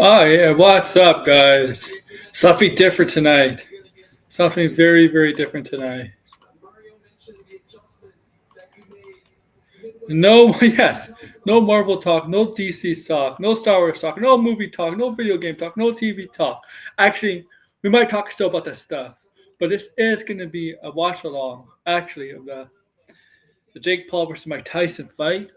Oh yeah, what's up, guys? Something different tonight. Something very, very different tonight. No, yes, no Marvel talk, no DC talk, no Star Wars talk, no movie talk, no video game talk, no TV talk. Actually, we might talk still about that stuff, but this is going to be a watch along. Actually, of the Jake Paul versus Mike Tyson fight.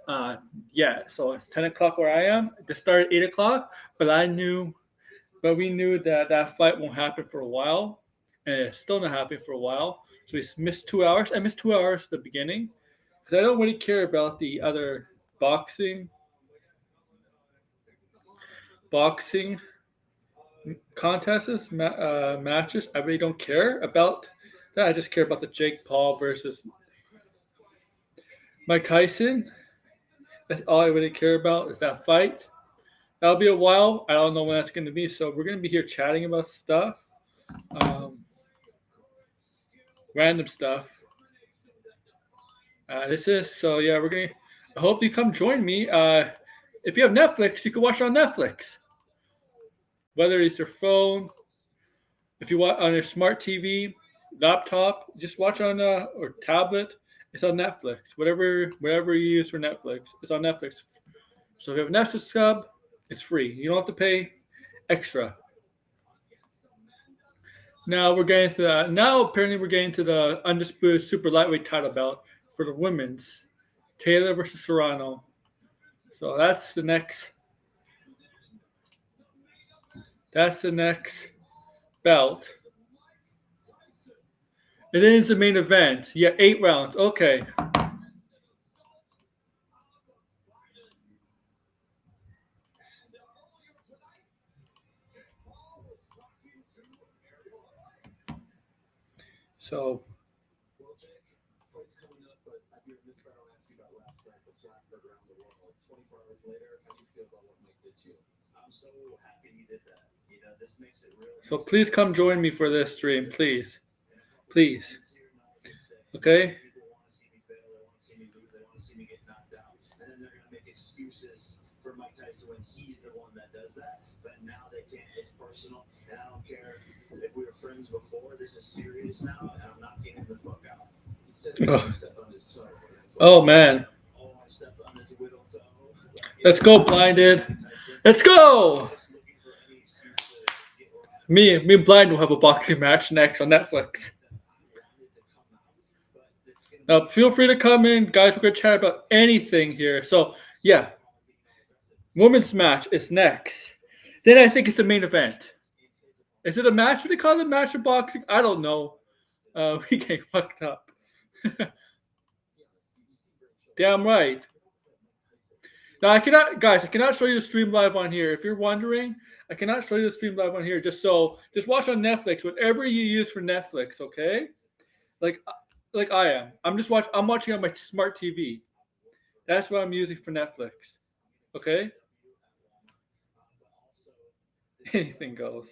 Yeah, so it's 10 o'clock where I am. It started 8 o'clock, but we knew that that fight won't happen for a while, and it's still not happening for a while. So we missed 2 hours. I missed 2 hours at the beginning because I don't really care about the other boxing boxing contests, matches. I really don't care about that. I just care about the Jake Paul versus Mike Tyson. That's all I really care about is that fight. That'll be a while. I don't know when that's going to be. So we're going to be here chatting about stuff, um, random stuff. This is so yeah. We're gonna. I hope you come join me. If you have Netflix, you can watch it on Netflix. Whether it's your phone, if you watch on your smart TV, laptop, just watch on or tablet. It's on Netflix. Whatever you use for Netflix, it's on Netflix. So if you have a Netflix sub, it's free. You don't have to pay extra. Now we're getting to that. Now apparently we're getting to the undisputed super lightweight title belt for the women's. Taylor versus Serrano. So that's the next. That's the next belt. And then it's the main event. Yeah, 8 rounds. Okay. So So please come join me for this stream, please. Please. Okay? Oh, oh man. Let's go, blinded. Let's go. Me and Blind will have a boxing match next on Netflix. Now, feel free to come in, guys. We're gonna chat about anything here. So, yeah, women's match is next. Then I think it's the main event. Is it a match? What do they call it? A match of boxing? I don't know. We get fucked up. Damn right. Now I cannot show you the stream live on here. If you're wondering, I cannot show you the stream live on here. Just watch on Netflix, whatever you use for Netflix, okay? Like I am. I'm watching on my smart TV. That's what I'm using for Netflix. Okay? Anything goes.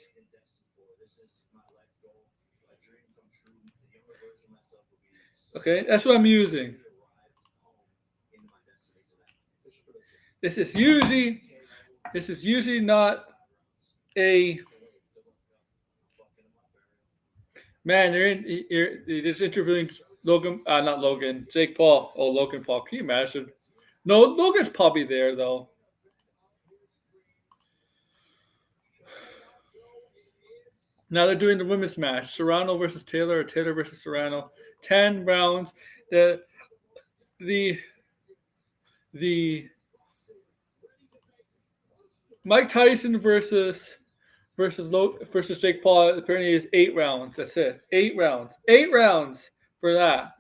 Okay, that's what I'm using. This is usually not a man. They're just interviewing Jake Paul. Oh, Logan Paul. Can you imagine? No, Logan's probably there though. Now they're doing the women's match: Serrano versus Taylor, or Taylor versus Serrano. 10 rounds. The Mike Tyson versus Jake Paul apparently is 8 rounds. That's it. 8 rounds. 8 rounds for that.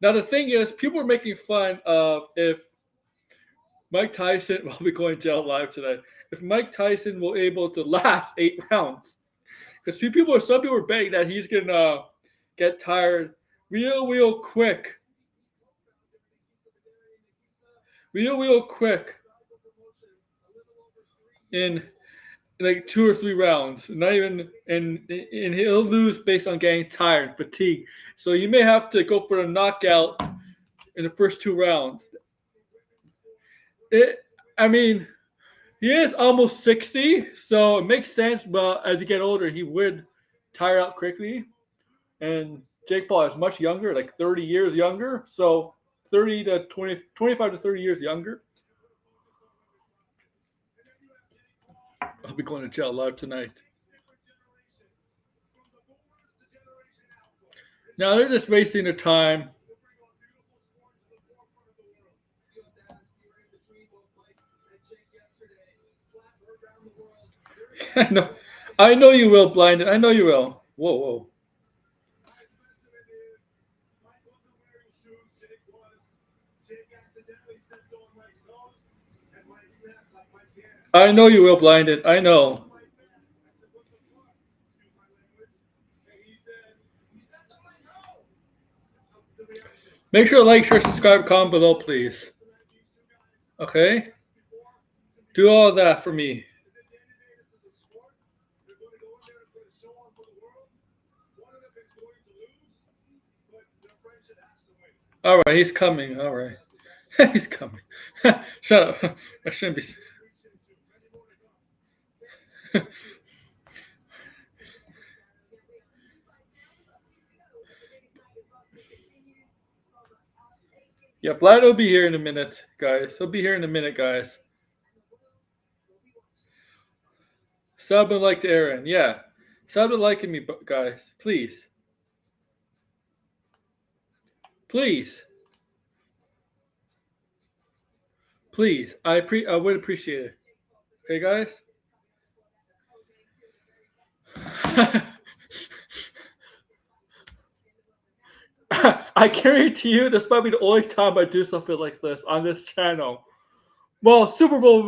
Now the thing is, people are making fun of if Mike Tyson will be going to jail live tonight. If Mike Tyson will able to last 8 rounds, because some people are betting that he's gonna get tired real quick, real quick in like 2 or 3 rounds. Not even, and he'll lose based on getting tired, fatigue. So you may have to go for a knockout in the first 2 rounds. It, I mean, he is almost 60, so it makes sense. But as you get older, he would tire out quickly. And Jake Paul is much younger, like 30 years younger. So 30 to 20, 25 to 30 years younger. I'll be going to jail live tonight. Now they're just wasting their time. I know you will, blinded. I know you will. Whoa. I know you will, blinded. I know. Make sure to like, share, subscribe, comment below, please. Okay? Do all that for me. All right, he's coming. All right. He's coming. Shut up. I shouldn't be. Yeah, Vlad will be here in a minute, guys. He'll be here in a minute, guys. Sub and like to Aaron. Yeah. Sub and liking me, guys. Please. Please. Please. I would appreciate it. Okay, guys? I guarantee you this might be the only time I do something like this on this channel. Well, Super Bowl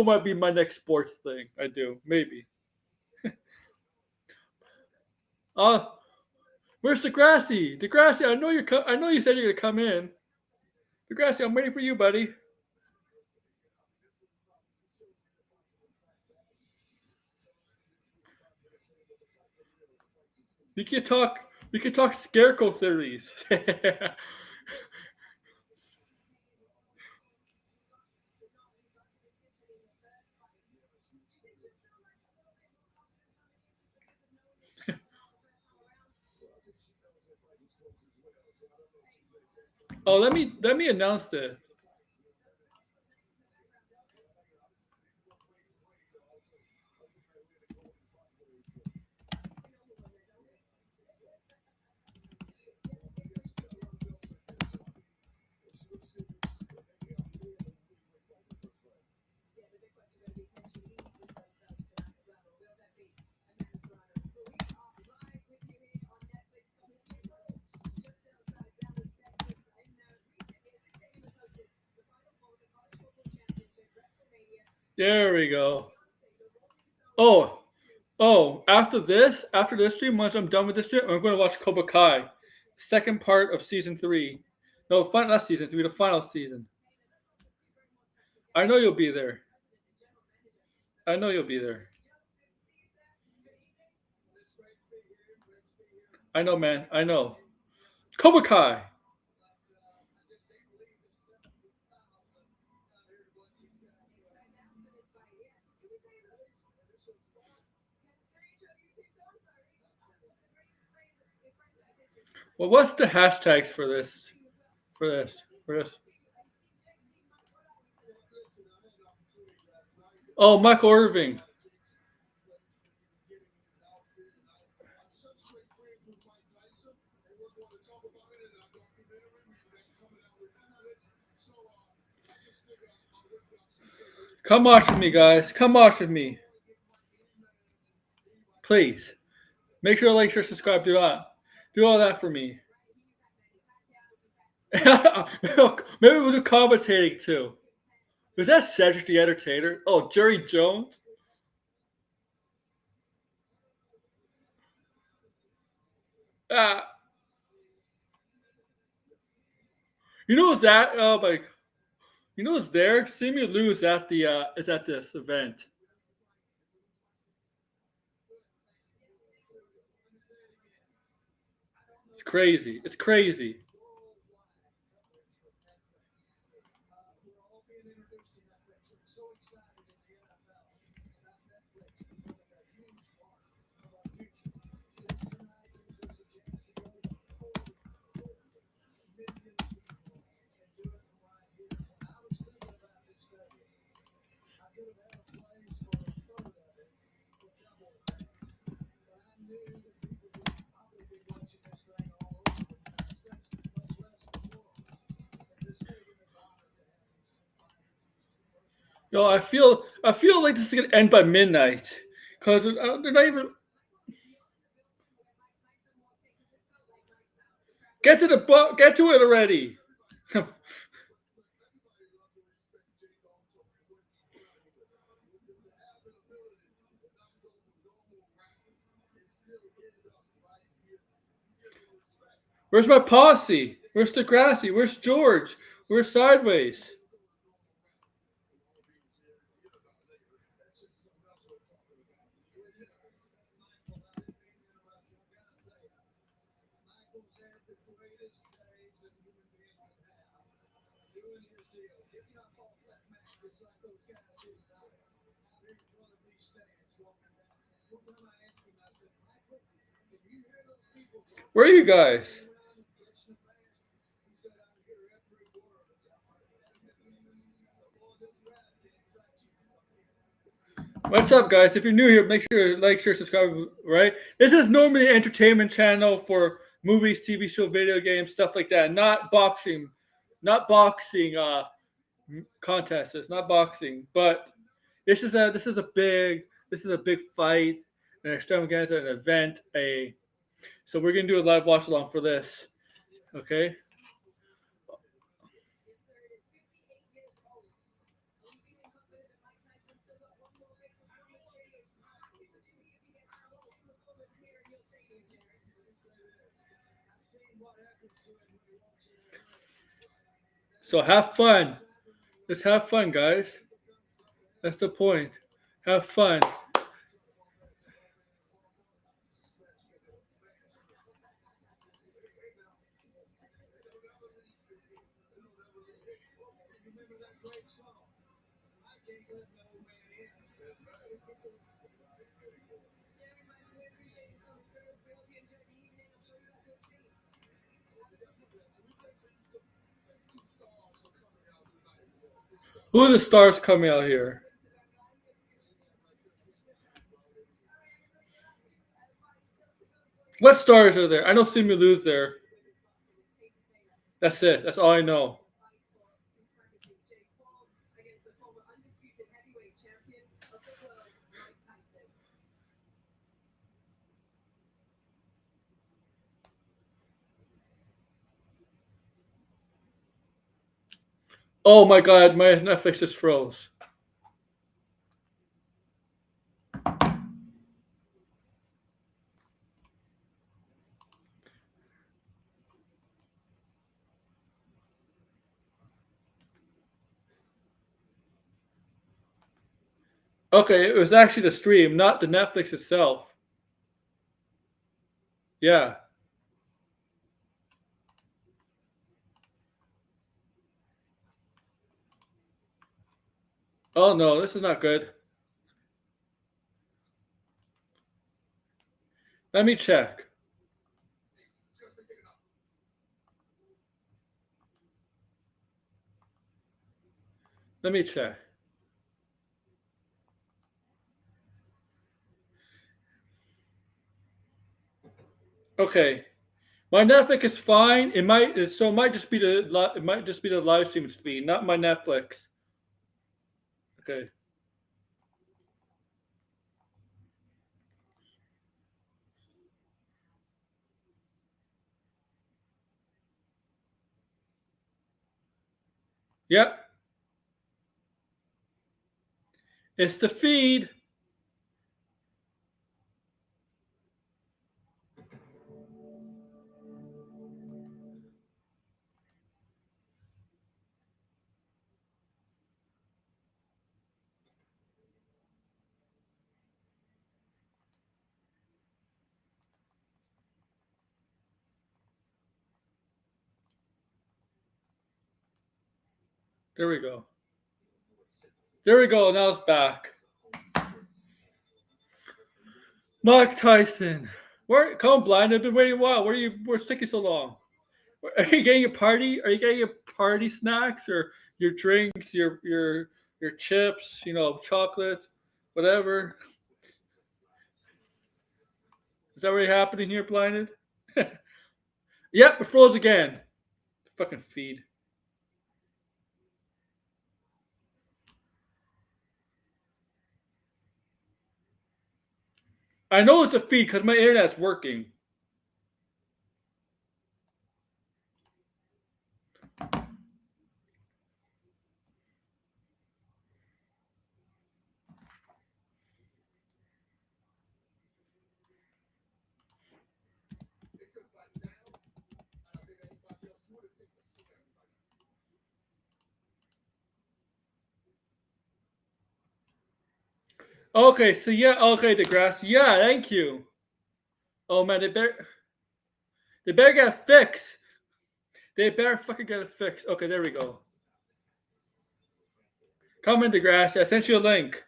might be my next sports thing. I do, maybe. Where's Degrassi? Degrassi, I know I know you said you're gonna come in. Degrassi, I'm waiting for you, buddy. We could talk. We could talk scarecrow theories. Oh, let me announce it. There we go. After this stream, once I'm done with this stream, I'm going to watch Cobra Kai, second part of season 3. No, not season 3, the final season. I know you'll be there. I know you'll be there. I know, man. I know. Cobra Kai. Well, what's the hashtags for this? For this? Oh, Michael Irving. Come watch with me, guys. Come watch with me. Please. Make sure to like, share, subscribe. Do that. Do all that for me. Maybe we'll do commentating too. Is that Cedric the Entertainer? Oh, Jerry Jones. Ah, you know what's that? Oh my! You know what's there? Simu Liu is at this event. It's crazy. It's crazy. Yo, I feel like this is gonna end by midnight because they're not even get to the book. Get to it already. Where's my posse? Where's Degrassi? Where's George? Where's Sideways? Where are you guys? What's up, guys? If you're new here, make sure to like, share, subscribe. Right? This is normally an entertainment channel for movies, TV show, video games, stuff like that. Not boxing, not boxing contests. It's not boxing, but this is a big fight, an extravaganza, an event. So we're gonna do a live watch along for this. Okay. So have fun. Just have fun, guys. That's the point. Have fun. Who are the stars coming out here? What stars are there? I know Simu Liu's there. That's it. That's all I know. Oh my god, my Netflix just froze. Okay, it was actually the stream, not the Netflix itself. Yeah. Oh no, this is not good. Let me check. Let me check. Okay. My Netflix is fine. It might just be it might just be the live stream speed, not my Netflix. Okay. Yep. It's the feed. There we go. There we go. Now it's back. Mike Tyson. Where? Come blind. I've been waiting a while. Where's taking so long? Are you getting a party? Are you getting your party snacks or your drinks, your chips? Chocolate, whatever. Is that already happening here, blinded? Yep, it froze again. Fucking feed. I know it's a feed because my internet's working. Okay, so yeah, okay, DeGrasse. Yeah, thank you. Oh man, they better get it fixed. They better fucking get it fixed. Okay, there we go. Come in, DeGrasse. I sent you a link.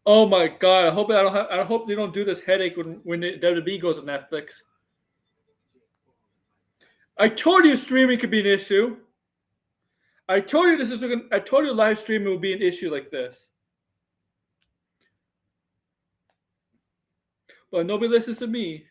Oh my god! I hope they don't do this headache when WWE goes on Netflix. I told you streaming could be an issue. I told you I told you live streaming would be an issue like this. But nobody listens to me.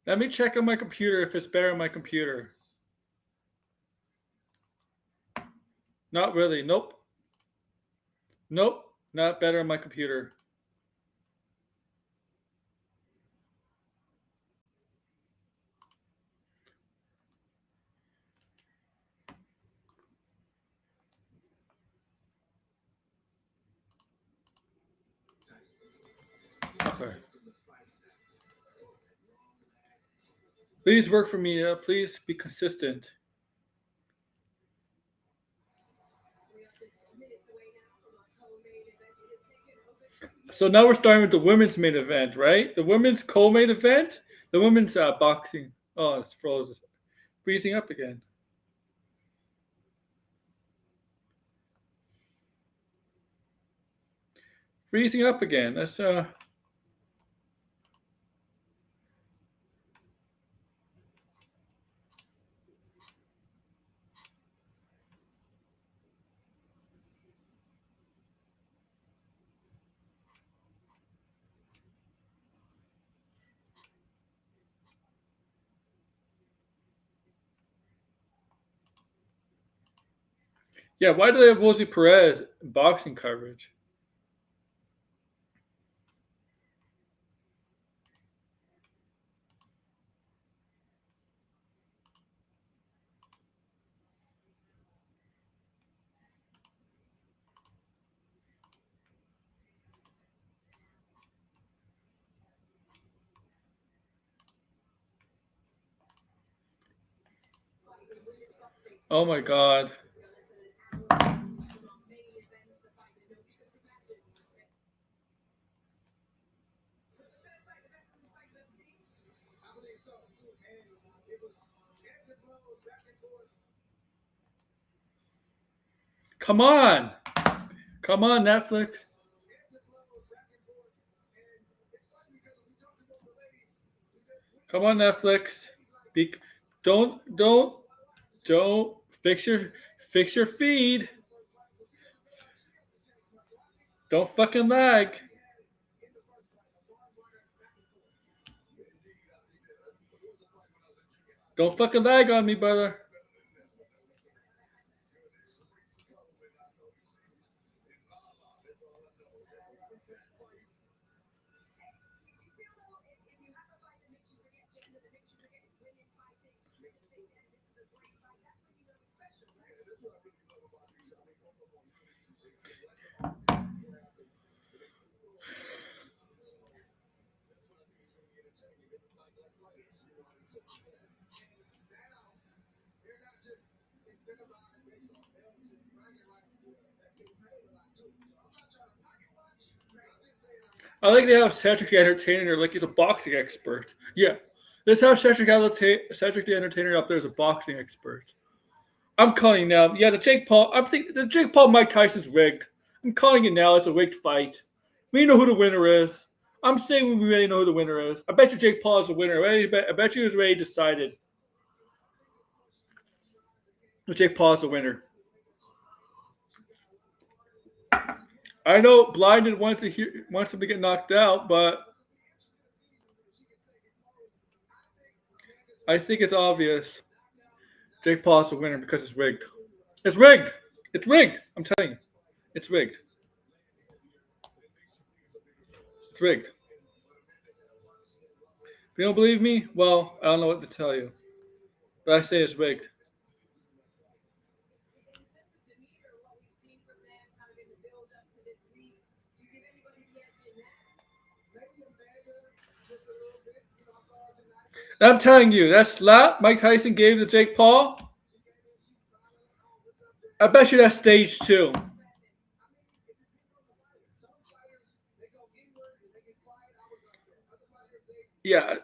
Let me check on my computer if it's better on my computer. Not really. Nope. Nope. Not better on my computer. Okay. Please work for me. Please be consistent. So now we're starting with the women's main event, right? The women's co-main event, the women's boxing. Oh, it's frozen, freezing up again. Freezing up again. That's yeah. Why do they have Rosie Perez boxing coverage? Oh my god. Come on. Come on, Netflix. Come on, Netflix. Be, don't. Don't fix your feed. Don't fucking lag. Don't fucking lag on me, brother. I like to have Cedric the Entertainer like he's a boxing expert. Yeah. Let's have Cedric the Entertainer up there as a boxing expert. I'm calling it now. Yeah, the Jake Paul. I'm thinking the Jake Paul Mike Tyson's rigged. I'm calling it now. It's a rigged fight. We know who the winner is. I'm saying we really know who the winner is. I bet you Jake Paul is the winner. I bet you it was already decided. Jake Paul is the winner. I know Blinded wants him to get knocked out, but I think it's obvious. Jake Paul is the winner because it's rigged. It's rigged. It's rigged. I'm telling you, it's rigged. It's rigged. If you don't believe me, well, I don't know what to tell you, but I say it's rigged. And I'm telling you, that slap Mike Tyson gave to Jake Paul, I bet you that's stage two. Yeah,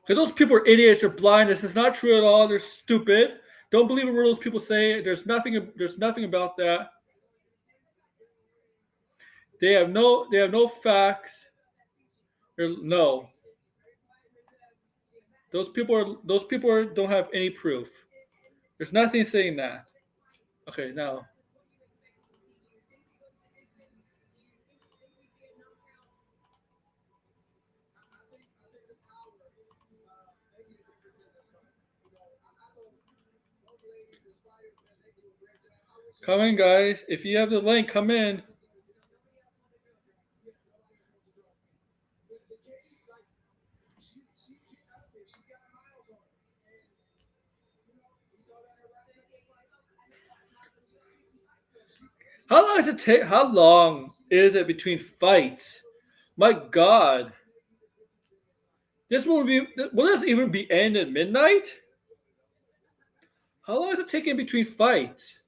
because those people are idiots. They're blind. This is not true at all. They're stupid. Don't believe a word those people say. There's nothing. There's nothing about that. They have no facts. No. Those people don't have any proof. There's nothing saying that. Okay, now come in, guys. If you have the link, come in. How long does it take? How long is it between fights? My God, this will be. Will this even be end at midnight? How long is it taking between fights?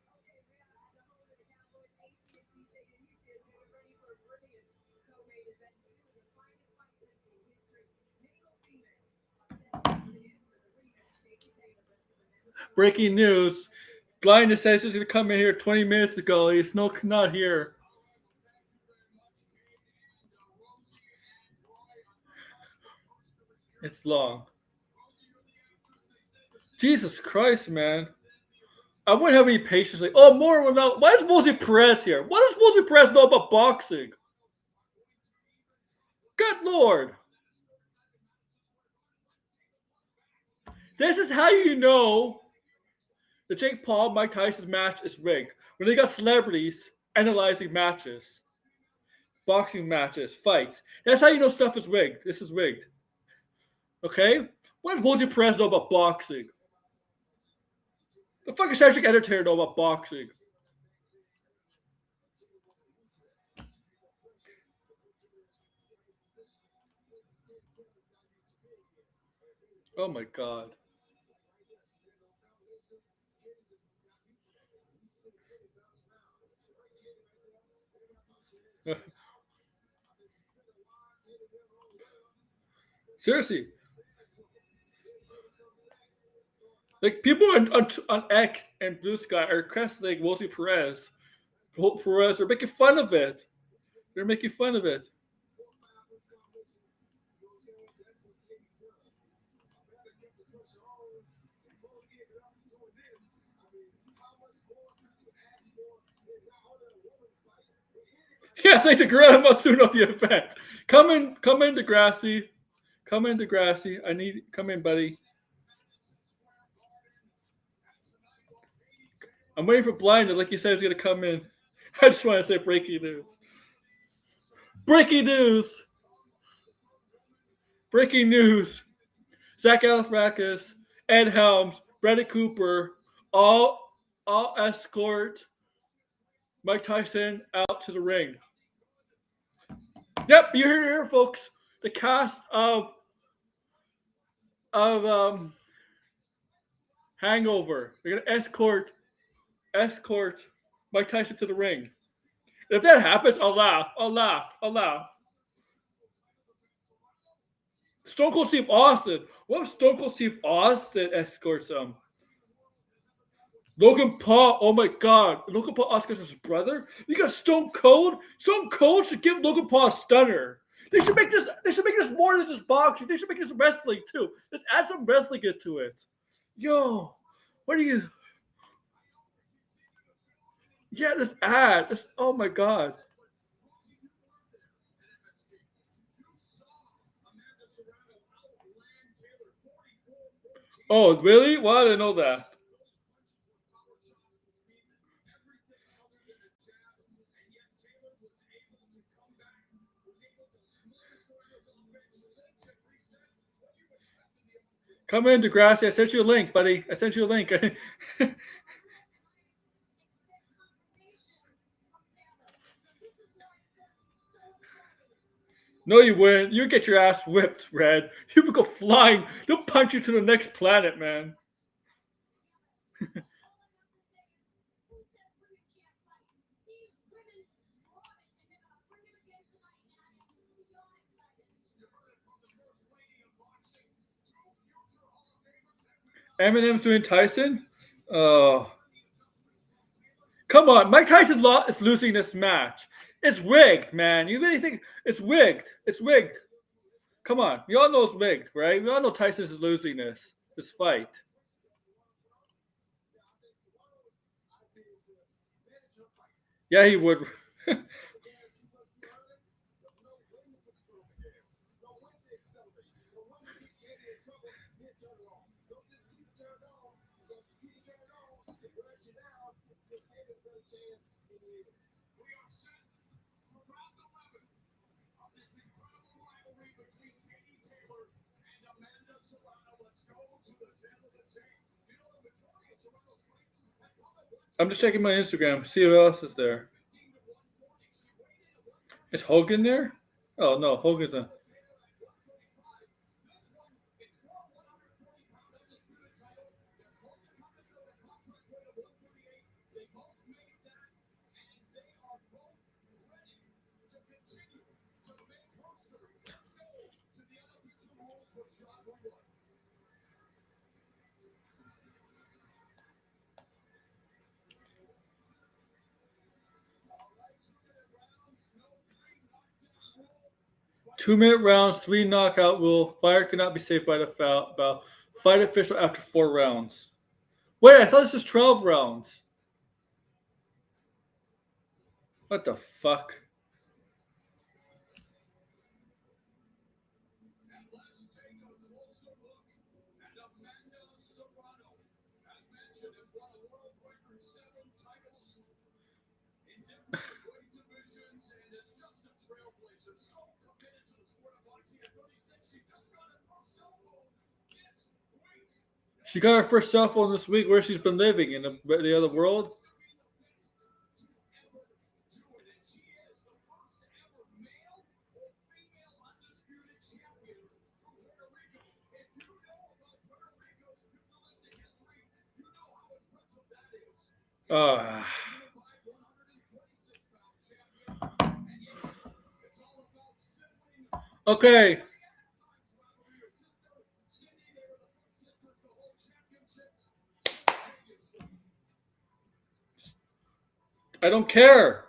Breaking news: Blindness says he's going to come in here 20 minutes ago. He's not here. It's long. Jesus Christ, man. I wouldn't have any patience. Like, oh, more without. Why is Mosey Perez here? What does Mosey Perez know about boxing? Good Lord. This is how you know the Jake Paul Mike Tyson match is rigged. When they got celebrities analyzing matches, boxing matches, fights. That's how you know stuff is rigged. This is rigged. Okay? What does Mosey Perez know about boxing? The fucking Cedric Entertainer know about boxing. Oh my God. Seriously. Like people on X and Blue Sky are cresting Mosey Perez. Perez are making fun of it. They're making fun of it. Yeah, it's like the gorilla monsoon of the event. Come in, Degrassi. Come in, Degrassi. I need come in, buddy. I'm waiting for Blind, like you said, he's gonna come in. I just want to say breaking news. Breaking news. Breaking news. Zach Galifianakis, Ed Helms, Bradley Cooper, all escort Mike Tyson out to the ring. Yep, you heard it here, folks. The cast of Hangover. They're gonna escort Mike Tyson to the ring. If that happens, I'll laugh. I'll laugh. I'll laugh. Stone Cold Steve Austin. What if Stone Cold Steve Austin escorts him? Logan Paul. Oh my God. Logan Paul escorts his brother. You got Stone Cold. Stone Cold should give Logan Paul a stunner. They should make this. They should make this more than just boxing. They should make this wrestling too. Let's add some wrestling into it. Yo, what are you? Yeah, let's add. Let's, oh my God. Oh, really? Well, I didn't know that. Come in, Degrassi. I sent you a link, buddy. I sent you a link. No, you wouldn't. You get your ass whipped, Red. You would go flying. They'll punch you to the next planet, man. Eminem's doing Tyson? Oh. Come on. Mike Tyson is losing this match. It's rigged, man. You really think it's rigged? It's rigged. Come on. We all know it's rigged, right? We all know Tyson is losing this fight. Yeah, he would. I'm just checking my Instagram. See who else is there. Is Hogan there? Oh no, Hogan's a. Two-minute rounds, 3 knockout rule. Fire cannot be saved by the foul. Fight official after 4 rounds. Wait, I thought this was 12 rounds. What the fuck? She got her first cell phone this week. Where she's been living in the other world. Uh, okay. I don't care.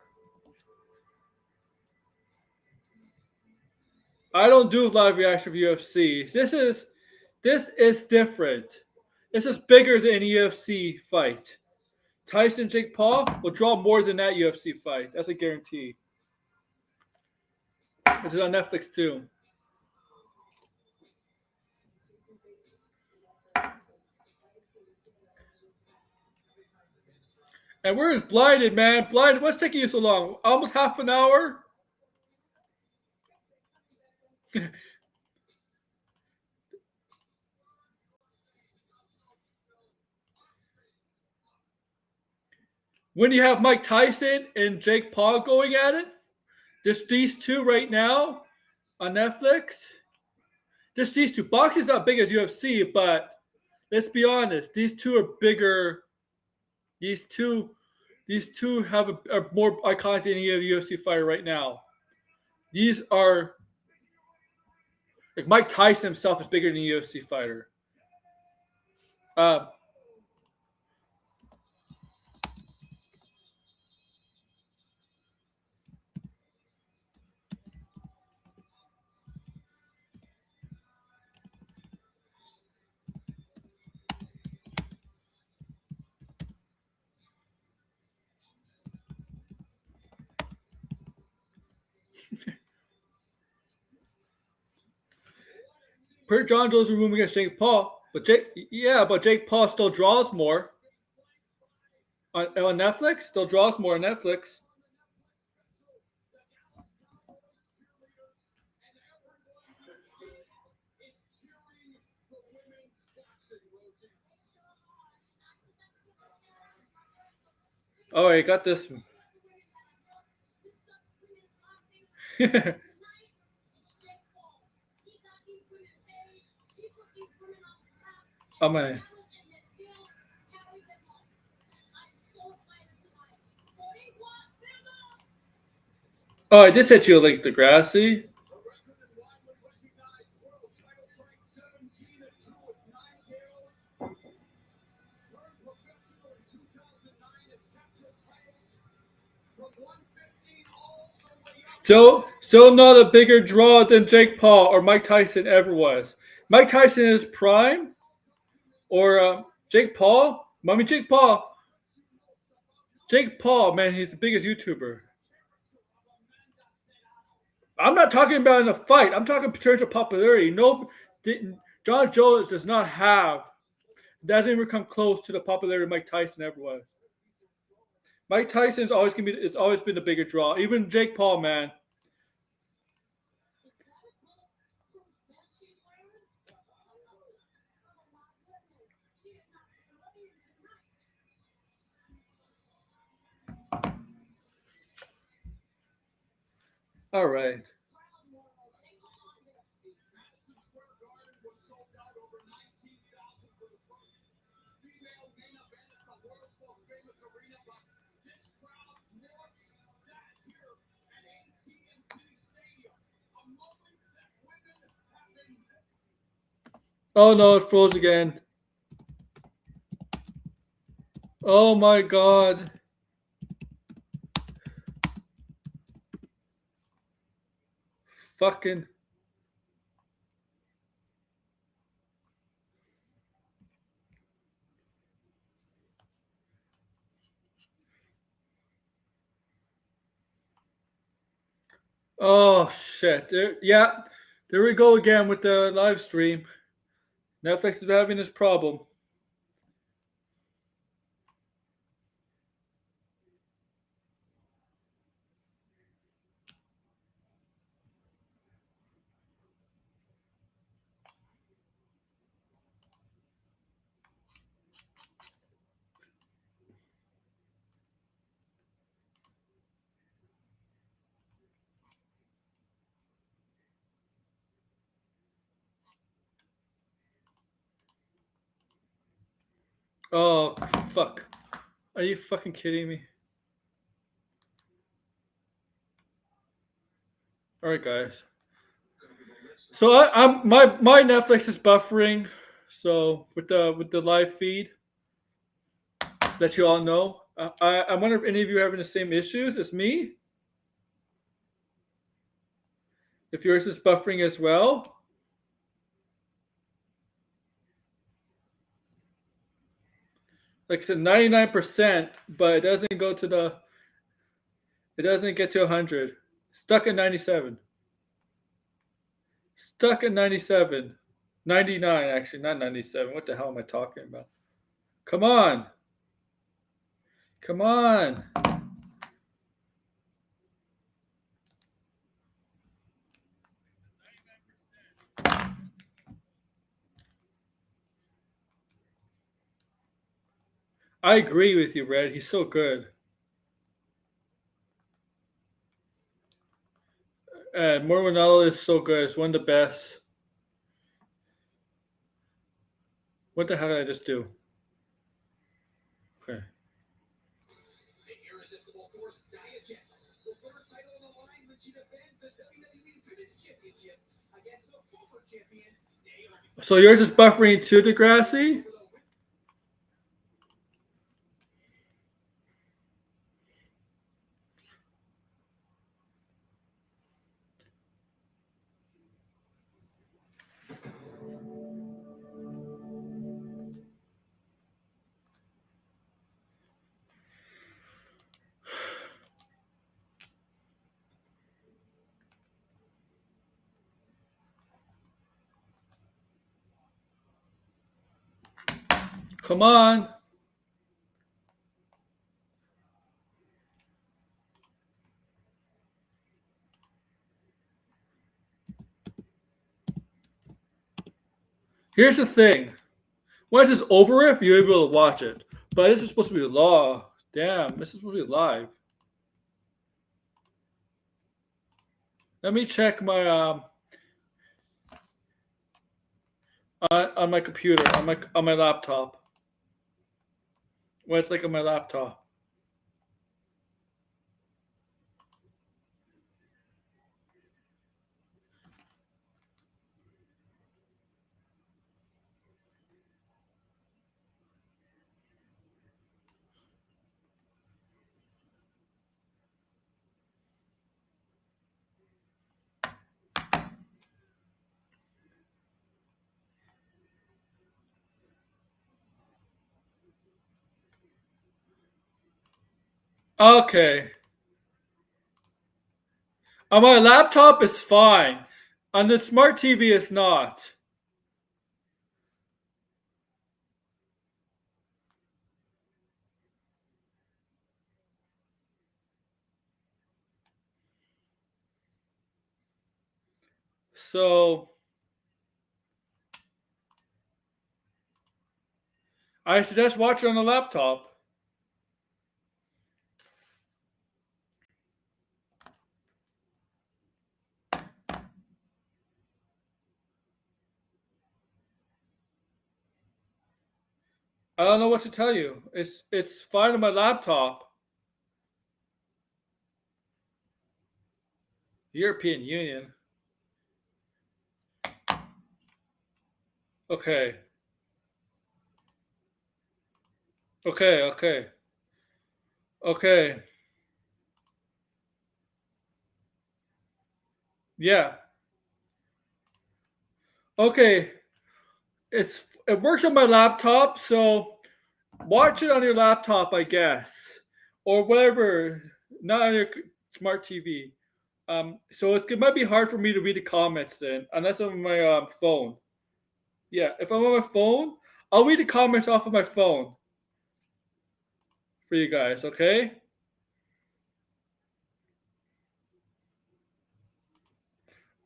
I don't do live reaction of UFC. This is different. This is bigger than any UFC fight. Tyson Jake Paul will draw more than that UFC fight. That's a guarantee. This is on Netflix too. And where is Blinded, man? Blinded, what's taking you so long? Almost half an hour? When you have Mike Tyson and Jake Paul going at it, just these two right now on Netflix. Just these two. Boxing's not big as UFC, but let's be honest. These two are bigger. These two, these two are more iconic than any UFC fighter right now. These are like Mike Tyson himself is bigger than a UFC fighter. Uh, John Jones removed against Jake Paul, but Jake Paul still draws more on Netflix. Still draws more on Netflix. Oh, I got this one. Oh my. Oh, I just hit you a link to Grassy. Still not a bigger draw than Jake Paul or Mike Tyson ever was. Mike Tyson in his prime, or Jake Paul. I mean, Jake Paul, man, he's the biggest YouTuber. I'm not talking about in a fight. I'm talking in terms of popularity. No, John Jones doesn't even come close to the popularity Mike Tyson ever was. Mike Tyson's always gonna be. It's always been the bigger draw. Even Jake Paul, man. All right. Oh no, it froze again. Oh my god. Fucking. Oh shit. There we go again with the live stream. Netflix is having this problem. Oh fuck. Are you fucking kidding me? All right, guys. So I'm my Netflix is buffering. So with the live feed, let you all know. I wonder if any of you are having the same issues as me. If yours is buffering as well, like I said, 99%, but it doesn't go to the. It doesn't get to 100. Stuck at 97. Stuck at 97. 99, actually, not 97. What the hell am I talking about? Come on. Come on. I agree with you, Red. He's so good. And Ronaldo is so good. It's one of the best. What the hell did I just do? Okay. So yours is buffering too, Degrassi? Come on. Here's the thing. Once it's over, if you're able to watch it. But this is supposed to be law. Damn, this is supposed to be live. Let me check my on my computer, on my laptop. What it's like on my laptop. Okay. On my laptop it's fine. On the smart TV it's not. So I suggest watch it on the laptop. I don't know what to tell you. It's fine on my laptop. European Union. Okay. Okay, okay. Okay. Yeah. Okay. It works on my laptop, so watch it on your laptop, I guess. Or whatever. Not on your smart TV. So it might be hard for me to read the comments then, unless I'm on my phone. Yeah, if I'm on my phone, I'll read the comments off of my phone for you guys, okay?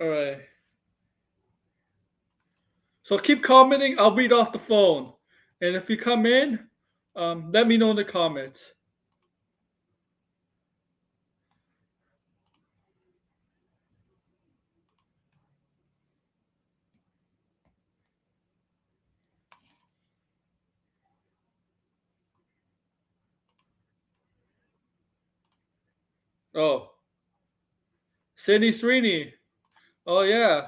All right. So keep commenting. I'll read off the phone, and if you come in, let me know in the comments. Oh, Sydney Srini. Oh yeah.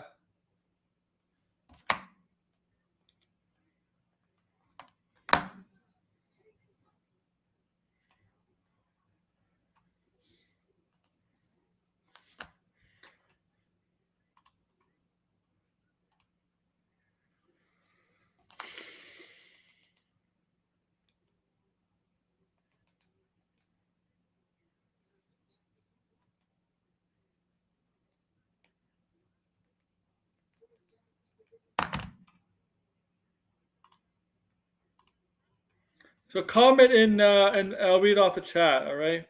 So comment in and I'll read off the chat. All right.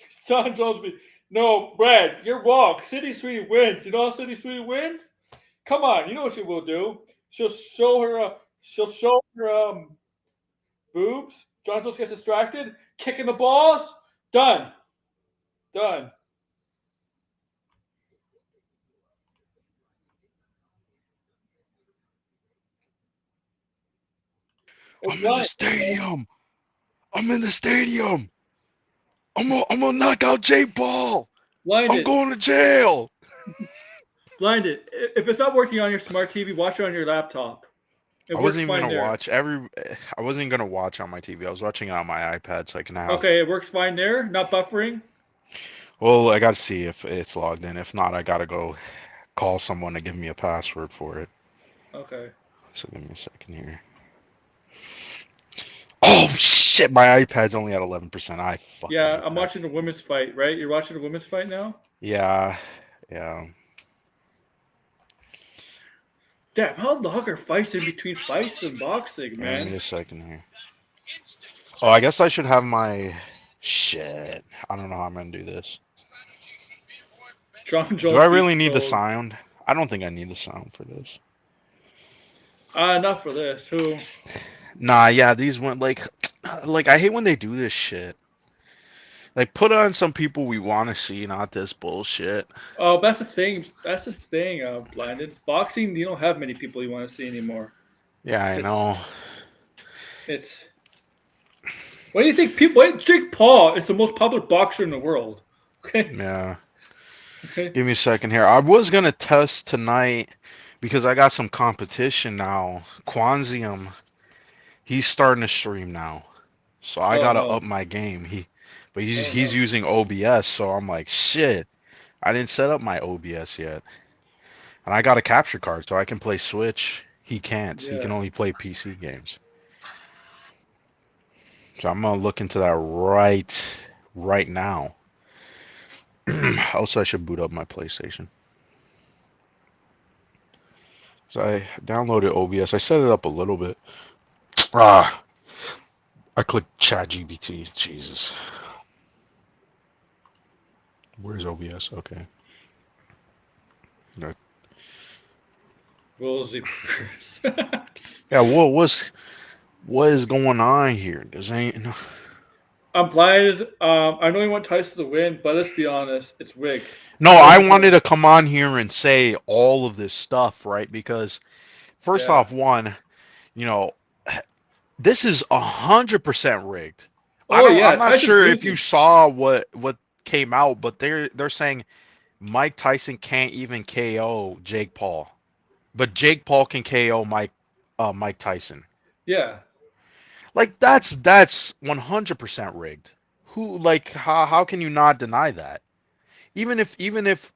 Son told me, no, Brad, you're wrong. City Sweetie wins. You know how City Sweetie wins? Come on, you know what she will do. She'll show her boobs. John Jones gets distracted, kicking the balls. Done. Done. It's I'm in the blind. stadium. I'm in the stadium. I'm gonna knock out Jake Paul. I'm Blinded. going to jail. Blinded. If it's not working on your smart TV, watch it on your laptop. It I works wasn't even fine gonna there. watch every. I wasn't even gonna watch on my TV. I was watching it on my iPad so I can have. Okay, it works fine there. Not buffering. Well, I gotta see if it's logged in. If not, I gotta go call someone to give me a password for it. Okay. So give me a second here. Oh shit! My iPad's only at 11%. I fucking Yeah, hate I'm that. watching the women's fight, right? You're watching the women's fight now? Yeah, yeah. Damn, how long are fights in between fights and boxing, Give me man? a second here. Oh, I guess I should have my shit. I don't know how I'm gonna do this. John Do I Jones beats really need the Gold. sound? I don't think I need the sound for this. Enough for this. Who? Nah, yeah, these went like I hate when they do this shit. Like put on some people we want to see, not this bullshit. Oh, that's the thing. That's the thing. Blinded boxing. You don't have many people you want to see anymore. Yeah, I It's know. it's. What do you think? People. Jake Paul is the most popular boxer in the world. Okay. Yeah. Okay. Give me a second here. I was gonna test tonight because I got some competition now. Quanzium, he's starting to stream now. So I Oh gotta up no. my game. But he's Oh he's no. using OBS, so I'm like, shit. I didn't set up my OBS yet. And I got a capture card, so I can play Switch. He can't. He can Yeah. only play PC games. So I'm gonna look into that right now. Also, I should boot up my PlayStation. So I downloaded OBS. I set it up a little bit. Ah, I clicked ChatGPT. Jesus. Where's OBS? Okay. Yeah, Rosie. yeah, what is going on here? Does ain't no. I'm blinded. I know you want Tyson to win, but let's be honest, it's rigged. No, No I one's wanted gonna. to come on here and say all of this stuff, right? Because first Yeah. off, one, you know, this is 100% rigged. Oh I'm yeah, not Tyson's sure if you losing. saw what came out, but they're saying Mike Tyson can't even KO Jake Paul, but Jake Paul can KO Mike Tyson. Yeah. Like that's 100% rigged. Who like how can you not deny that? Even if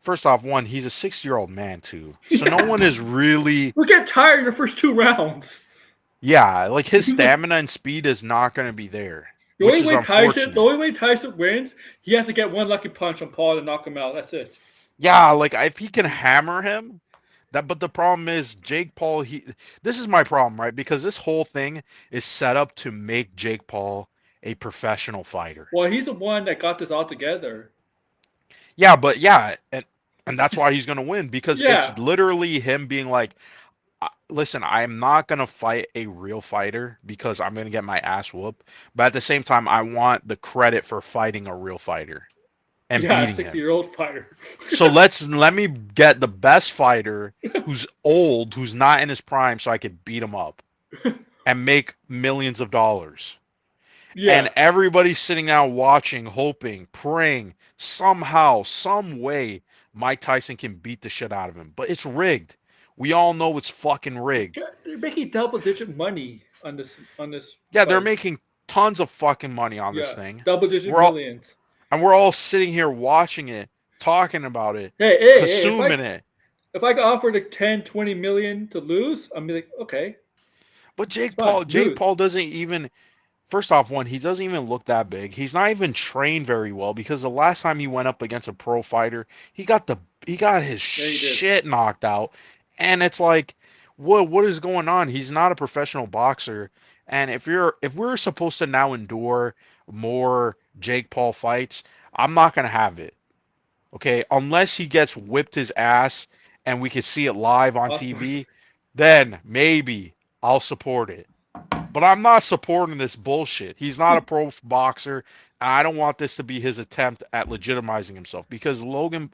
first off, one, he's a 6-year-old man too, so no Yeah. one is really. We get tired in the first 2 rounds. Yeah, like his the stamina and speed is not going to be there, only which is way Tyson, the unfortunate. only way Tyson wins, he has to get one lucky punch on Paul to knock him out. That's it. Yeah, like if he can hammer him, that but the problem is Jake Paul, he this is my problem, right? Because this whole thing is set up to make Jake Paul a professional fighter. Well, he's the one that got this all together. Yeah, but yeah, and that's why he's going to win because it's Yeah. literally him being like, listen, I'm not going to fight a real fighter because I'm going to get my ass whooped, but at the same time I want the credit for fighting a real fighter and Yeah, beating 60 him. year old fighter. So let me get the best fighter who's old, who's not in his prime, so I could beat him up and make millions of dollars. And Yeah. everybody's sitting out watching, hoping, praying somehow, some way, Mike Tyson can beat the shit out of him. But it's rigged. We all know it's fucking rigged. They're making double digit money on this Yeah, they're fight. making tons of fucking money on this Yeah. thing. Double digit We're all millions. we're all sitting here watching it, talking about it, Hey, hey, hey, consuming it. if I got offered like 10, 20 million to lose, I'm be like, okay. But It's fine. Jake Lose. Paul doesn't even. First off, one, he doesn't even look that big. He's not even trained very well because the last time he went up against a pro fighter, he got his Yeah, he did. shit knocked out, and it's like, what is going on? He's not a professional boxer, and if we're supposed to now endure more Jake Paul fights, I'm not gonna have it. Okay, unless he gets whipped his ass and we can see it live on Osborne. TV, then maybe I'll support it. But I'm not supporting this bullshit. He's not a pro boxer. And I don't want this to be his attempt at legitimizing himself because Logan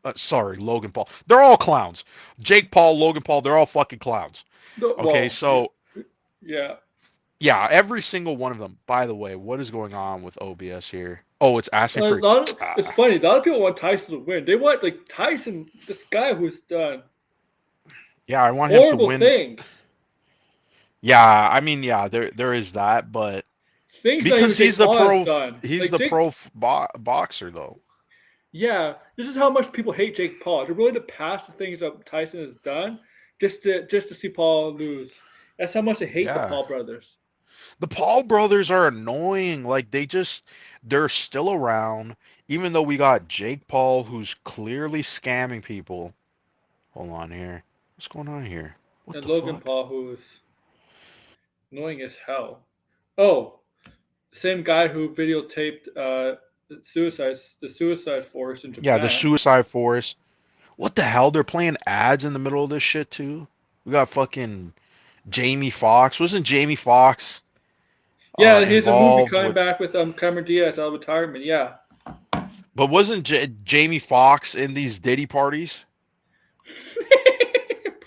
Paul. They're all clowns. Jake Paul, Logan Paul, they're all fucking clowns. No, Okay, well, so yeah. yeah, every single one of them. By the way, what is going on with OBS here? Oh, it's asking A for. lot of, it's funny. A lot of people want Tyson to win. They want like Tyson, this guy who's done Yeah, I want him to horrible win. things. Yeah, I mean, yeah, there is that, but Things that even because Jake Paul has done. he's Like the Jake, boxer though. yeah, this is how much people hate Jake Paul. They're willing to pass the things that Tyson has done just to see Paul lose. That's how much they hate the Yeah. Paul brothers. The Paul brothers are annoying. Like they're still around, even though we got Jake Paul who's clearly scamming people. Hold on here. What's going on here? What And the Logan fuck? Paul, who's annoying as hell. Oh, same guy who videotaped the suicide force in Yeah, the Japan. Suicide Forest. What the hell? They're playing ads in the middle of this shit too. We got fucking Jamie Foxx. Wasn't Jamie Foxx Yeah, here's a movie involved coming with? back with Cameron Diaz out of retirement. Yeah. But wasn't Jamie Foxx in these Diddy parties?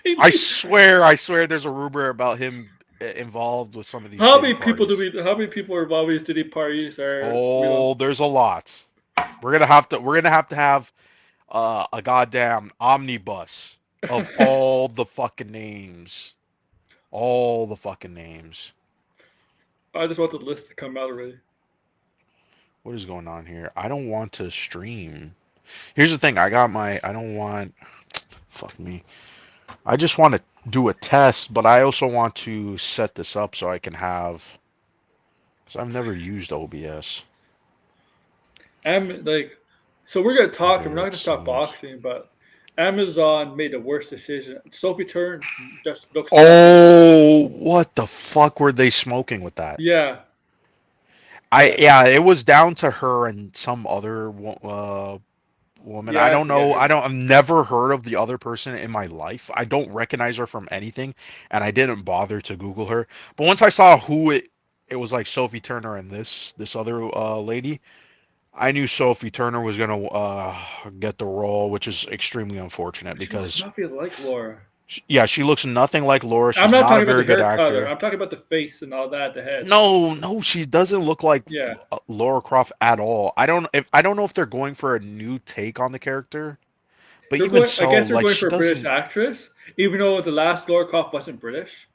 Maybe. I swear, there's a rumor about him involved with some of these How Diddy many people do parties. we? How many people are involved in these Diddy parties? Are we don't? Oh, there's a lot. We're gonna have a goddamn omnibus of all the fucking names, all the fucking names. I just want the list to come out already. What is going on here? I don't want to stream. Here's the thing. I got my. I don't want. Fuck me. I just want to do a test, but I also want to set this up so I can have. Because I've never used OBS. Like, so we're gonna talk, and we're not Lyric gonna stop songs. boxing, but Amazon made the worst decision. Sophie Turn just looks nothing. Oh, what the fuck were they smoking with that? Yeah, but It was down to her and some other woman. I yeah, I don't forget know. her. I've never heard of the other person in my life. I don't recognize her from anything, and I didn't bother to Google her. But once I saw it was like Sophie Turner and this other lady. I knew Sophie Turner was gonna get the role, which is extremely unfortunate She looks because nothing like Laura. yeah, she looks nothing like Laura. I'm She's not not a talking about the very good hair color. actor. I'm talking about the face and all that, the head. No, no, she doesn't look like Yeah, Laura Croft at all. I don't know if they're going for a new take on the character, but they're even going. I so, guess they're like going she for a British doesn't. actress, even though the last Laura Croft wasn't British.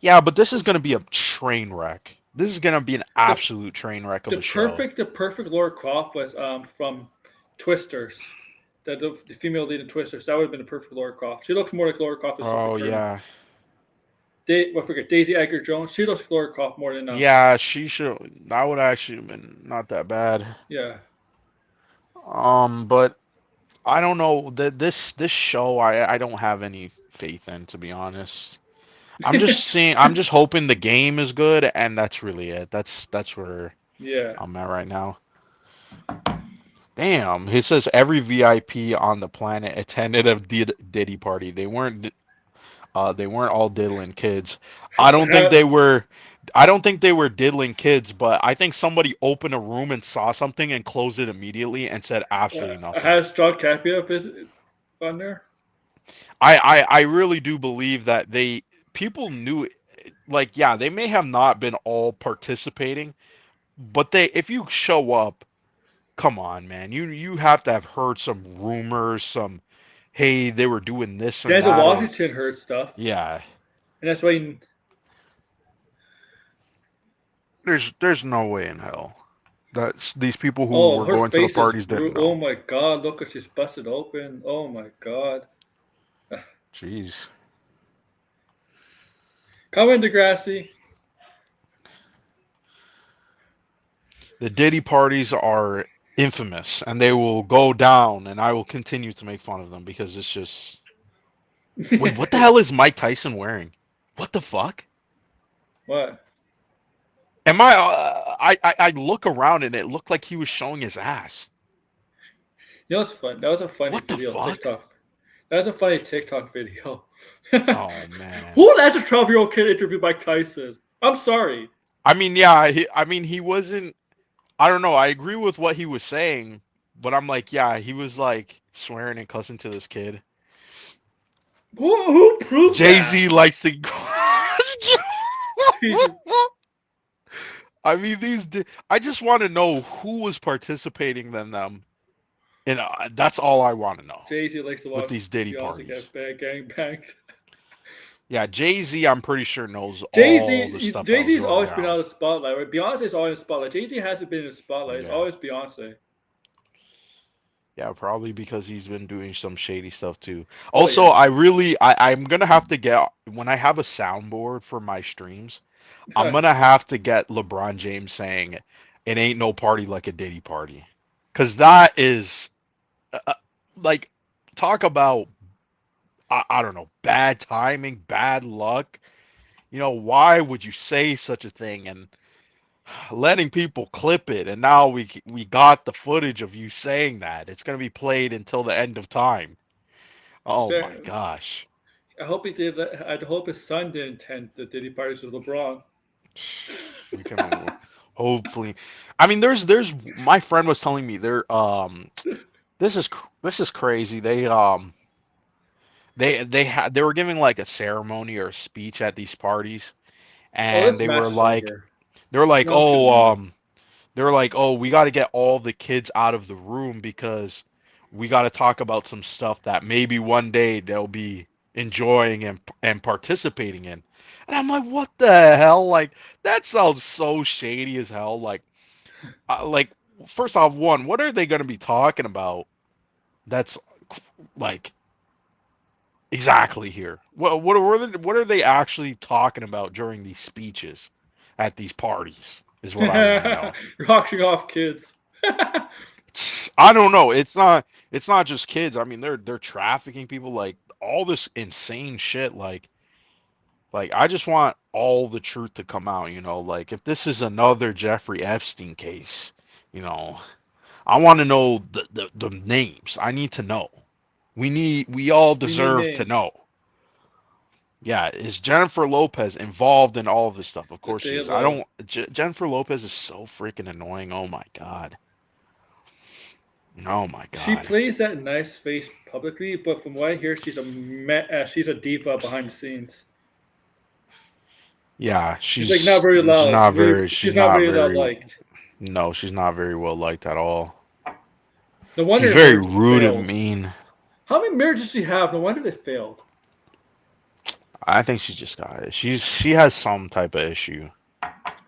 Yeah, but this is gonna be a train wreck. This is gonna be an The absolute train wreck of a show. the perfect Laura Croft was from Twisters. The female lead in Twisters. That would have been the perfect Laura Croft. She looks more like Laura Croft than Sophie Oh Turner. yeah, I forget Daisy Edgar Jones. She looks like Laura Croft more than yeah. She should. That would actually have been not that bad. yeah. But I don't know that this show I don't have any faith in, to be honest. I'm just hoping the game is good and that's really it. That's where Yeah. I'm at right now. Damn, it says every VIP on the planet attended a Diddy party. They weren't all diddling kids. I don't think they were I don't think they were diddling kids, but I think somebody opened a room and saw something and closed it immediately and said absolutely nothing. Has John Capia visit on there? I really do believe that people knew, like, yeah, they may have not been all participating, but they if you show up, come on, man, you have to have heard some rumors, some, hey, they were doing this and Denzel that, or Washington heard stuff, yeah, and that's why. He, there's no way in hell that these people who oh, were her going to the face is. parties didn't Oh know. my God! Look, at she's busted open. Oh my God! Jeez. Come in, Degrassi. The Diddy parties are infamous, and they will go down, and I will continue to make fun of them because it's just. Wait, what the hell is Mike Tyson wearing? What the fuck? What? Am I? I look around and it looked like he was showing his ass. You know what's fun? That was a funny What the video on fuck? TikTok. That was a funny TikTok video. Oh man. Who lets a 12-year-old kid interview Mike Tyson? I'm sorry. I mean, yeah. I mean, he wasn't. I don't know. I agree with what he was saying, but I'm like, yeah, he was like swearing and cussing to this kid. Who proved Jay that? Z likes to. Jesus. I mean, I just want to know who was participating in them, and that's all I want to know Jay-Z likes to with watch these Diddy Beyonce parties. get bang banged. Yeah, Jay Z, I'm pretty sure knows all the Jay-Z stuff that was Jay-Z's going always been down. out of the spotlight, right? Beyonce's always in the spotlight. Jay-Z hasn't been in the spotlight. It's Yeah, always Beyonce. yeah, probably because he's been doing some shady stuff too. Oh Also, yeah. I'm gonna have to get when I have a soundboard for my streams. I'm gonna have to get LeBron James saying, "It ain't no party like a Diddy party," because that is like talk about I don't know bad timing, bad luck. You know, why would you say such a thing and letting people clip it? And now we got the footage of you saying that. It's gonna be played until the end of time. Oh my gosh. I hope he did that. I hope his son didn't attend the Diddy parties with LeBron. We can hopefully. I mean, there's my friend was telling me this is crazy. They were giving like a ceremony or a speech at these parties, Oh, and this match is over. they were like, Toronto's gonna win. they were like, oh, we got to get all the kids out of the room because we got to talk about some stuff that maybe one day they'll be enjoying and participating in. And I'm like, what the hell? Like that sounds so shady as hell. Like first off, one, what are they going to be talking about? That's like exactly here. What are they actually talking about during these speeches at these parties? Is what I want to know. You're auctioning off kids. I don't know. It's not just kids. I mean, they're trafficking people like all this insane shit like I just want all the truth to come out, you know, like if this is another Jeffrey Epstein case, you know, I want to know the names. I need to know. We all We need deserve to names. know. Yeah, is Jennifer Lopez involved in all of this stuff? Of The course she J is. I Lo. don't Jennifer Lopez is so freaking annoying. Oh my god. Oh my She god. plays that nice face publicly, but from what I hear, she's a diva behind the scenes. Yeah, She's like not very she's loud. not very She's not very loud liked. no, she's not very well liked at all. No She's wonder her very marriage rude and failed. mean. How many marriages does she have? No wonder they failed. I think she just got it. She has some type of issue.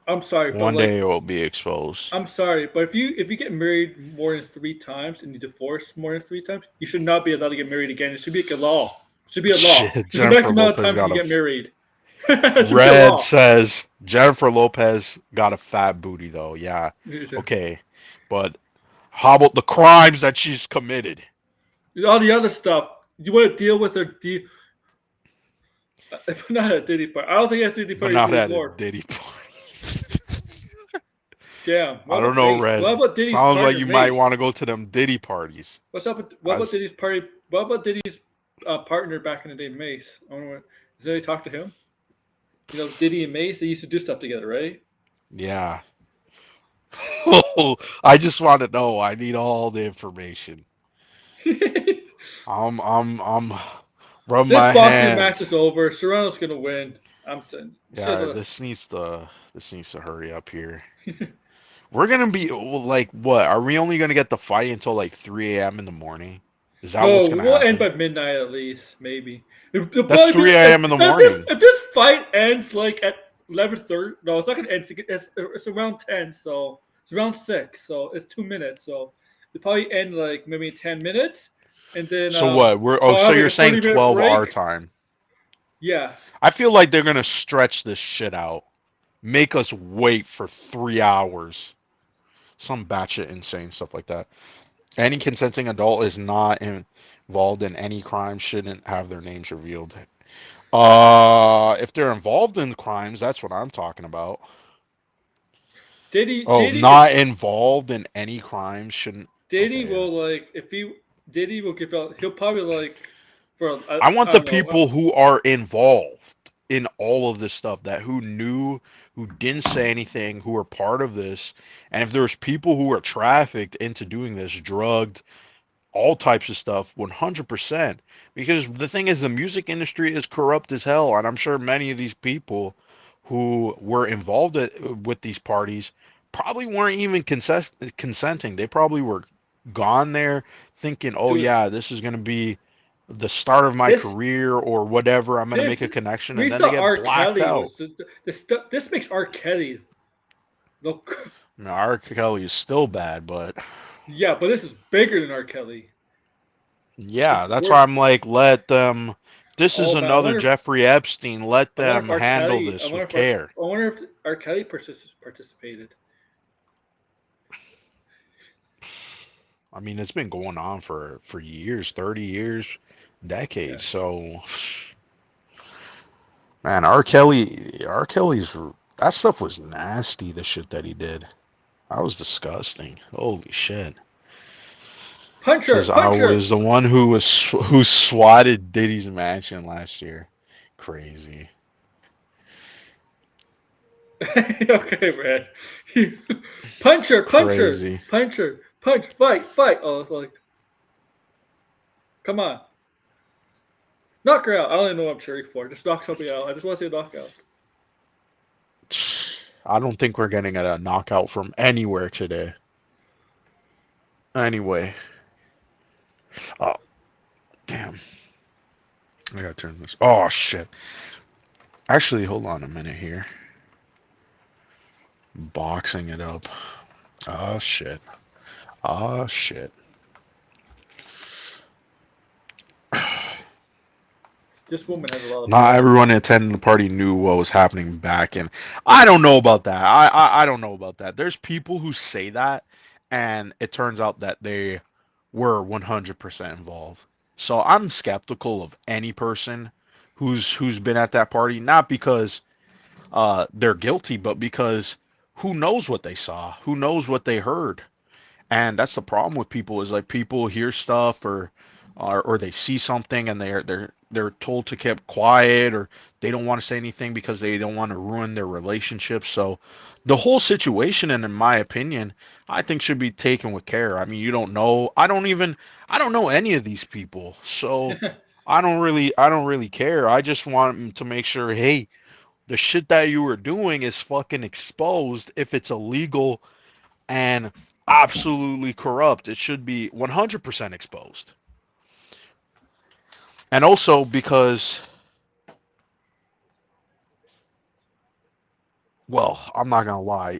I'm sorry, but One like day it will be exposed. I'm sorry, but if you get married more than 3 times and you divorce more than 3 times, you should not be allowed to get married again. It should be like a law. It should be a law. Shit, There's a max Jennifer amount of Lopez times you got can a get married. It should be a Red law. says Jennifer Lopez got a fat booty though. Yeah. Okay. But how about the crimes that she's committed? All the other stuff. You want to deal with her? Not a Diddy part. I don't think that's Diddy But parties not at a anymore. Diddy party. Damn. What I don't about know, Mace? What Red. about Diddy's Sounds like partner you might Mace? want to go to them Diddy parties. What about As Diddy's party? What about Diddy's partner back in the day, Mace? I don't know. Did anybody talk to him? You know, Diddy and Mace, they used to do stuff together, right? yeah. I just want to know. I need all the information. This I'm rub my boxing match hands. is over. Serrano's gonna win. Yeah, this needs to hurry up here. We're gonna be like what? Are we only gonna get the fight until like 3 a.m. in the morning? Is that No, what's gonna we'll end happen? by midnight at least, maybe. It'll That's probably be 3 a.m. in the morning. if this fight ends like at 11:30. No, it's not gonna end. It's around 10, so it's around 6, so it's 2 minutes. So it'll probably end like maybe 10 minutes, and then So what? we'll So have like you're a saying 30-minute 12 our break. time. Yeah, I feel like they're gonna stretch this shit out. Make us wait for 3 hours. some batshit insane stuff like that. Any consenting adult is not involved in any crime shouldn't have their names revealed. If they're involved in crimes, that's what I'm talking about. Oh, Diddy could not involved in any crimes shouldn't. Diddy Okay, yeah. will like if he Diddy will give out. He'll probably like for I want I the don't know. people who are involved in all of this stuff that who knew, who didn't say anything, who were part of this, and if there's people who are trafficked into doing this, drugged, all types of stuff 100%, because the thing is the music industry is corrupt as hell, and I'm sure many of these people who were involved with these parties probably weren't even consenting. They probably were gone there thinking, oh Dude, yeah, this is going to be the start of my this career or whatever, I'm going to make this a connection, and we then they thought get R. blacked Kelly out. was the stuff. This makes R. Kelly look. I mean, R. Kelly is still bad, but Yeah, but this is bigger than R. Kelly. This yeah, is that's why worse. I'm like, let them. This is Oh man, another Jeffrey Epstein. Let I wonder if them R. handle Kelly. this with care. I wonder if R. Kelly participated. I mean, it's been going on for years, 30 years, Yeah. decades. So, man, R. Kelly's that stuff was nasty. The shit that he did, that was disgusting. Holy shit. Puncher, Says I puncher. was the one who swatted Diddy's mansion last year. Crazy. Okay, Brad. Puncher, puncher, Crazy. puncher, punch, fight, fight. Oh, it's like, come on, knock her out. I don't even know what I'm cheering for. Just knock somebody out. I just want to see a knockout. I don't think we're getting a knockout from anywhere today. Anyway. Oh, damn. I gotta turn this. Oh, shit. Actually, hold on a minute here. Boxing it up. Oh, shit. Oh, shit. This woman has a lot of Not blood. everyone attending the party knew what was happening back in. I don't know about that. I don't know about that. There's people who say that, and it turns out that they were 100% involved. So I'm skeptical of any person who's been at that party, not because they're guilty, but because who knows what they saw, who knows what they heard. And that's the problem with people is like people hear stuff or they see something and they're told to keep quiet or they don't want to say anything because they don't want to ruin their relationship. So the whole situation, and in my opinion, I think should be taken with care. I mean, you don't know. I don't know any of these people. So I don't really care. I just want 'em to make sure, hey, the shit that you were doing is fucking exposed if it's illegal and absolutely corrupt. It should be 100% exposed. And also because, well, I'm not gonna lie,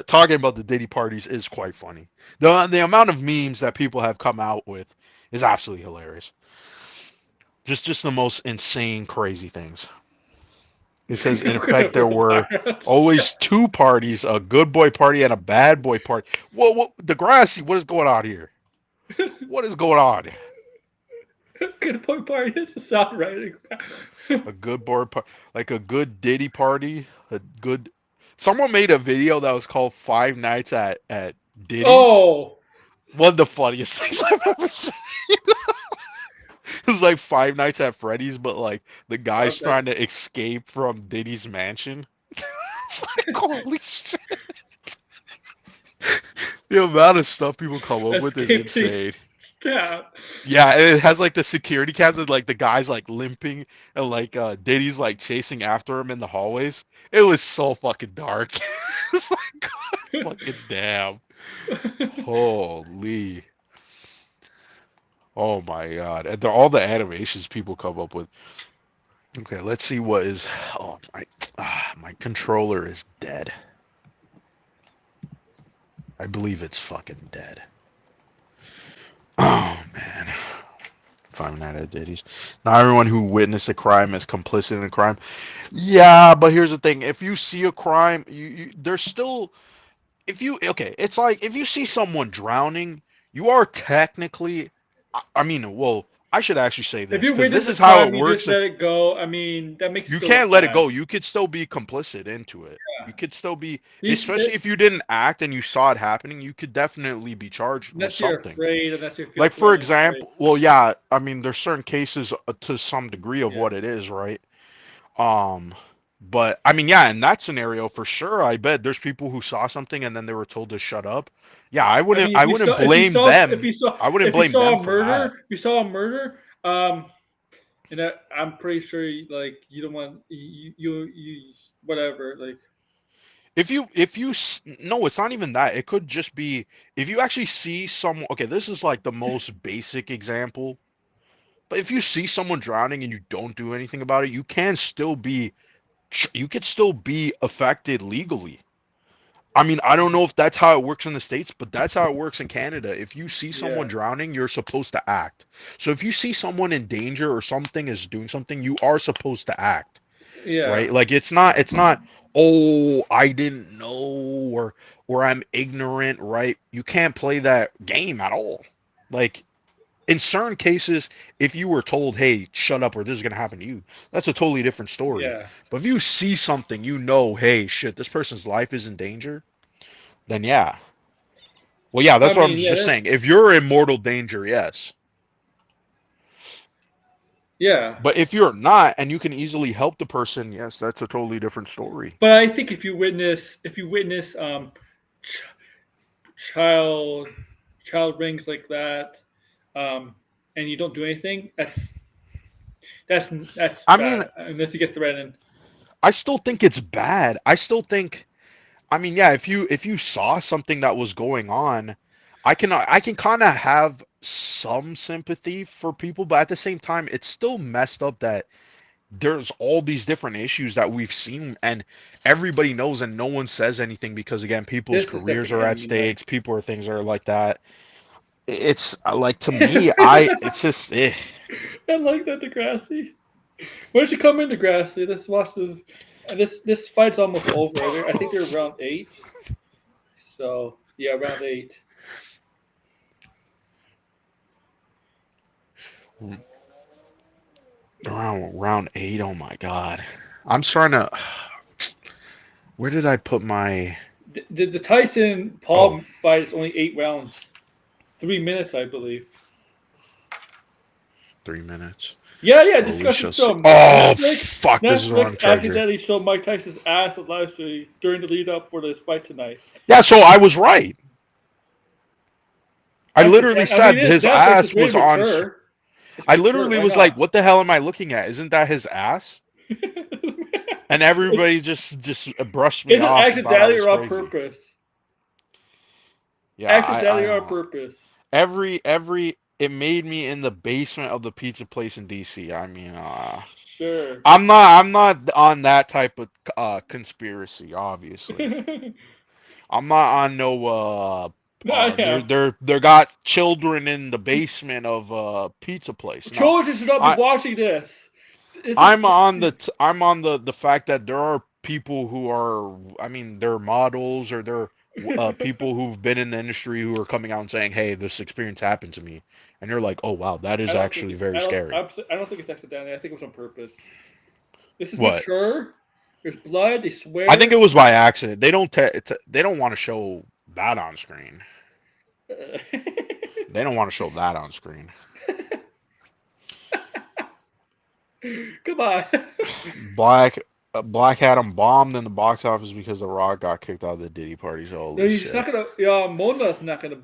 talking about the Diddy parties is quite funny. The amount of memes that people have come out with is absolutely hilarious. Just the most insane, crazy things. It says, in effect, there were always two parties: a good boy party and a bad boy party. What, Degrassi? What is going on here? What is going on? Good point party is a songwriting. A good like a good Diddy party, a good. Someone made a video that was called Five Nights at Diddy's. Oh, One of the funniest things I've ever seen. It was like Five Nights at Freddy's, but like the guy's okay. trying to escape from Diddy's mansion. It's like holy shit. The amount of stuff people come up with is Escape these. insane. Yeah. Yeah, and it has like the security cams and like the guy's like limping and like Diddy's like chasing after him in the hallways. It was so fucking dark. It's like God fucking damn. Holy. Oh my God. And all the animations people come up with. Okay, let's see what is. Oh my controller is dead. I believe it's fucking dead. Oh man. Five Nights at Diddy's. Not everyone who witnessed a crime is complicit in the crime. Yeah, but here's the thing: if you see a crime, there's still if you okay, it's like if you see someone drowning, you are technically. I mean, well, I should actually say If this you because witness this a is how it crime, you just works. let it go. I mean, that makes it You still look can't let it bad. go. You could still be complicit into it. Yeah. You could still be, These, especially if you didn't act and you saw it happening, you could definitely be charged with unless you're something. afraid, unless you're Like for fearful and afraid. example, well, yeah, I mean, there's certain cases to some degree of Yeah. what it is, right? Um, but I mean, yeah, in that scenario, for sure, I bet there's people who saw something and then they were told to shut up. Yeah, I mean, I wouldn't blame them. I wouldn't if you blame saw them a for that. murder, if you saw a murder, and I'm pretty sure, like, you don't want whatever, like, No, it's not even that. It could just be if you actually see someone. Okay, this is like the most basic example. But if you see someone drowning and you don't do anything about it, you could still be affected legally. I mean, I don't know if that's how it works in the States, but that's how it works in Canada. If you see someone yeah, drowning, you're supposed to act. So if you see someone in danger or something is doing something, you are supposed to act, yeah. right? Like it's not, oh, I didn't know or I'm ignorant, right? You can't play that game at all. Like in certain cases, if you were told, "Hey, shut up," or "This is gonna happen to you," that's a totally different story. Yeah. But if you see something, you know, "Hey, shit, this person's life is in danger," then yeah. Well, yeah, I that's what I'm mean, just saying. If you're in mortal danger, yes. yeah. But if you're not, and you can easily help the person, yes, that's a totally different story. But I think if you witness ch- child child rings like that, um, and you don't do anything, that's that's I mean, bad unless you get threatened. I still think it's bad. I still think, I mean, yeah, if you saw something that was going on, I can kind of have some sympathy for people, but at the same time, it's still messed up that there's all these different issues that we've seen and everybody knows and no one says anything because again, people's This is careers definitely are at ending night. stakes, people or things are like that. It's like to me, I it's just I like that, Degrassi. Why don't you come in, Degrassi? Let's watch this. This fight's almost over. I think they're around 8. So yeah, around 8. around round 8. Oh my god. I'm trying to where did I put my The Tyson oh Paul fight is only 8 rounds, 3 minutes, I believe. 3 minutes? Yeah, yeah. Well, we Discussion shall see. film. Oh fuck! This is the Netflix wrong charger. accidentally showed Mike Tyson's ass on live stream during the lead up for this fight tonight. Yeah, so I was right. I literally Accident. I mean, said it is his Netflix. It's ass very was on. mature. It's I mature. literally Why was like, not? "What the hell am I looking at? Isn't that his ass?" And it's, everybody just brushed me is it off and thought I accidentally was or on crazy. purpose? Yeah, Accidentally or on purpose? every it made me in the basement of the pizza place in DC. I mean, Sure. I'm not on that type of conspiracy, obviously. I'm not on no I they're am. they're got children in the basement of a pizza place. No. Children should not be I watching this. This is I'm on the fact that there are people who are, I mean, they're models or they're people who've been in the industry who are coming out and saying, "Hey, this experience happened to me," and you're like, "Oh wow, that I is don't think actually it's very scary." I don't think it's accidentally. I think it was on purpose. This is What? mature. There's blood. They I think swear. it was by accident. They don't want to show that on screen. They don't want to show that on screen. Come on. Black Black Adam bombed in the box office because The Rock got kicked out of the Diddy parties. No, Holy he's shit! not gonna. Yeah, Mona's not gonna.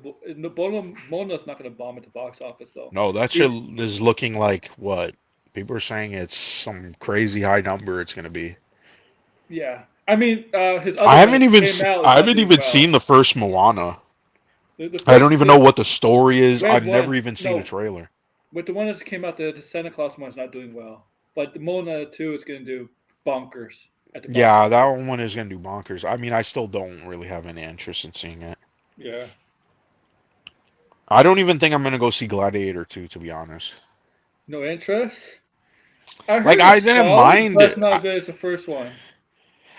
Mona's not gonna bomb at the box office though. No, that shit He's is looking like what people are saying. It's some crazy high number. It's gonna be. yeah. I mean, his other one that came out is I not haven't doing even well. seen the first Moana. The I don't even know the what the story is. red I've never one, even seen a no, trailer. but the one that came out, the Santa Claus one is not doing well. But the Mona 2 is gonna do bonkers at the box Yeah, that office. one is gonna do bonkers. I mean, I still don't really have any interest in seeing it. Yeah. I don't even think I'm gonna go see Gladiator 2, to be honest. No interest. I Like heard I it's didn't solid, mind but it's it. not as good as the first one.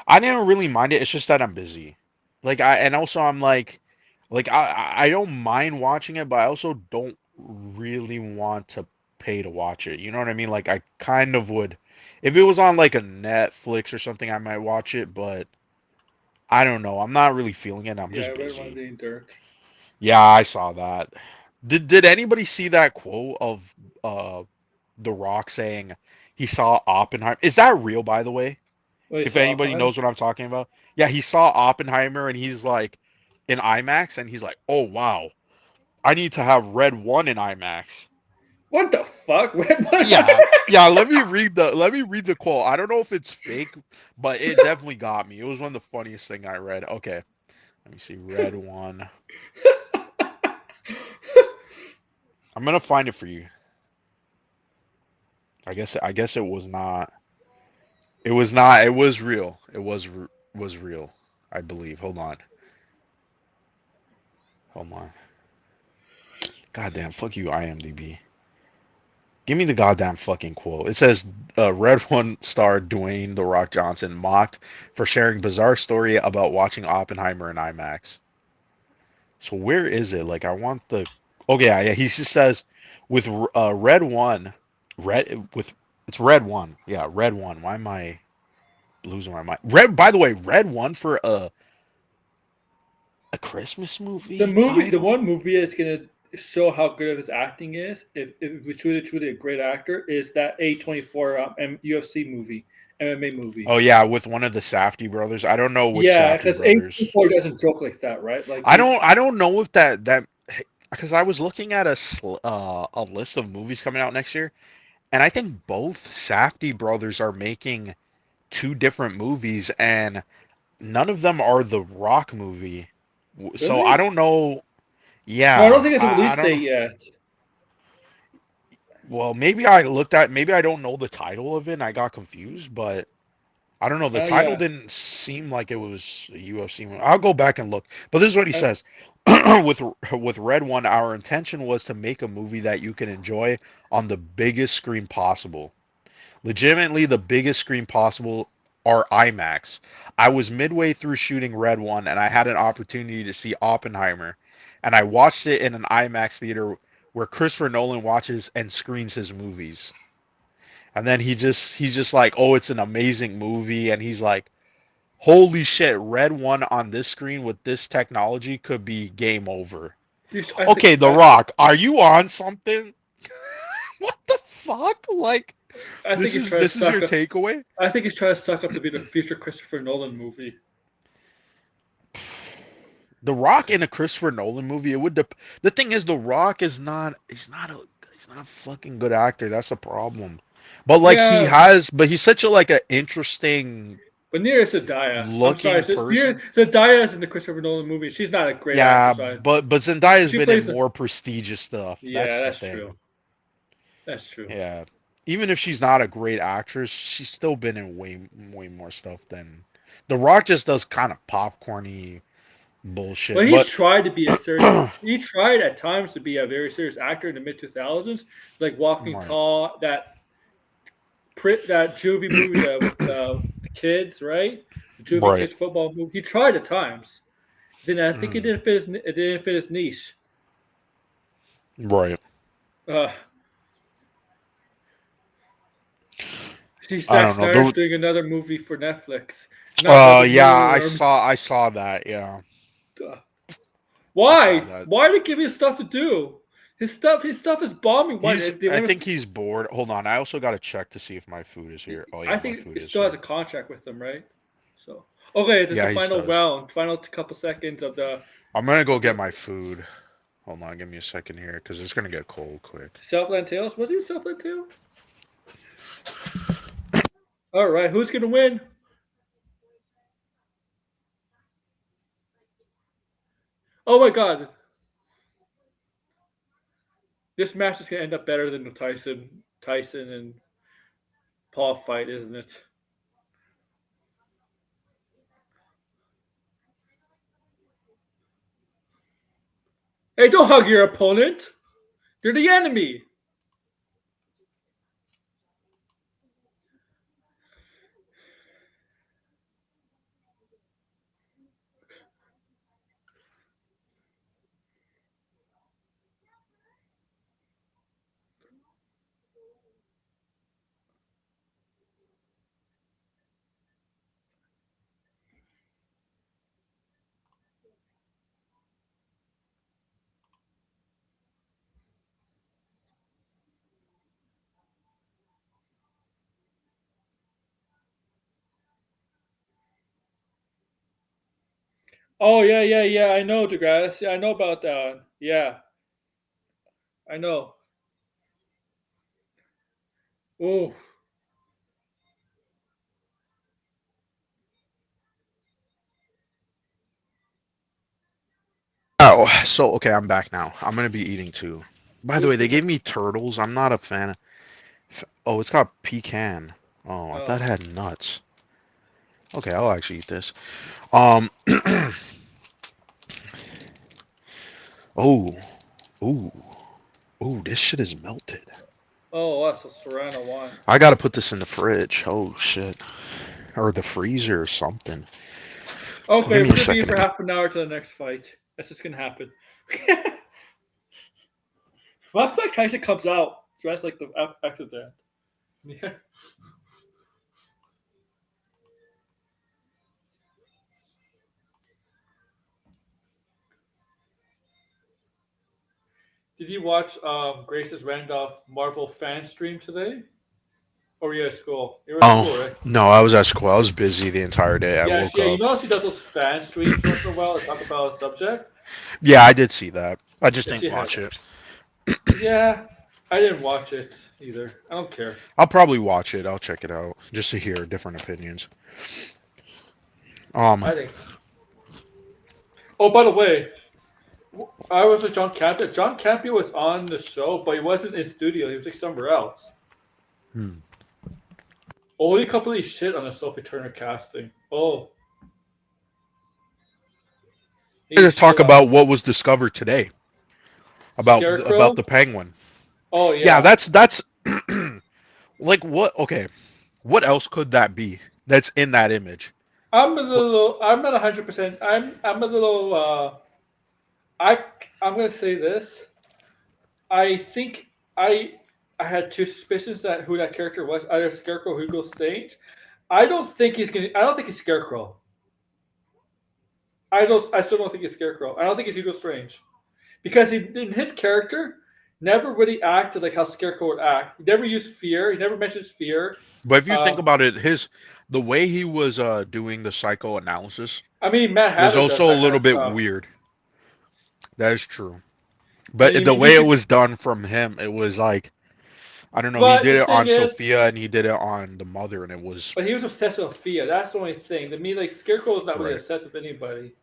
I didn't really mind it. It's just that I'm busy. And also I'm like I don't mind watching it, but I also don't really want to pay to watch it. You know what I mean? Like I kind of would if it was on like a Netflix or something, I might watch it, but I don't know. I'm not really feeling it. I'm Yeah, just red one's busy. eating dirt. Yeah, I saw that. Did anybody see that quote of uh The Rock saying he saw Oppenheimer? Is that real, by the way? Wait, If so anybody Oppenheimer? knows what I'm talking about. Yeah, he saw Oppenheimer and he's like in IMAX and he's like, "Oh wow, I need to have Red One in IMAX." What the fuck? Red one Yeah, IMAX? yeah. Let me read the quote. I don't know if it's fake, but it definitely got me. It was one of the funniest thing I read. Okay, let me see. Red One. I'm gonna find it for you. I guess it was not. It was not. It was real. It was real. I believe. Hold on. Hold on. Goddamn. Fuck you, IMDb. Give me the goddamn fucking quote. It says, Red One star Dwayne The Rock Johnson mocked for sharing bizarre story about watching Oppenheimer in IMAX. So where is it? Like, I want the. Oh yeah, yeah. He just says with Red One, red with it's Red One. Yeah, Red One. Why am I losing my mind? Red. By the way, Red One for a Christmas The movie movie, the title. one movie that's gonna show how good of his acting is, if he's truly a great actor, is that A24 UFC movie, MMA movie. Oh yeah, with one of the Safdie brothers. I don't know which Yeah, Safdie because brothers. A24 doesn't joke like that, right? Like I they, don't I don't know if that because I was looking at a list of movies coming out next year, and I think both Safdie brothers are making two different movies, and none of them are the Rock movie. So I really? don't know. No, I don't Yeah, think it's a I release don't know. date yet. Well, maybe I don't know the title of it and I got confused, but I don't know. The title Yeah. didn't seem like it was a UFC movie. I'll go back and look. But this is what he I, says. With Red One, our intention was to make a movie that you can enjoy on the biggest screen possible. Legitimately the biggest screen possible are IMAX. I was midway through shooting Red One and I had an opportunity to see Oppenheimer and I watched it in an IMAX theater where Christopher Nolan watches and screens his movies. And then he's just like, "Oh, it's an amazing movie." And he's like, "Holy shit, Red One on this screen with this technology could be game over." I think Okay, The Rock, are you on something? What the fuck? Like I think this he's is trying to this is suck your up. takeaway? I think he's trying to suck up to be the future Christopher Nolan movie. The Rock in a Christopher Nolan movie, it would the thing is The Rock is not he's not a fucking good actor. That's the problem. But like Yeah, he's such a like an interesting but near is Zendaya. I'm sorry, looking person. Zendaya is in the Christopher Nolan movie. She's not a great Yeah, actress. So but Zendaya's she been in plays. more prestigious stuff. Yeah, That's the that's true. thing. That's true. Yeah. Even if she's not a great actress, she's still been in way more stuff than The Rock just does kind of popcorny Well, bullshit. he's But tried to be a serious. He tried at times to be a very serious actor in the mid 2000s, like Walking right. Tall, that juvie movie with the kids, right? The juvie Right. kids football movie. He tried at times. Then I think Mm, it didn't fit his niche. right. Uh, see, I Zack don't know. Snyder's doing another movie for Netflix, not the Yeah, new I one. saw that. Yeah. Uh, I saw why? that. Why did they give you stuff to do? His stuff is bombing. Why they I want think to? he's bored. Hold on. I also got to check to see if my food is here. Oh I yeah, my think food it is still has here. a contract with them, right? So okay, this is Yeah, the he final does. round, final couple seconds I'm gonna go of get the my food. Hold on, give me a second here, because it's gonna get cold quick. Southland Tales. Was it Southland Tale? All right, who's gonna win? Oh my God, this match is gonna end up better than the Tyson and Paul fight, isn't it? Hey, don't hug your opponent. They're the enemy. Oh yeah, yeah, yeah. I know Degrasse. Yeah, I know about that one. Yeah, I know. Oh, Oh, so okay, I'm back now. I'm gonna be eating too. By the who's way, they gave cooking? me turtles. I'm not a fan of. Oh, it's got pecan. Oh, I thought it Oh, had nuts. Okay, I'll actually eat this. Um. Oh. Ooh. Ooh. This shit is melted. oh, that's a Serrano one. I gotta put this in the fridge. Oh shit. Or the freezer or something. Okay, Give me we're a gonna be here second for to get. half an hour to the next fight. That's just gonna happen. Well, I feel like Tyson comes out dressed like the accident. Yeah. Did you watch Grace's Randolph Marvel fan stream today? Or were you at school? You were at Oh school, right? no, I was at school. I was busy the entire day. I Yeah, woke she, yeah. You up. know how she does those fan streams once in a while to talk about a subject. Yeah, I did see that. I just Yeah, didn't she had watch that. it. Yeah, I didn't watch it either. I don't care. I'll probably watch it. I'll check it out just to hear different opinions. Um, I think. Oh, by the way, I was with John Campia. John Campia was on the show, but he wasn't in studio. He was like somewhere else. hmm. Oh, he completely shit on the Sophie Turner casting. Oh, he To talk shit on about what was discovered today about Scarecrow. the penguin. Oh Yeah, yeah, that's like what? Okay, what else could that be? That's in that image. I'm a What? little. I'm not 100%. I'm a little. I I'm gonna say this. I think I had two suspicions that who that character was, either Scarecrow or Hugo Strange. I don't think he's gonna. I don't think he's Scarecrow. I don't. I still don't think he's Scarecrow. I don't think he's Hugo Strange because he, in his character, never really acted like how Scarecrow would act. He never used fear. He never mentions fear. But if you think Um, about it, his the way he was doing the psychoanalysis I mean, Matt was Hatter does also a that kind little of bit stuff. weird. That is true. And But I the mean, he way it could. was done from him, it was like I don't know. He But did the it thing on is, Sophia and he did it on the mother, and it was but he was obsessed with fear. That's the only thing. To me, like Scarecrow is not really right. obsessed with anybody.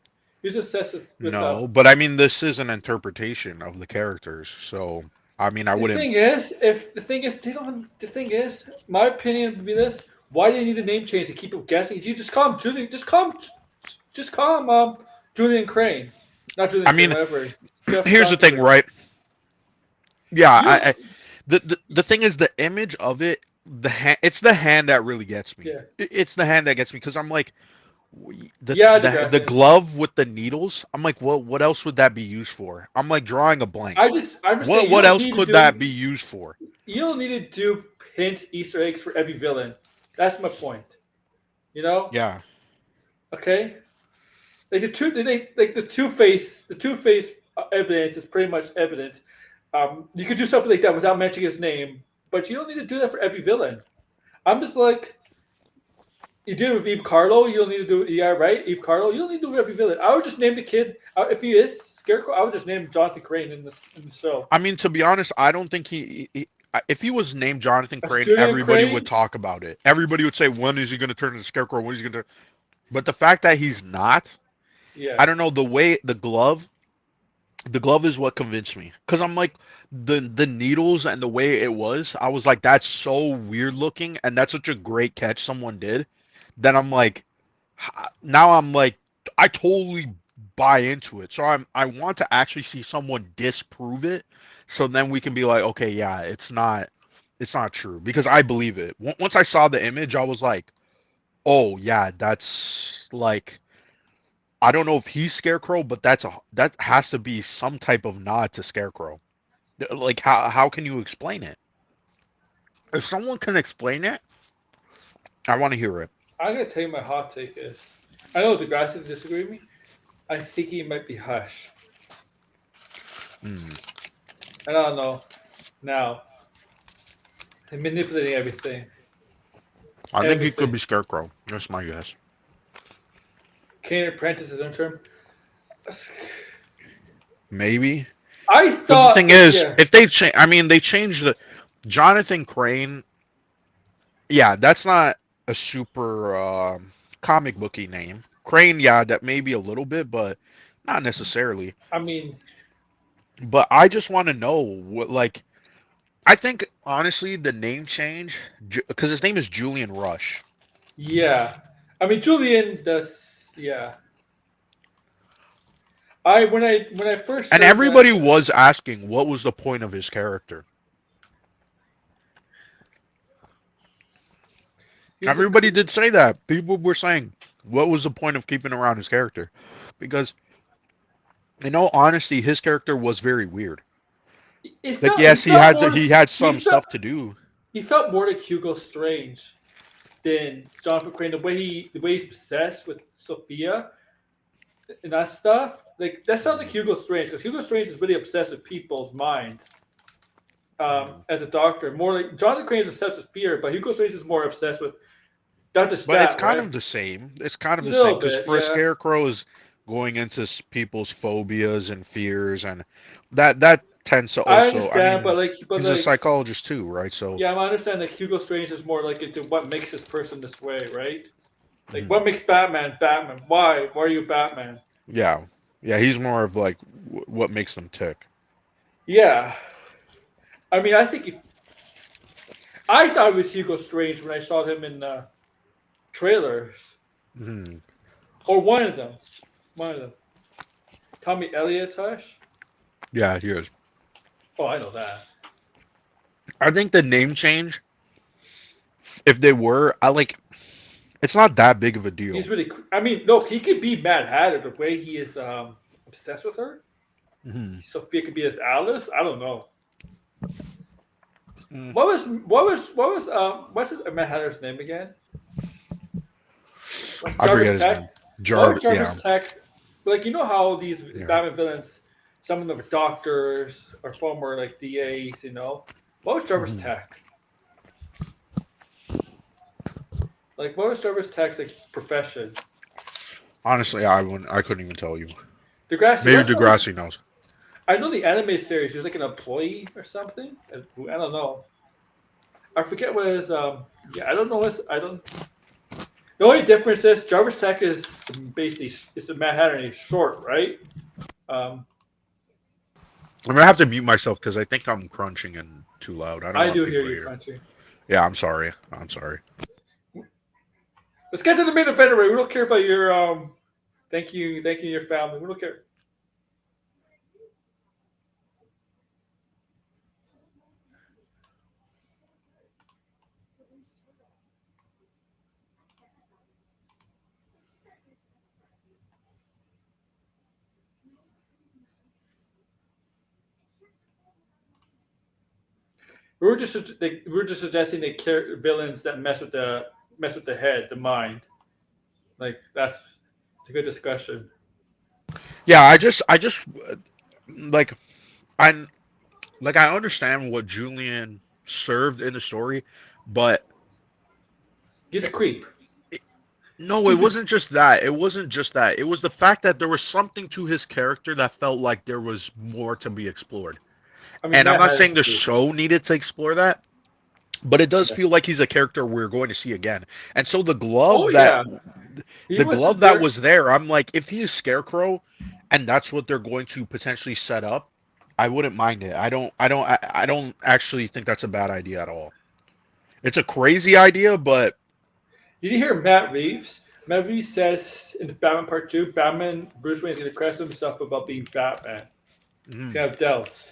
He's obsessed with No, but I mean, this is an interpretation of the characters, so I mean, I The wouldn't. thing is, if the thing is, they don't. The thing is, my opinion would be this: why do you need a name change to keep him guessing? You just call him Julian. Just call him Julian Crane, not I Julian Crane, mean, whatever. Jeff here's the John thing, Julian. right? Yeah, You, the thing is the image of it, it's the hand that really gets me. yeah, It's the hand that gets me because I'm like yeah, the Degrassi. glove with the needles. I'm like, what else would that be used for? I'm like drawing a blank. I'm just saying, What else could that be used for? you don't need to do hint Easter eggs for every villain. That's my point. You know, Yeah, okay? Like the Two Face evidence is pretty much evidence. You could do something like that without mentioning his name, but you don't need to do that for every villain. I'm just like you do with Eve Carlo. You don't need to do it. Yeah, right, Eve Carlo. You don't need to do it for every villain. I would just name the kid if he is Scarecrow. I would just name him Jonathan Crane in the show. I mean, to be honest, I don't think if he was named Jonathan That's Crane, Julian everybody would Crane. talk about it. Everybody would say, when is he going to turn into Scarecrow? When is he going to? But the fact that he's not, Yeah, I don't know. The way the glove is what convinced me. Cause I'm like the needles and the way it was, I was like, that's so weird looking, and that's such a great catch someone did. Then I'm like, now I'm like, I totally buy into it. So I want to actually see someone disprove it, so then we can be like, okay, yeah, it's not true because I believe it. Once I saw the image, I was like, oh yeah, that's like I don't know if he's Scarecrow, but that has to be some type of nod to Scarecrow. Like how can you explain it? If someone can explain it, I want to hear it. I'm gonna tell you my hot take is. I know the Degrassi's disagree with me. I think he might be Hush. Hmm. I don't know. Now, they're manipulating everything. I think he could Everything. be Scarecrow. That's my guess. Kane Apprentice is interim. maybe. I But the thought thing like is, yeah, if they change, I mean, they changed the Jonathan Crane. Yeah, that's not a super comic booky name. Crane, yeah, that may be a little bit, but not necessarily. I mean But I just want to know what, like, I think honestly, the name change, because his name is Julian Rush, yeah, I mean Julian does yeah. I when I first and heard that everybody was asking what was the point of his character. he's a Everybody did say that. People were saying, what was the point of keeping around his character? Because, in all honesty, his character was very weird. it Like, felt he yes, felt he more had he some felt stuff to do. he felt more like Hugo Strange than Jonathan Crane. The way he's obsessed with Sophia and that stuff. Like that sounds like Mhm, Hugo Strange because Hugo Strange is really obsessed with people's minds. mhm. As a doctor, more like Jonathan Crane is obsessed with fear, but Hugo Strange is more obsessed with not just But it's that, kind right? of the same. It's kind of A the same little because bit, for a yeah. scarecrow is going into people's phobias and fears, and that tends to I also. I understand, mean, but he's a like, psychologist too, right? So, yeah, I understand that Hugo Strange is more like into what makes this person this way, right? Like, mhm. what makes Batman Batman? Why? Why are you Batman? Yeah, yeah, he's more of like what makes them tick. Yeah, I mean, I think if, I thought it was Hugo Strange when I saw him in trailers, Mhm. or one of them, one of them. Tommy Elliott's Hush. Yeah, he is. Oh, I know that. I think the name change, if they were, I like. It's not that big of a He's deal. really. I mean, look, he could be Mad Hatter the way he is obsessed with her. Mhm. Sophia could be his Alice. I don't know. Mm. What's Mad Hatter's name again? What's I Jarvis forget his Tech? name. What was Yeah, Jarvis Tech? Like you know how these yeah. Batman villains, some of them are doctors or former like DAs. You know, what was Jarvis Mhm. Tech? Like what was Jarvis Tech's like profession? Honestly, I wouldn't. I couldn't even tell you. Degrassi. Maybe What's Jarvis? Degrassi knows. I know the anime series. He was like an employee or something. I don't know. I forget what his yeah. I don't know. I don't. The only difference is Jarvis Tech is basically it's a Mad Hatter and he's short, right? Um, I'm gonna have to mute myself because I think I'm crunching and too loud. I don't I want do hear people to you hear. crunching. Yeah, I'm sorry. I'm sorry. Let's get to the main event. We don't care about your thank you your family. We don't care. We were just suggesting the villains that mess with the head, the mind. Like that's it's a good discussion. Yeah, I just like I like I understand what Julian served in the story, but He's a creep. it, no, it wasn't just that. It wasn't just that. It was the fact that there was something to his character that felt like there was more to be explored. I mean, And I'm Matt not Hatter's saying a the creep. show needed to explore that, but it does Yeah. feel like he's a character we're going to see again. And so Oh yeah, he the wasn't glove that there. was there, I'm like, if he is Scarecrow, and that's what they're going to potentially set up, I wouldn't mind it. I don't actually think that's a bad idea at all. It's a crazy idea, but Did you hear Matt Reeves? Matt Reeves says in the Batman Part Two, Batman Bruce Wayne is going to credit himself about being Batman. He's mm, going to have doubts.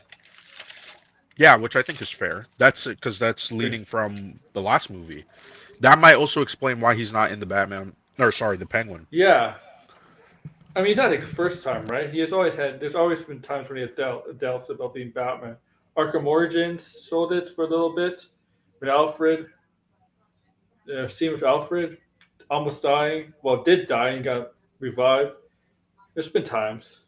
yeah, which I think is fair. That's because that's leading from the last movie. That might also explain why he's not in the Batman, or sorry, the Penguin. Yeah, I mean, he's not like the first time, right? He has always had. There's always been times when he had doubts about being Batman. Arkham Origins showed it for a little bit. With Alfred, scene with Alfred, almost dying. Well, did die and got revived. There's been times.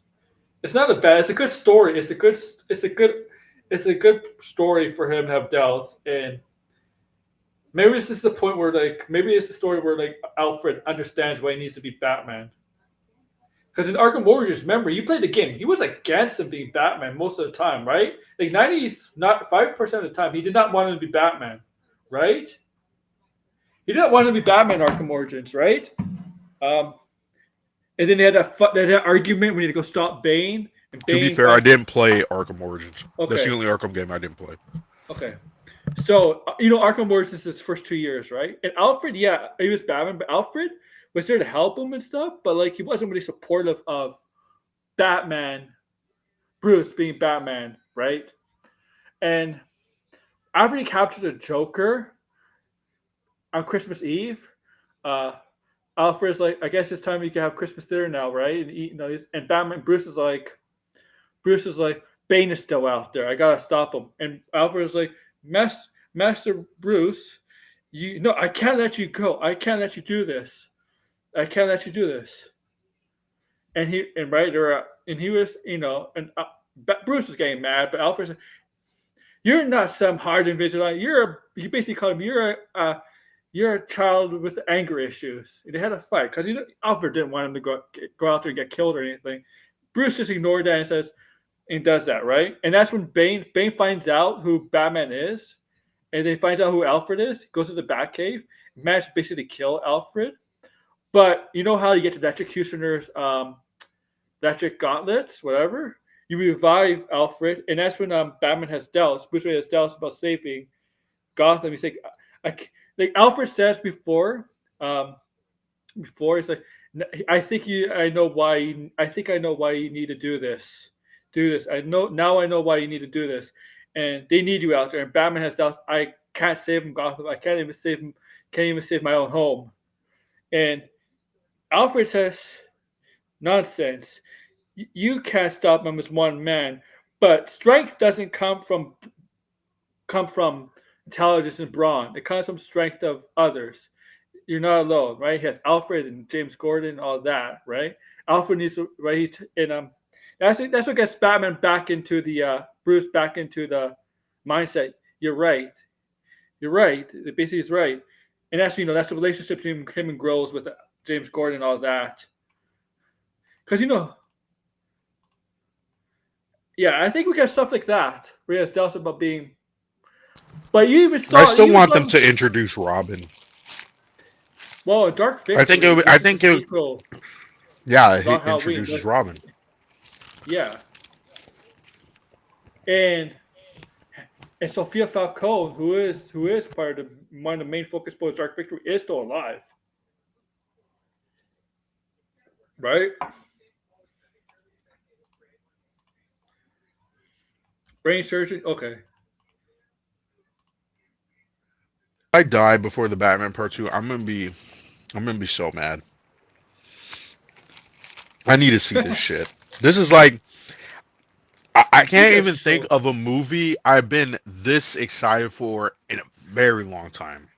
It's not a bad. It's a good story. It's a good. It's a good. It's a good story for him to have doubts, and maybe this is the point where like maybe it's the story where like Alfred understands why he needs to be Batman. Because in Arkham Origins, remember, you played the game. He was against him being Batman most of the time, right? Like 95% of the time, he did not want him to be Batman, right? He did not want him to be Batman in Arkham Origins, right? Um, and then they had that argument when he had to go stop Bane, and To be Bane fair, I finally. didn't play Arkham Origins. That's the Okay, only Arkham game I didn't play. okay. So Arkham Origins is his first 2 years, right? And Alfred, yeah, he was Batman, but Alfred was there to help him and stuff, but like he wasn't really supportive of Batman, Bruce being Batman, right? And after he captured the Joker on Christmas Eve, uh, Alfred's like, I guess it's time you can have Christmas dinner now, right? And eat, and Batman, Bruce is like, Bane is still out there. I gotta stop him. And Alfred is like, Master Bruce, I can't let you go. I can't let you do this. I can't let you do this. And he was, Bruce was getting mad, but Alfred said, "You're not some hardened vigilante. He basically called him, you're a child with anger issues." And they had a fight because Alfred didn't want him to go out there and get killed or anything. Bruce just ignored that and does that, right? And that's when Bane finds out who Batman is, and then finds out who Alfred is. He goes to the Batcave, manages basically to kill Alfred. But you know how you get to the executioner's electric gauntlets, whatever. You revive Alfred, and that's when Batman has doubts. Bruce Wayne has doubts about saving Gotham. He's like Alfred says before he's like, I know why. I think I know why you need to do this. Do this. I know why you need to do this, and they need you out there. And Batman has doubts. I can't save him, Gotham. I can't even save him. Can't even save my own home. And Alfred says, "Nonsense. You can't stop him as one man. But strength doesn't come from intelligence and brawn. It comes from strength of others. You're not alone, right? He has Alfred and James Gordon, all that, right? Alfred needs to, right? And that's what gets Batman back into the Bruce back into the mindset. You're right. You're right. It basically is right, and that's the relationship between him and grows with James Gordon and all that. Because yeah, I think we got stuff like that. Where he has doubts about being, but I still want them to introduce Robin. Well, Dark I think Victory, it. I which is a think it. sequel Yeah, he about Halloween. introduces Robin. Yeah, and Sophia Falcone, who is part of one of the main focus points of Dark Victory, is still alive, right? Brain surgery. Okay. I die before the Batman Part 2. I'm gonna be so mad. I need to see this shit. This is like I can't even think of a movie I've been this excited for in a very long time.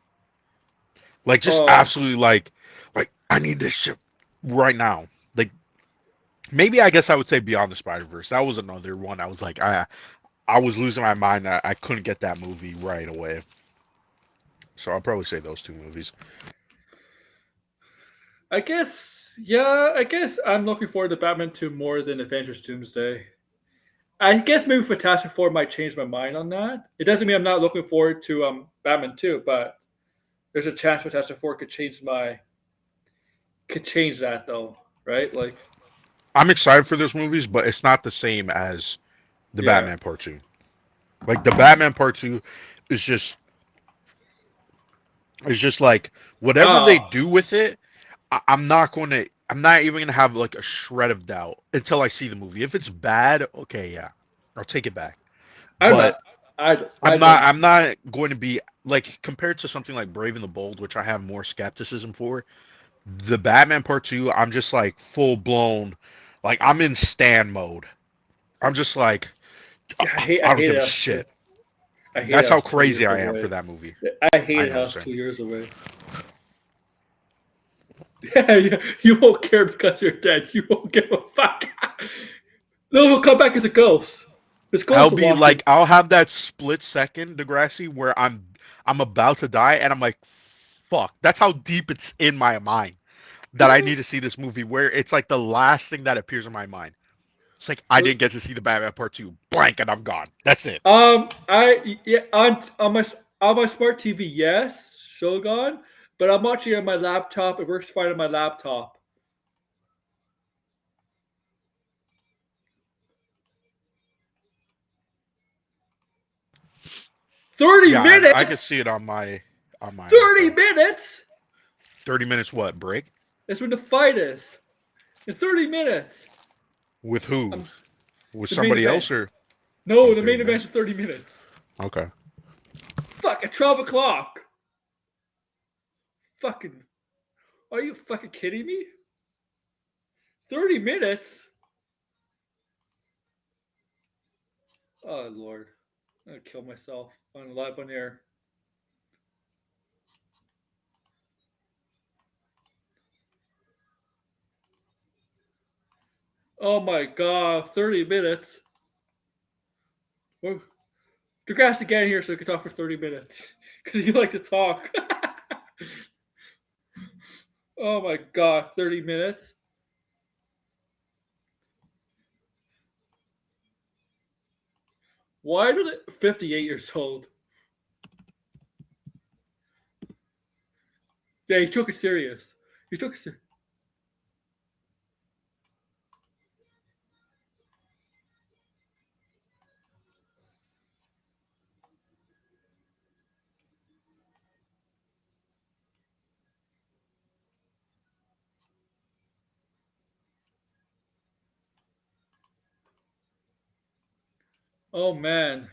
Like just absolutely like I need this shit right now. Like maybe I guess I would say Beyond the Spider-Verse. That was another one. I was like I was losing my mind that I couldn't get that movie right away. So I'll probably say those two movies. I guess, yeah, I guess I'm looking forward to Batman 2 more than Avengers Doomsday. I guess maybe Fantastic Four might change my mind on that. It doesn't mean I'm not looking forward to Batman 2, but there's a chance Fantastic Four could change that though, right? Like, I'm excited for those movies, but it's not the same as the yeah. Batman Part 2. Like the Batman Part 2 is just like whatever they Oh, do with it, I'm not going to. I'm not even going to have like a shred of doubt until I see the movie. If it's bad, okay, yeah, I'll take it back. I'm not. But I I'm not. don't. I'm not going to be like compared to something like Brave and the Bold, which I have more skepticism for. The Batman Part 2, I'm just like full blown, like I'm in Stan mode. I'm just like Yeah, I I don't hate give it. a shit. I hate it. That's I how was 2 years crazy I am away. for that movie. I hate I it. I know, was sir. 2 years away. Yeah, you won't care because you're dead. You won't give a fuck. No, he'll come back as a ghost. This I'll ghost will be walk in. like, I'll have that split second, Degrassi, where I'm about to die, and I'm like, fuck. That's how deep it's in my mind. that I need to see this movie where it's like the last thing that appears in my mind. It's like I didn't get to see the Batman Part 2. Blank and I'm gone. That's it. I yeah on my smart TV, yes, Shogun, but I'm watching it on my laptop. It works fine on my laptop. 30 Yeah, I could minutes. see it on my 30 minutes. 30 minutes what, break? That's when the fight is. In 30 minutes. With who? Um, With the main somebody else event. or No, oh, the 30 main event minutes? is 30 minutes. Okay. Fuck, at 12 o'clock. Fucking, are you fucking kidding me? 30 minutes? Oh, Lord. I'm going to kill myself on live on air. Oh my God, 30 minutes. Well, Dragas to get in here so we can talk for 30 minutes. Because you like to talk. Oh my God, 30 minutes? Why did it? 58 years old. Yeah, he took it serious. He took it serious. Oh man.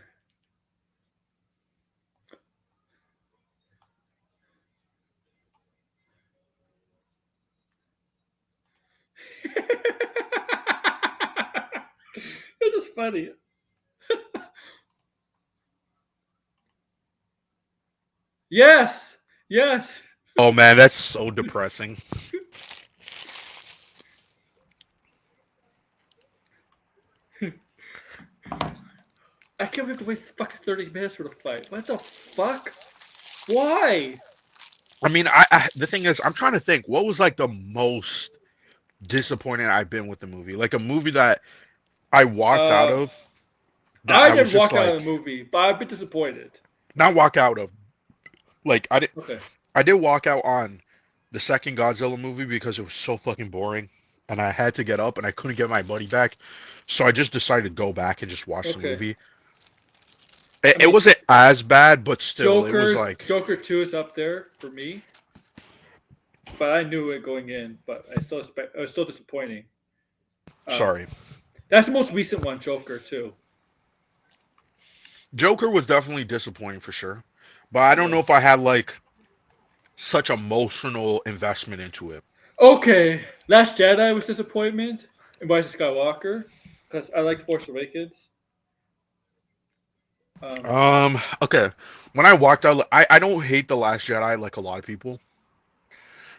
This is funny. Yes. Yes. Oh man, that's so depressing. I can't believe to wait fucking 30 minutes for the fight. What the fuck? Why? I mean, the thing is, I'm trying to think what was like the most disappointed I've been with the movie. Like a movie that I walked out Uh, of that I I was didn't just walk out of the like movie, but I've been disappointed. not walk out of. Like Okay. I did walk out on the second Godzilla movie because it was so fucking boring and I had to get up and I couldn't get my money back. So I just decided to go back and just watch the Okay. movie. I It mean, wasn't as bad, but still, it was Joker's like Joker 2 is up there for me, but I knew it going in, but I still expect it was still disappointing. Um, sorry. that's the most recent one, Joker 2. Joker was definitely disappointing for sure. But I don't Yeah. know if I had like such emotional investment into it. Okay, Last Jedi was disappointment, and Rise of Skywalker, because I like Force Awakens. Um, Okay. When I walked out, I don't hate The Last Jedi like a lot of people.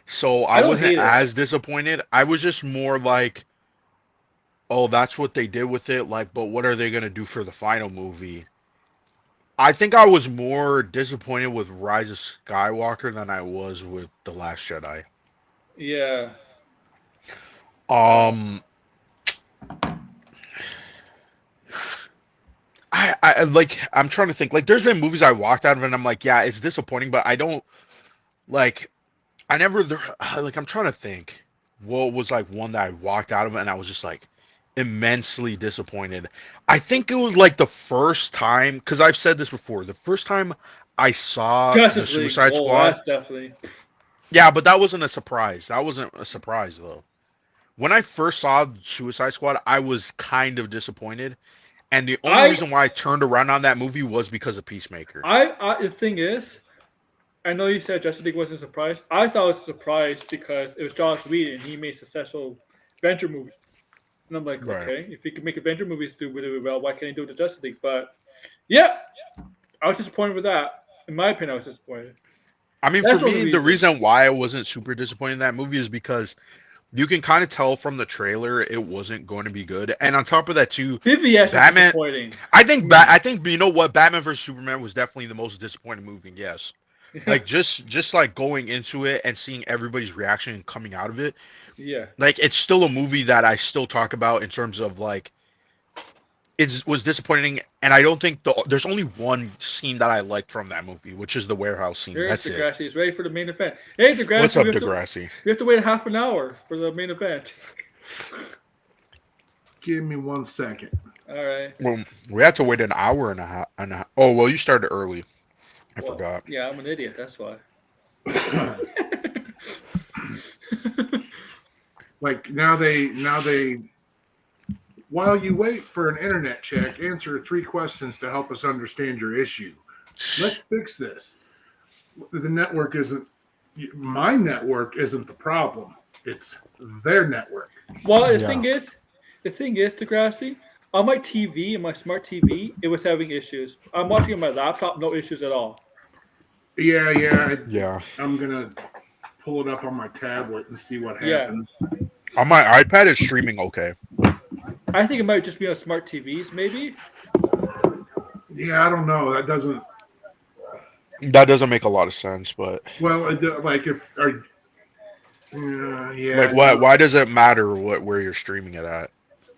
So I I don't wasn't hate it. as disappointed. I was just more like, oh, that's what they did with it. Like, but what are they gonna do for the final movie? I think I was more disappointed with Rise of Skywalker than I was with The Last Jedi. Yeah. Um, Um, I like I'm trying to think. Like, there's been movies I walked out of and I'm like, yeah, it's disappointing, but I don't like. I never like. I'm trying to think. What was like one that I walked out of and I was just like immensely disappointed. I think it was like the first time because I've said this before. The first time I saw the Justice League. Suicide Oh, Squad. that's definitely. Yeah, but that wasn't a surprise. That wasn't a surprise though. When I first saw Suicide Squad, I was kind of disappointed, and the only I, reason why I turned around on that movie was because of Peacemaker. the thing is, I know you said Justice League wasn't a surprise. I thought it was a surprise because it was Joss Whedon and he made successful Avenger movies. And I'm like, Right. okay, if he can make Avenger movies do really well, why can't he do the Justice League? But yeah, I was disappointed with that. In my opinion, I was disappointed. I mean, for That's the only me, the reason. reason why I wasn't super disappointed in that movie is because you can kind of tell from the trailer it wasn't going to be good. And on top of that, too, BVS was Batman. disappointing. I think you know what, Batman vs Superman was definitely the most disappointing movie. Yes, Yeah, Like just like going into it and seeing everybody's reaction and coming out of it, yeah. like it's still a movie that I still talk about in terms of like it was disappointing, and I don't think there's only one scene that I liked from that movie, which is the warehouse scene. Here's That's it. Degrassi. He's ready for the main event. Hey, What's Degrassi, up, Degrassi? we have to wait half an hour for the main event. Give me 1 second. All right. Well, we had to wait an hour and a half. Oh, well, you started early. I Well, forgot. yeah, I'm an idiot. That's why. Like now they while you wait for an internet check, answer 3 questions to help us understand your issue. Let's fix this. The network isn't my network isn't the problem. It's their network. Well, Yeah. the thing is, Degrassi, on my TV and my smart TV, it was having issues. I'm watching on my laptop, no issues at all. Yeah. Yeah. I'm gonna pull it up on my tablet and see what Yeah. happens. On my iPad, it's streaming okay. I think it might just be on smart TVs, maybe. Yeah, I don't know. That doesn't make a lot of sense, but Well, like if are yeah. like, why does it matter where you're streaming it at?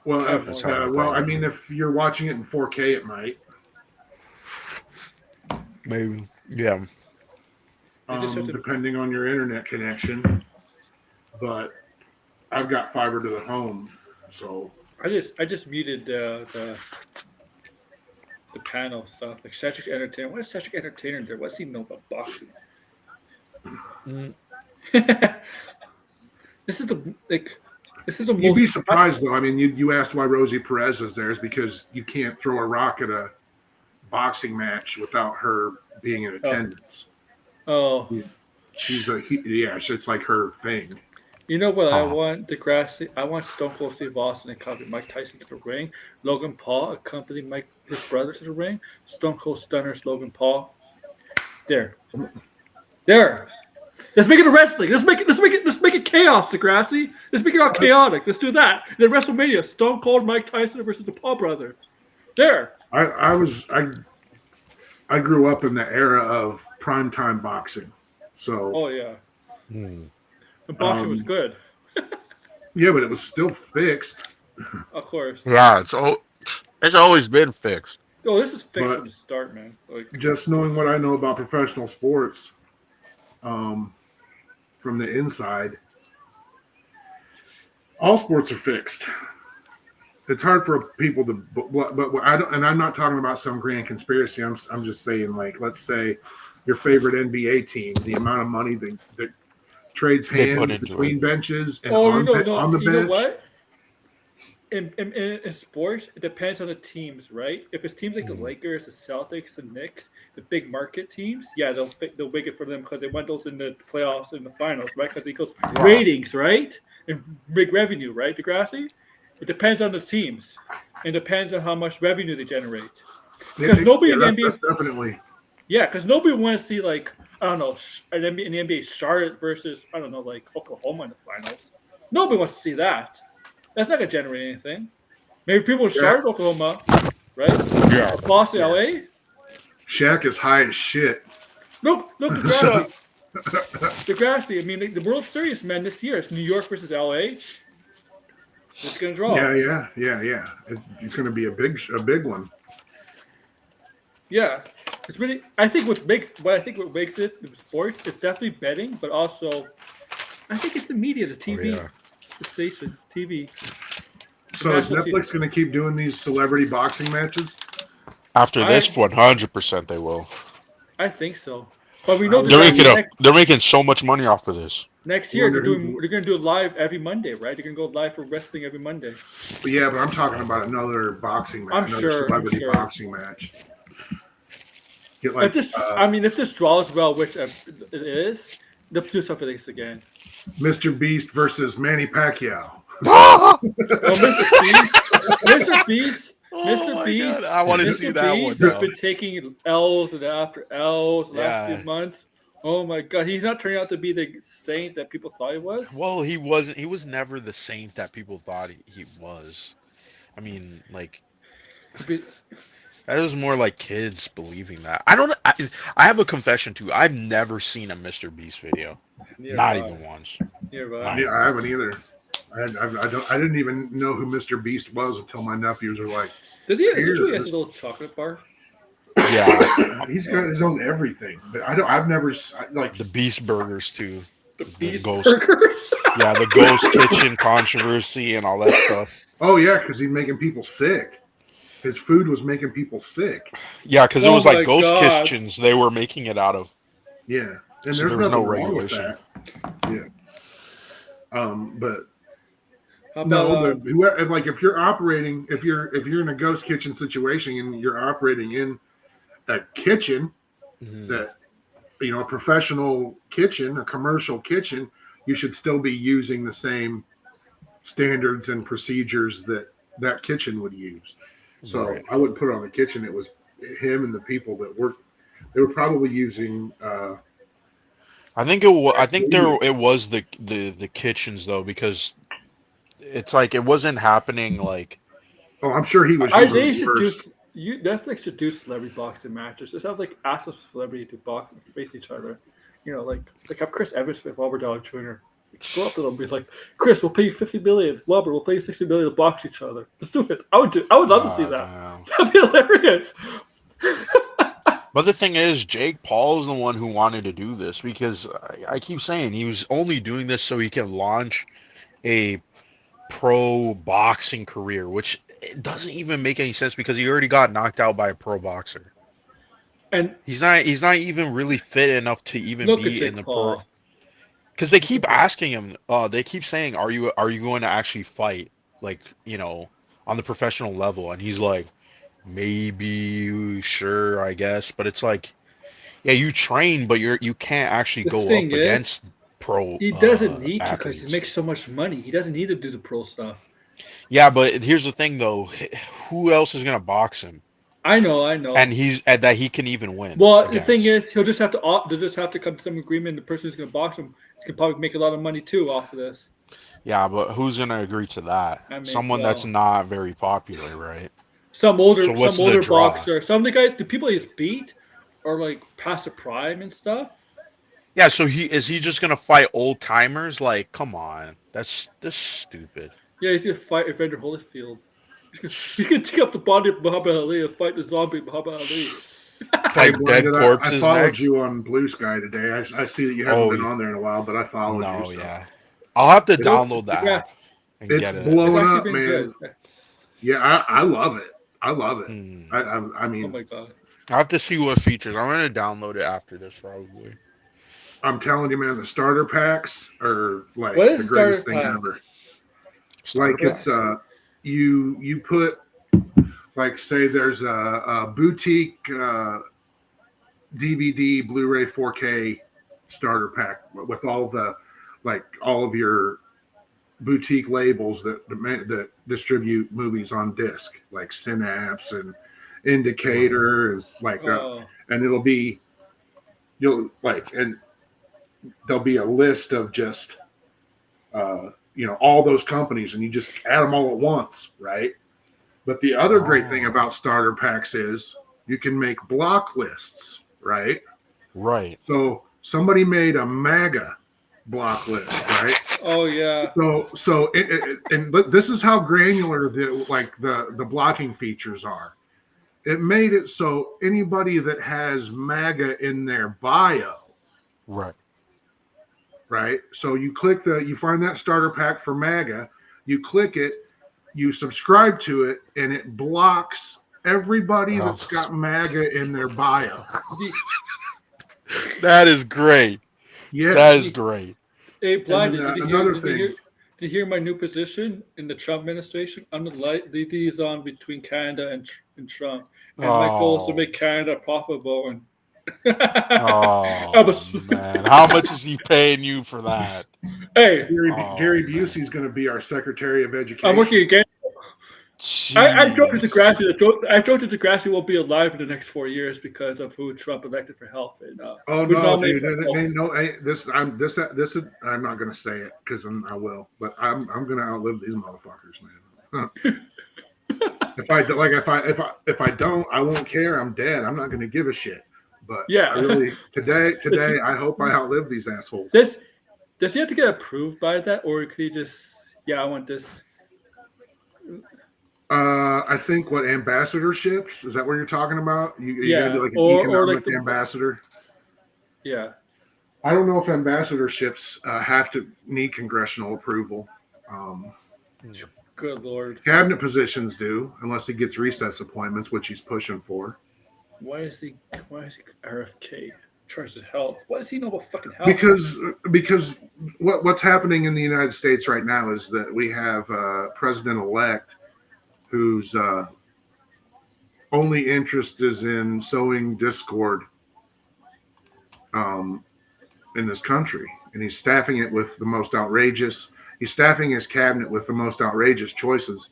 Well, I if don't know. well, I mean, if you're watching it in 4K, it might. Maybe. Yeah. You just have to- Depending on your internet connection. But I've got fiber to the home, so I just muted the panel stuff like Cedric Entertainment. What is Cedric Entertainment there? What's he know about boxing? Mm. This is the like. This is the you'd be most. surprised though. I mean, you asked why Rosie Perez is there is because you can't throw a rock at a boxing match without her being in attendance. Oh, It's like her thing. you know what I Ah. want? Degrassi. I want Stone Cold Steve Austin accompany Mike Tyson to the ring. Logan Paul accompany his brother to the ring. Stone Cold Stunners Logan Paul. There. Let's make it a wrestling. Let's make it chaos, Degrassi. Let's make it all chaotic. Let's do that. Then WrestleMania, Stone Cold Mike Tyson versus the Paul brothers. There. I grew up in the era of primetime boxing, so Oh yeah. Hmm. The boxing was good. yeah, but it was still fixed. Of course. Yeah, it's always been fixed. Oh, this is fixed But- from the start, man. Like, Just knowing what I know about professional sports, from the inside, all sports are fixed. It's hard for people to, but I don't, and I'm not talking about some grand conspiracy. I'm just saying, like, let's say your favorite NBA team, the amount of money that trades They put hands into between benches and oh, on the you know bench. what? In sports, it depends on the teams, right? If it's teams like the Lakers, the Celtics, the Knicks, the big market teams, yeah, they'll make it for them because they want those in the playoffs and the finals, right? Because it goes ratings, right, and big revenue, right, Degrassi? It depends on the teams. It depends on how much revenue they generate. Because nobody in the NBA, that's definitely. yeah, because nobody wants to see like I don't know in the NBA Charlotte versus I don't know like Oklahoma in the finals. Nobody wants to see that. That's not gonna generate anything. Maybe people in Charlotte, Oklahoma, right? Yeah. Boston, LA. Shaq is high as shit. Look, Degrassi. I mean, the World Series, man, this year it's New York versus LA. It's gonna draw. Yeah. It's going to be a big one. Yeah, it's really. I think what makes it the sports is definitely betting, but also I think it's the media, the TV, yeah. the stations, TV. So is National Netflix going to keep doing these celebrity boxing matches? After this, 100% they will. I think so, but we know They're making so much money off of this. next year they're Wonder going to do it live every Monday, right? They're going to go live for wrestling every Monday. But yeah, but I'm talking about another boxing match. Celebrity boxing match. Get like, if this draws well, which it is, they'll do something like this again. Mr. Beast versus Manny Pacquiao. Oh, Mr. Beast. Mr. Beast. God, I want to Mr. see that one. Beast has been taking L's and after L's the last few months. Oh my God, he's not turning out to be the saint that people thought he was. Well, he wasn't. He was never the saint that people thought he was. I mean, like, That is more like kids believing that. I don't. I have a confession too. I've never seen a Mr. Beast video. Not Nearby. even once. Nearby. Not Yeah, even I once. haven't either. I didn't even know who Mr. Beast was until my nephews were like, Is it true he has "Here's." his little chocolate bar? Yeah, He's got his own everything, but I don't. I've never like. the Beast Burgers too. The The Beast ghost. Burgers? Yeah, the ghost kitchen controversy and all that stuff. Oh yeah, because he's making people sick. His food was making people sick. Yeah, because it Oh was like my ghost god. kitchens they were making it out of, Yeah, and so there's there was no nothing wrong with regulation. that. Yeah. But How about no, but whoever, like if you're operating, if you're in a ghost kitchen situation and you're operating in a kitchen Mhm. that a professional kitchen, a commercial kitchen, you should still be using the same standards and procedures that kitchen would use. So Right. I wouldn't put it on the kitchen. It was him and the people that worked. They were probably using. I think it. I think Really? it was the kitchens though, because it's like it wasn't happening like. Oh, I'm sure he was using Isaiah the should do worst. Netflix should do celebrity boxing matches. Just have like ask a celebrity to box and face each other. Like have Chris Evans with Robert Downey Jr. Go up to them and be like, Chris, we'll pay you 50 million. Robert, we'll pay you 60 million to box each other. Let's do it. I would love to see that. Damn. That'd be hilarious. But the thing is, Jake Paul is the one who wanted to do this because I keep saying he was only doing this so he can launch a pro boxing career, which it doesn't even make any sense because he already got knocked out by a pro boxer. And He's not even really fit enough to even look at be in Jake the pro. Paul. Because they keep asking him, they keep saying, are you going to actually fight, like on the professional level? And he's like, maybe, sure, I guess. But it's like, yeah, you train, but you can't actually The go thing up is, against pro he doesn't need to because he athletes. makes so much money. He doesn't need to do the pro stuff. Yeah, but here's the thing though, who else is gonna box him? I know. And that he can even win Well, the thing against. is, he'll just have to they'll just have to come to some agreement. The person who's going to box him is going to probably make a lot of money too off of this. Yeah, but who's gonna agree to that? I mean, Someone that's well, not very popular, right? some So older what's some the older draw? boxer, some of the guys, the people he's beat are like past the prime and stuff. Yeah, so he just gonna fight old timers? Like, come on, that's stupid. Yeah, he's going to fight Evander Holyfield. He's going to take up the body of Muhammad Ali and fight the zombie Muhammad Ali. Hey, Fight dead Blinded, I corpses followed next. you on Blue Sky today. I see that you haven't Oh been on there in a while, but I followed you. no, So yeah. I'll have to it's download the Yeah, app and it's get it. it's blowing actually up, been man. good. Yeah, I love it. I love it. Hmm. I Oh mean, my god. I have to see what features. I'm gonna download it after this probably. I'm telling you, man, the starter packs are like What the is starter greatest thing ever. packs? Starter Like it's packs. you put like say there's a boutique DVD, Blu-ray, 4K starter pack with all the all of your boutique labels that distribute movies on disc, like Synapse and Indicator, and Oh, and it'll be and there'll be a list of just all those companies, and you just add them all at once, right? But the other great thing Oh. about starter packs is you can make block lists, right? Right. So somebody made a MAGA block list, right? oh yeah. And this is how granular the blocking features are. It made it so anybody that has MAGA in their bio, Right. right? So you find that starter pack for MAGA, you click it, you subscribe to it, and it blocks everybody Oh. that's got MAGA in their bio. That is great. Yes. That is great. Hey, And Blinded, then, did another you thing. hear, did you hear my new position in the Trump administration? I'm the liaison between Canada and Trump. And my goal is to Oh. make Canada profitable. And Oh man, how much is he paying you for that? hey, Oh, Gary man. Busey's going to be our Secretary of Education. I'm working again. I joked with Jeez. Degrassi. I joked that Degrassi won't be alive in the next 4 years because of who Trump elected for health. And Oh we no, nominate dude! Michael. No, this is. I'm not going to say it because I will, but I'm going to outlive these motherfuckers, man. if I don't, I won't care. I'm dead. I'm not going to give a shit. But Yeah. I really today It's- I hope I outlive these assholes. Does he have to get approved by that, or could he just, I want this? I think what ambassadorships is that what you're talking about? You're going to be like an or like economic ambassador. yeah. I don't know if ambassadorships have to need congressional approval. Um, Good Lord. Cabinet positions do, unless he gets recess appointments, which he's pushing for. Why is he RFK? Charged with health. What does he know about fucking health? Because what's happening in the United States right now is that we have a president-elect whose only interest is in sowing discord in this country, and he's staffing it with the most outrageous. He's staffing his cabinet with the most outrageous choices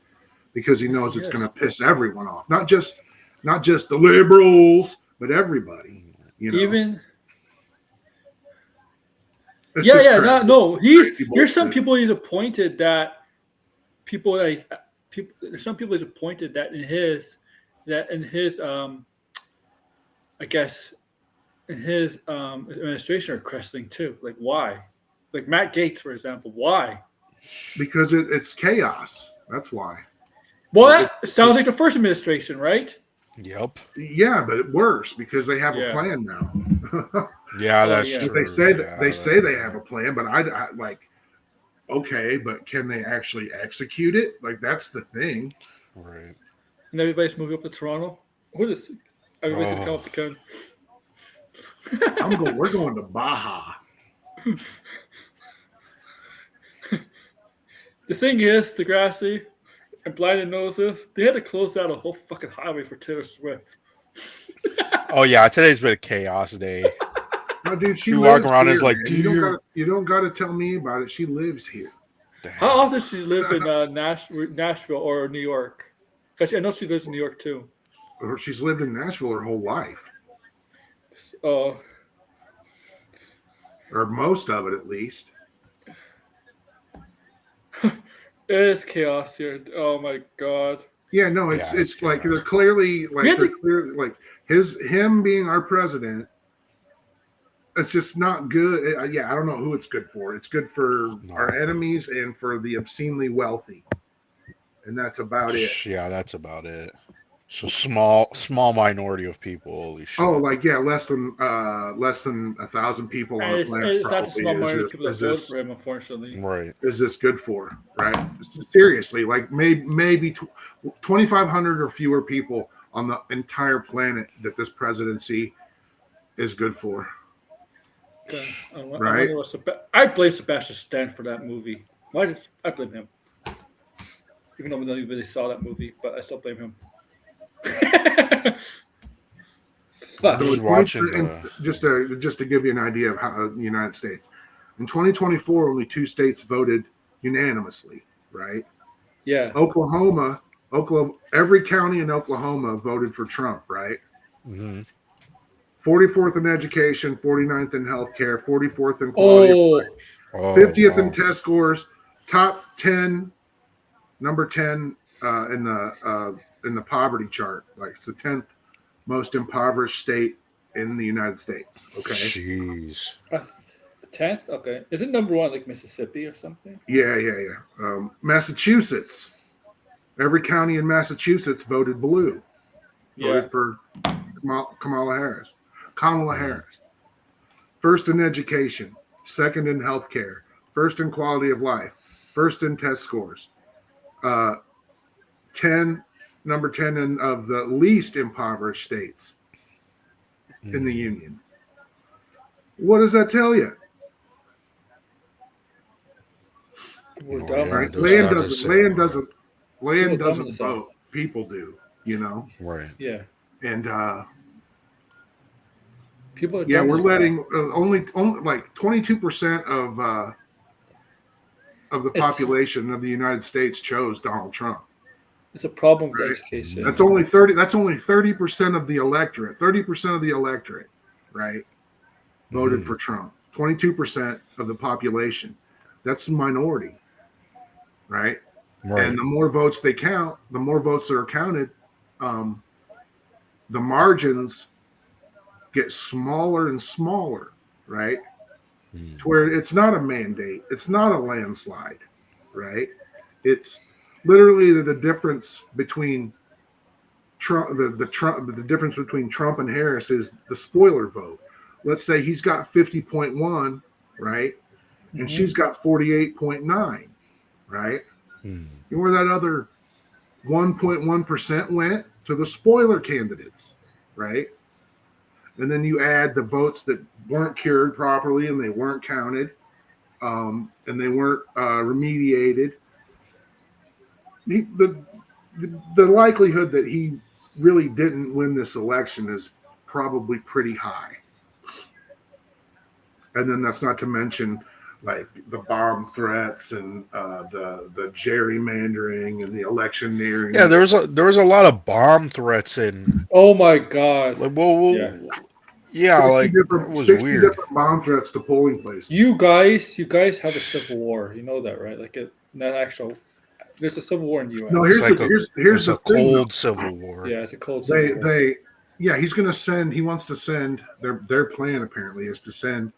because he knows it's going to piss everyone off, not just the liberals, but everybody. You know, Even it's just crazy. no. Crazy There's some bullshit. people he's appointed that There's some people he's appointed that in his I guess in his administration are questioning too. Like why? Like Matt Gaetz, for example. Why? Because it's chaos. That's why. Well, that sounds like the first administration, right? Yep. Yeah, but worse because they have Yeah. a plan now. Yeah, Oh, that's yeah. true. They say Yeah, they say they have a plan, but I like. Okay, but can they actually execute it? Like that's the thing. Right. And everybody's moving up to Toronto. What is everybody's gonna come up to Canada? We're going to Baja. The thing is, Degrassi and Blind knows this. They had to close down a whole fucking highway for Taylor Swift. Oh yeah, today's been a chaos day. No, dude, she You lives walk around here, and it's like, man. dude. You don't got to tell me about it. She lives here. Damn. How often does she live in Nashville or New York? Because I know she lives in New York too. Or she's lived in Nashville her whole life, Oh, or most of it at least. it is chaos here. Oh my god. Yeah, no, it's like they're clearly like him being our president. It's just not good. I don't know who it's good for. It's good for our enemies and for the obscenely wealthy, and that's about it. Yeah, that's about it. So small minority of people. Holy shit. Oh, like less than 1,000 people on the planet. It's not the small minority of people that voted this, for him, unfortunately. Right. is this good for? Right? Seriously, like maybe 2,500 or fewer people on the entire planet that this presidency is good for. Okay. Right. I blame Sebastian Stan for that movie. Why did I blame him? Even though we don't really saw that movie, but I still blame him. But Just watching. Just to give you an idea of how the United States in 2024, only 2 states voted unanimously. Right. yeah, Oklahoma, every county in Oklahoma voted for Trump. Right. Mm-hmm. 44th in education, 49th in healthcare, 44th in quality of life, 50th in test scores, top 10, number 10 in the poverty chart. Like it's the 10th most impoverished state in the United States. Okay. Jeez. 10th. Okay, is it number 1 like Mississippi or something? Yeah. Massachusetts. Every county in Massachusetts voted blue. Voted for Kamala Harris. First in education, second in healthcare, first in quality of life, first in test scores. Number 10 of the least impoverished states in the union. What does that tell you? We're dumb. Right? Land doesn't vote. People do, Right. Yeah. And people are we're letting only like 22% of the population of the United States chose Donald Trump. It's a problem with education. That's only 30% of the electorate. 30% of the electorate, right, voted for Trump. 22% of the population. That's the minority, right? Right. And the more votes they count, the more votes that are counted, um, the margins get smaller and smaller, right? To where it's not a mandate, it's not a landslide, right? It's literally the difference between Trump, the difference between Trump and Harris is the spoiler vote. Let's say he's got 50.1, right? And she's got 48.9, right? Hmm. You know where that other 1.1% went? To the spoiler candidates, right? And then you add the votes that weren't cured properly and they weren't counted, and they weren't remediated. The likelihood that he really didn't win this election is probably pretty high. And then that's not to mention like the bomb threats and the gerrymandering and the electioneering. Yeah, there was a lot of bomb threats in. Oh my God. Like, whoa, Yeah. yeah, like it was 60 weird. different bomb threats to polling places. You guys have a civil war. You know that, right? Like not actual. There's a civil war in the U.S. No, It's here's like here's it's the a thing. cold civil war. Yeah, it's a cold civil war. He's going to send. He wants to send. Their plan apparently is to send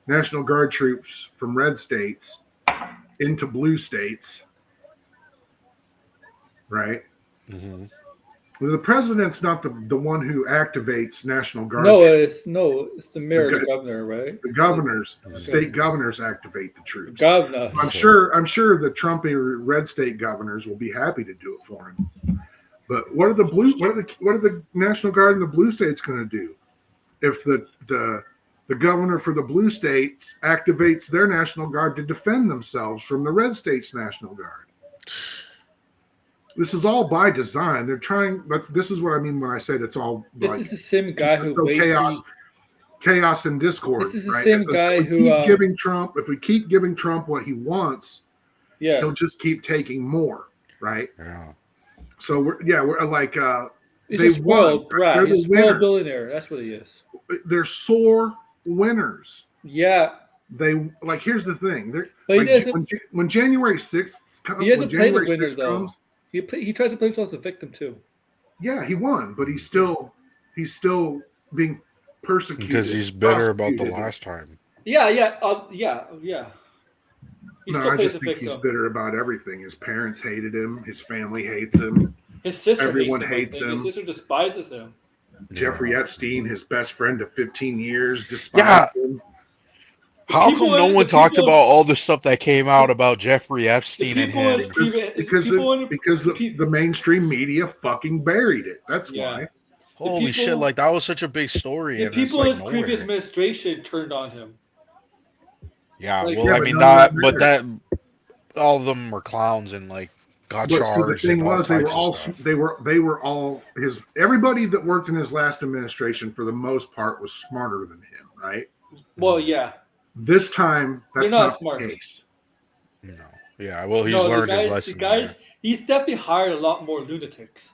National Guard troops from red states into blue states, right? Mm-hmm. Well, the president's not the one who activates National Guard. No, troops. it's the mayor, the governor, right? The governors, the state governors activate the troops. Governor. I'm sure the Trump red state governors will be happy to do it for him. But what are the National Guard in the blue states going to do if the governor for the blue states activates their National Guard to defend themselves from the red states National Guard? This is all by design. They're trying. This is what I mean when I said it's all. This is the same guy who chaos and discord. This is the right? same guy who If we keep giving Trump what he wants, yeah, he'll just keep taking more, right? Yeah. So we're like he's they a spoiled won. brat. They're He's a the winner. spoiled billionaire. That's what he is. They're sore winners. Yeah, They like. Here's the thing. but like, he doesn't. when January 6th comes, He doesn't play the January winner 6th though. comes, He tries to play himself as a victim too. yeah, he won, but he's still being persecuted Because he's bitter about the prosecuted. last time. Yeah. He No, still I plays just a think he's victim. bitter about everything. His parents hated him. His family hates him. His sister Everyone hates him. hates him. His sister despises him. Jeffrey Yeah. Epstein, his best friend of 15 years, despised him. How people- come no the one talked people- about all the stuff that came out about Jeffrey Epstein and people him? is- Because people- the mainstream media fucking buried it. That's Yeah. why. Holy people- shit! Like that was such a big story. The And people it's in like his previous nowhere. administration turned on him. Yeah, like- well, Yeah, I but mean none of that, them but mattered. that, all of them were clowns and like got But see, charged. the thing and all was, they were types of all stuff. they were all his. Everybody that worked in his last administration, for the most part, was smarter than him. Right. Well, yeah. This time, that's They're not not smart. the case. No, yeah. Well, he's No, the learned guys, his lesson. The guys, he's definitely hired a lot more lunatics.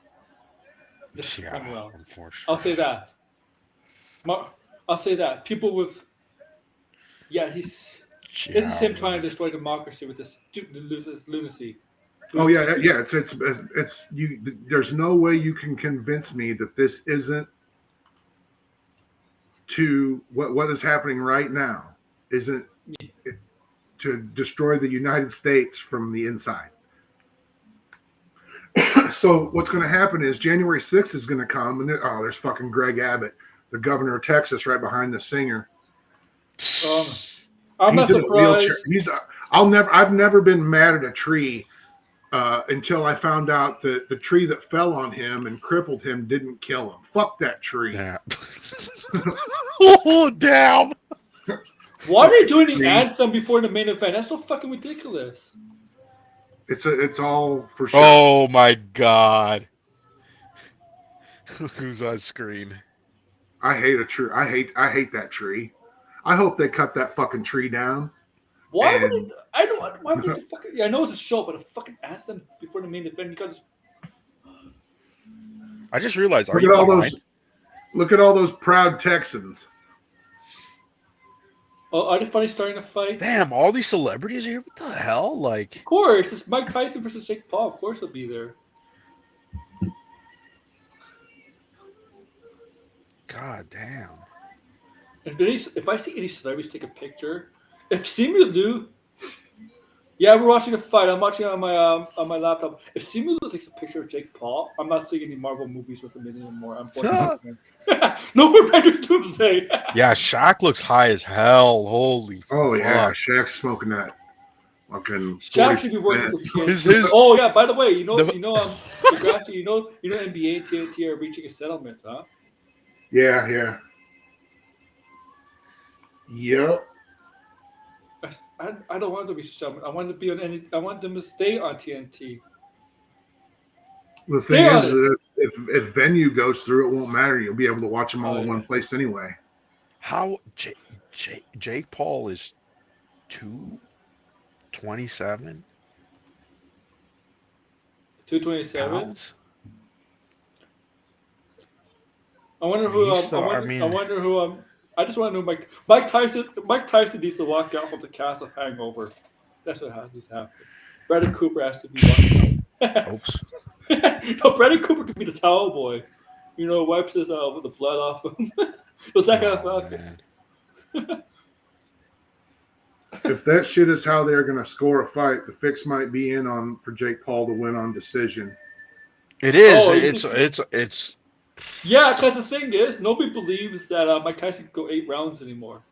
This there. time Yeah, around. unfortunately. I'll say that. I'll say that. People with. Yeah, this is him trying to destroy democracy with this lunacy. Oh yeah. It's you. There's no way you can convince me that this isn't to what is happening right now isn't to destroy the United States from the inside. So what's going to happen is January 6th is going to come, and there's fucking Greg Abbott, the governor of Texas, right behind the singer. I'm not He's in a wheelchair. surprised. I've never been mad at a tree until I found out that the tree that fell on him and crippled him didn't kill him. Fuck that tree. Yeah. Oh damn! Why are they doing the anthem before the main event? That's so fucking ridiculous. It's all for sure. Oh my god! Who's on screen? I hate a tree. I hate that tree. I hope they cut that fucking tree down. Why would it? I don't. Why would it fucking? Yeah, I know it's a show, but a fucking anthem before the main event because. I just realized. Are Look you at all behind? those. Look at all those proud Texans. Oh, are they finally starting to fight? Damn, all these celebrities are here. What the hell? Like, Of course, it's Mike Tyson versus Jake Paul. Of course, he'll be there. god damn. If I see any celebrities take a picture, if Simu Liu, yeah, we're watching a fight. I'm watching it on my laptop. If Simu Liu takes a picture of Jake Paul, I'm not seeing any Marvel movies with him anymore. Unfortunately, no more Avengers Doomsday. Yeah, Shaq looks high as hell. Holy Oh yeah, fuck. Shaq's smoking that fucking. Shaq should be working 40%. for TNT. His- Oh yeah, by the way, The- Degrassi, NBA and TNT are reaching a settlement, huh? Yeah. Yep. I don't want them to be settlement. I want to be on any. I want them to stay on TNT. The Stay thing on is, it. that if venue goes through, it won't matter. You'll be able to watch them all Oh, in yeah. one place anyway. How Jake Paul is 227 227. pounds? I wonder who. He's still- I wonder who. I just want to know Mike Tyson. Mike Tyson needs to walk out from the cast of Hangover. That's what needs to happen. Bradley Cooper has to be walking out. Oops. No, Bradley Cooper could be the towel boy. Wipes his with the blood off him. Those that kind of Oh, Falcons. man. If that shit is how they're going to score a fight, the fix might be in on for Jake Paul to win on decision. It is. Oh, It's Yeah, because the thing is, nobody believes that Mike Tyson can go 8 rounds anymore.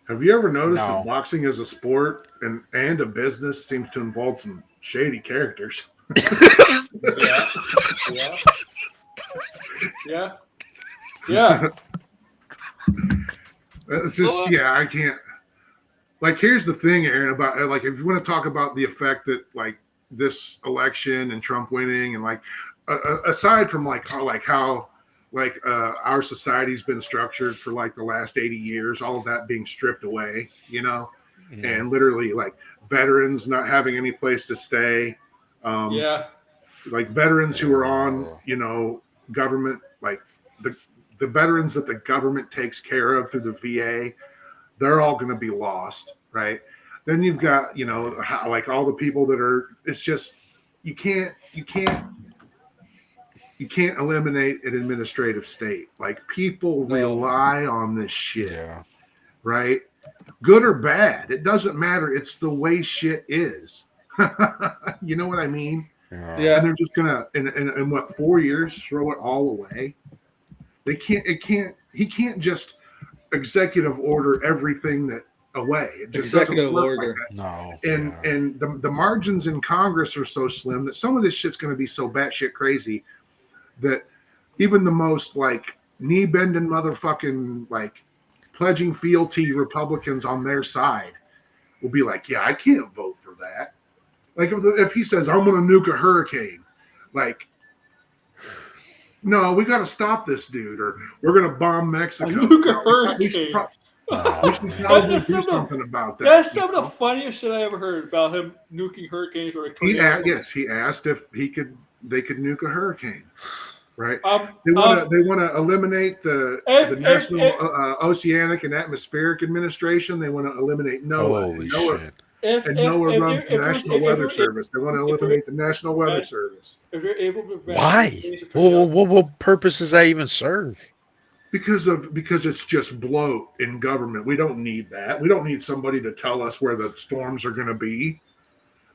Have you ever noticed No. that boxing as a sport and a business seems to involve some shady characters? Yeah. It's just, I can't. Like, here's the thing, Aaron, about like if you want to talk about the effect that like this election and Trump winning and like aside from how our society's been structured for like the last 80 years, all of that being stripped away, and literally like veterans not having any place to stay. Like veterans who are on, government, like the veterans that the government takes care of through the VA, they're all going to be lost, right? Then you've got, like all the people that are, it's just, you can't eliminate an administrative state. Like people rely on this shit, right? Good or bad, it doesn't matter. It's the way shit is. You know what I mean? Yeah. And they're just gonna in what 4 years throw it all away. He can't just executive order everything that away. It just Executive doesn't work order. like that. No. And the margins in Congress are so slim that some of this shit's going to be so batshit crazy that even the most like knee bending motherfucking like pledging fealty Republicans on their side will be like, yeah, I can't vote for that. Like if he says I'm going to nuke a hurricane, like, no, we got to stop this dude, or we're going to bomb Mexico. Nuke a hurricane. We should probably do something about that. That's some of the funniest shit I ever heard about him nuking hurricanes or tornadoes. He asked if they could nuke a hurricane, right? They want to eliminate the National Oceanic and Atmospheric Administration. They want to eliminate NOAA. Holy shit. NOAA runs the National Weather Service. They want to eliminate the National Weather Service. If you're able to prevent Why? What purpose does that even serve? Because it's just bloat in government. We don't need that. We don't need somebody to tell us where the storms are going to be.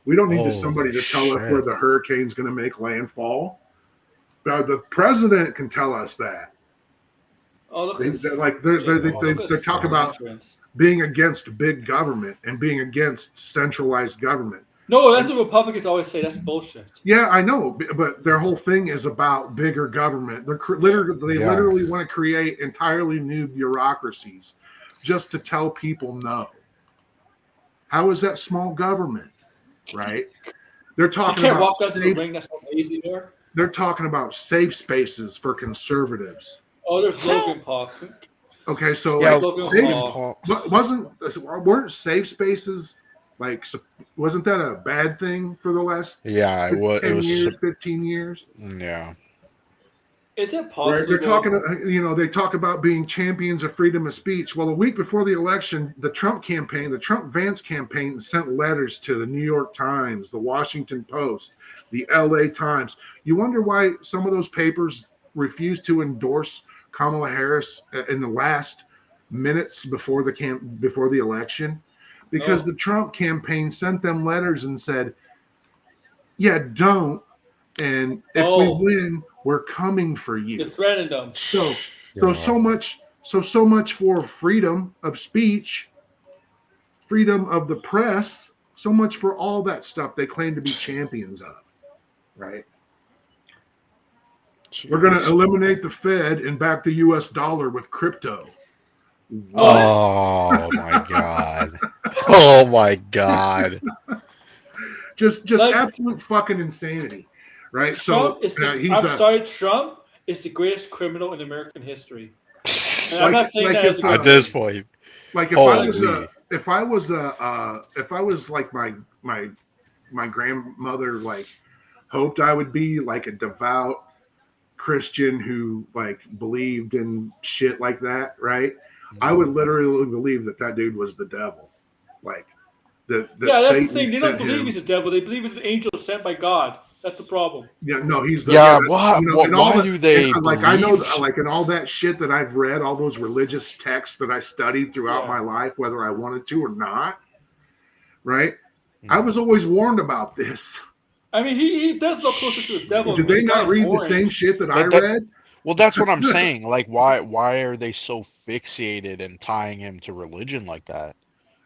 We don't need somebody to tell us where the hurricane's going to make landfall. The president can tell us that. Oh, look they talk about being against big government and being against centralized government. No, that's what Republicans always say. That's bullshit. Yeah, I know, but their whole thing is about bigger government. They literally want to create entirely new bureaucracies just to tell people no. How is that small government, right? They're talking you can't about walk down to the ring. That's so lazy there. They're talking about safe spaces for conservatives. Oh, there's Logan Paul. Okay, so Logan Paul. Weren't safe spaces like, wasn't that a bad thing for the last 10 years, 15 years? Yeah. Is it Right? possible? They're talking, they talk about being champions of freedom of speech. Well, a week before the election, the Trump Vance campaign sent letters to the New York Times, the Washington Post, the LA Times. You wonder why some of those papers refused to endorse Kamala Harris in the last minutes before the election, because No. the Trump campaign sent them letters and said, "Yeah, don't. And if we Oh, win, we're coming for they you." threatened them. So God. so much for freedom of speech, freedom of the press, so much for all that stuff they claim to be champions of, right? We're going to Jeez. eliminate the Fed and back the US dollar with crypto. What? What? Oh my God. Oh my God. Just Like absolute fucking insanity, right? So Trump is the. he's I'm a sorry, Trump is the greatest criminal in American history, and I'm like not saying like that as if a good At this thing. point, like Like, holy. if I was like my grandmother like hoped I would be like a devout Christian who like believed in shit like that, right? I would literally believe that dude was the devil, like that yeah, that's the Satan thing. They don't sent believe him. he's a devil. They believe he's an angel sent by God. That's the problem. Yeah, no, he's the yeah, Yeah, what and all why the do and they like I know believe? like in all that shit that I've read, all those religious texts that I studied throughout Yeah. my life, whether I wanted to or not, right? I Mhm. was always warned about this. I mean, he does look closer to the devil Did when they the not guy's read the same orange. shit that I That read? well, that's what I'm saying. Like, why are they so fixated and tying him to religion like that?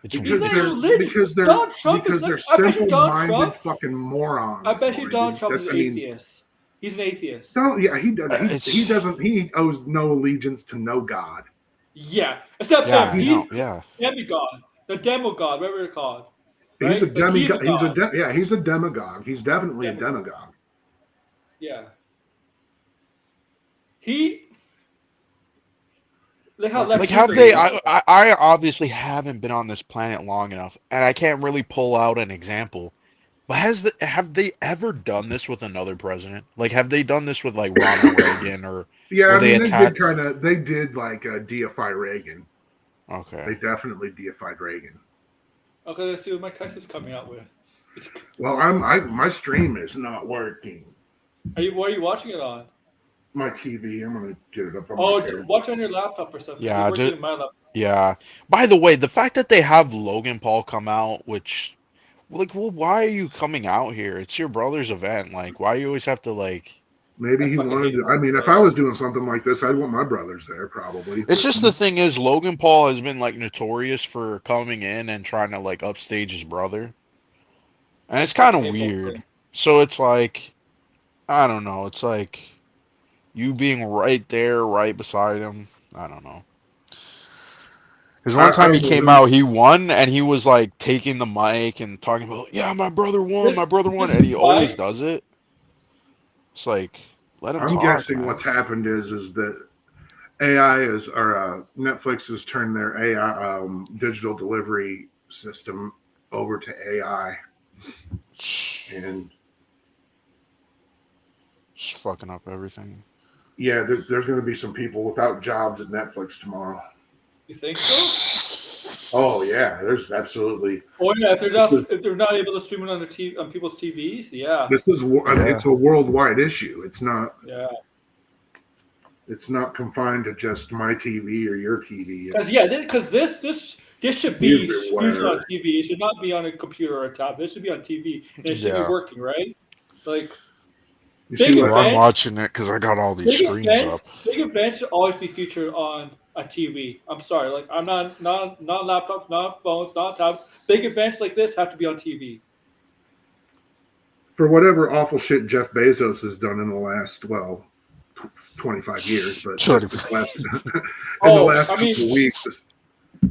It's He's because not even they're weird. religious. because they're Donald Trump is because not. they're I bet you Donald simple-minded Trump. fucking I morons, bet you Lloyd. Donald Trump is an I mean, atheist. He's an atheist. don't yeah, he does he It's doesn't he owes no allegiance to no god. Yeah, except yeah, him. I He's He's know. Yeah, demigod, the demigod, whatever they're called, he's a right? Like he's a demigod. god. He's a demagogue. He's definitely a Demigod. demagogue. Yeah. He like how Fucking Lex like Luthor have is they? crazy. I obviously haven't been on this planet long enough, and I can't really pull out an example. But have they ever done this with another president? Like, have they done this with like Ronald Reagan or Yeah, where I they mean attack? they did like deify Reagan. Okay. They definitely deified Reagan. Okay, let's see what Mike Tyson's coming out with. Well, my stream is not working. What are you watching it on? My TV. I'm gonna get it up on my Oh, camera. watch on your laptop or something because you're Yeah, working just in my laptop. yeah. By the way, the fact that they have Logan Paul come out, which like, well, why are you coming out here? It's your brother's event. Like, why you always have to like? Maybe I he fucking wanted hate to. I mean, if I bro. was doing something like this, I'd want my brothers there probably. It's With just the me. thing is, Logan Paul has been like notorious for coming in and trying to like upstage his brother, and I it's kind fucking of hate both of weird. them. So it's like, I don't know. It's like you being right there, right beside him. I don't know. Because one I time he don't know came out, he won, and he was like taking the mic and talking about, yeah, This my brother won, this and he always fight, does it. It's like, let him I'm talk, guessing man. what's happened is that AI is or Netflix has turned their AI digital delivery system over to AI, and Just fucking up everything. yeah, there's going to be some people without jobs at Netflix tomorrow. you think so? Oh yeah, there's absolutely. Oh yeah, This is if they're not able to stream it on on people's TVs, yeah, Yeah. it's a worldwide issue. yeah. It's not confined to just my TV or your TV. Because It's this should be featured on everywhere. TV. It should not be on a computer or a tablet. It should be on TV and it should be Yeah. working, right? Like You see big what? Well, I'm events, watching it because I got all these screens up. big events should always be featured on a TV. I'm sorry, like I'm not laptops, not phones, not tablets. Big events like this have to be on TV. For whatever awful shit Jeff Bezos has done in the last 25 years, but just in the last in the Oh, last I mean, couple of weeks,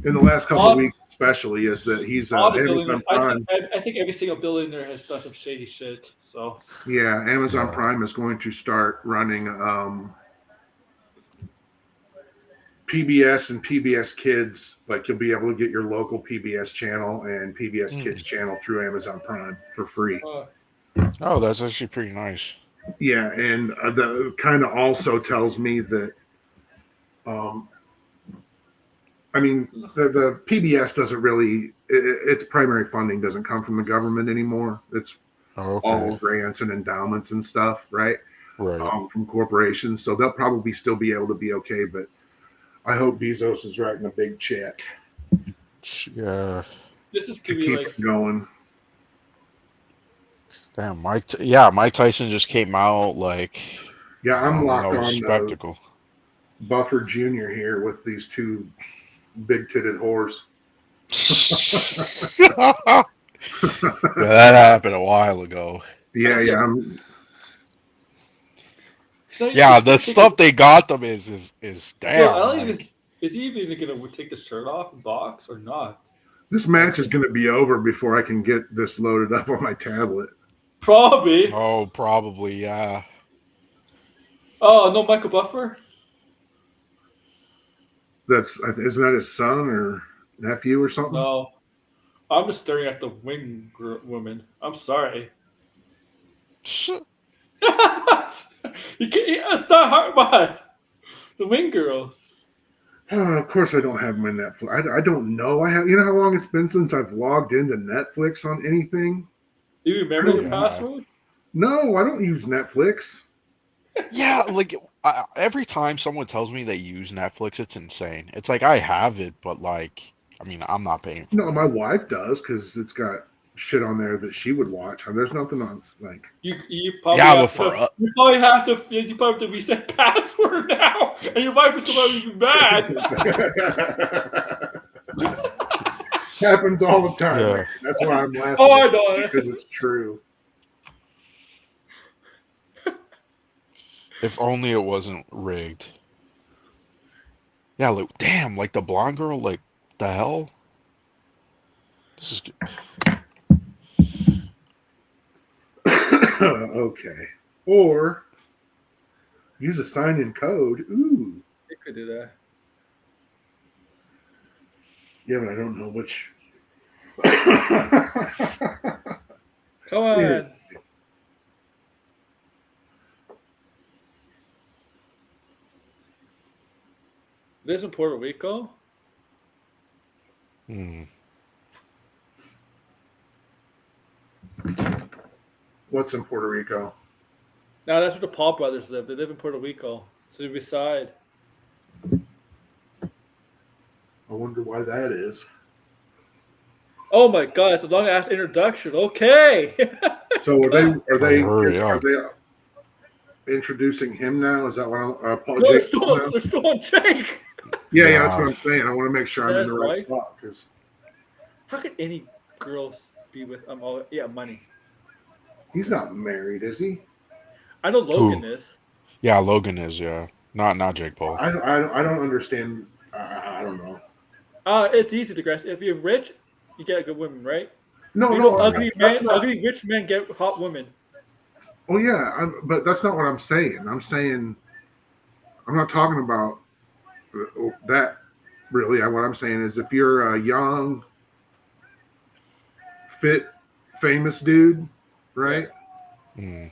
in the last couple of all weeks especially, is that he's all the Amazon billionaires. Prime. I think every single billionaire has done some shady shit. So Yeah, Amazon Yeah. Prime is going to start running PBS and PBS Kids. Like you'll be able to get your local PBS channel and PBS Kids Mm. channel through Amazon Prime for free. uh, Oh, that's actually pretty nice. Yeah, and the kind of also tells me that, um, I mean, the PBS doesn't really, its primary funding doesn't come from the government anymore. It's Oh, okay. all grants and endowments and stuff, right? Right. From corporations. So they'll probably still be able to be okay, but I hope Bezos is writing a big check Yeah. This is to gonna be keep like it going. Damn, Mike Tyson just came out like, Yeah, I'm locked no on spectacle. Buffer Jr. here with these two big titted whores. Yeah, that happened a while ago. Yeah, yeah. I'm, so you Yeah, just the gonna take a stuff they got them is no. I damn don't even. like Is he even gonna take the shirt off and box or not? this I match is think going to be over before I can get this loaded up on my tablet. probably. oh probably yeah. Oh no, Michael Buffer. That's isn't that his son or nephew or something? No, I'm just staring at the woman. I'm sorry. you can't. It's not hard, but the wing girls. Of course, I don't have my Netflix. I don't know. I have. You know how long it's been since I've logged into Netflix on anything? Do you I remember your don't. Yeah. password? No, I don't use Netflix. Yeah, like every time someone tells me they use Netflix, it's insane. It's like I have it, but like, I mean, I'm not paying No, for it. my wife does because it's got shit on there that she would watch. And there's nothing on like. You probably Yeah, but have for to. You probably have to reset password now, and your wife is gonna be mad. Happens all the time, man. yeah, That's why I'm laughing Oh, at I it, know. because it's true. if only it wasn't rigged. Yeah, like damn, like the blonde girl, like the hell. This is Okay. Or use a sign in code. Ooh. You could do that. Yeah, but I don't know which. Come Yeah. on. This in Puerto Rico. hmm. What's in Puerto Rico? Now that's where the Paul brothers live. They live in Puerto Rico. So beside. I wonder why that is. Oh my god, it's a long ass introduction. Okay. So are they Like hurry are up. they introducing him now? Is that what Paul No, Jake now? they're still on Jake. Yeah, yeah, that's what Yeah, I'm saying. I want to make sure Is I'm that in his the right wife? spot because How could any girls be with all yeah, money. he's not married, is he? I know who? Logan is. Yeah, Logan is. Yeah, not Jake Paul. I don't understand. I don't know. It's easy to grasp. If you're rich, you get good women, right? No, You know, no, ugly that's men, not. ugly rich men get hot women. Oh yeah, but that's not what I'm saying. I'm saying I'm not talking about that really. What I'm saying is if you're a young, fit, famous dude, Yeah. right? Hmm.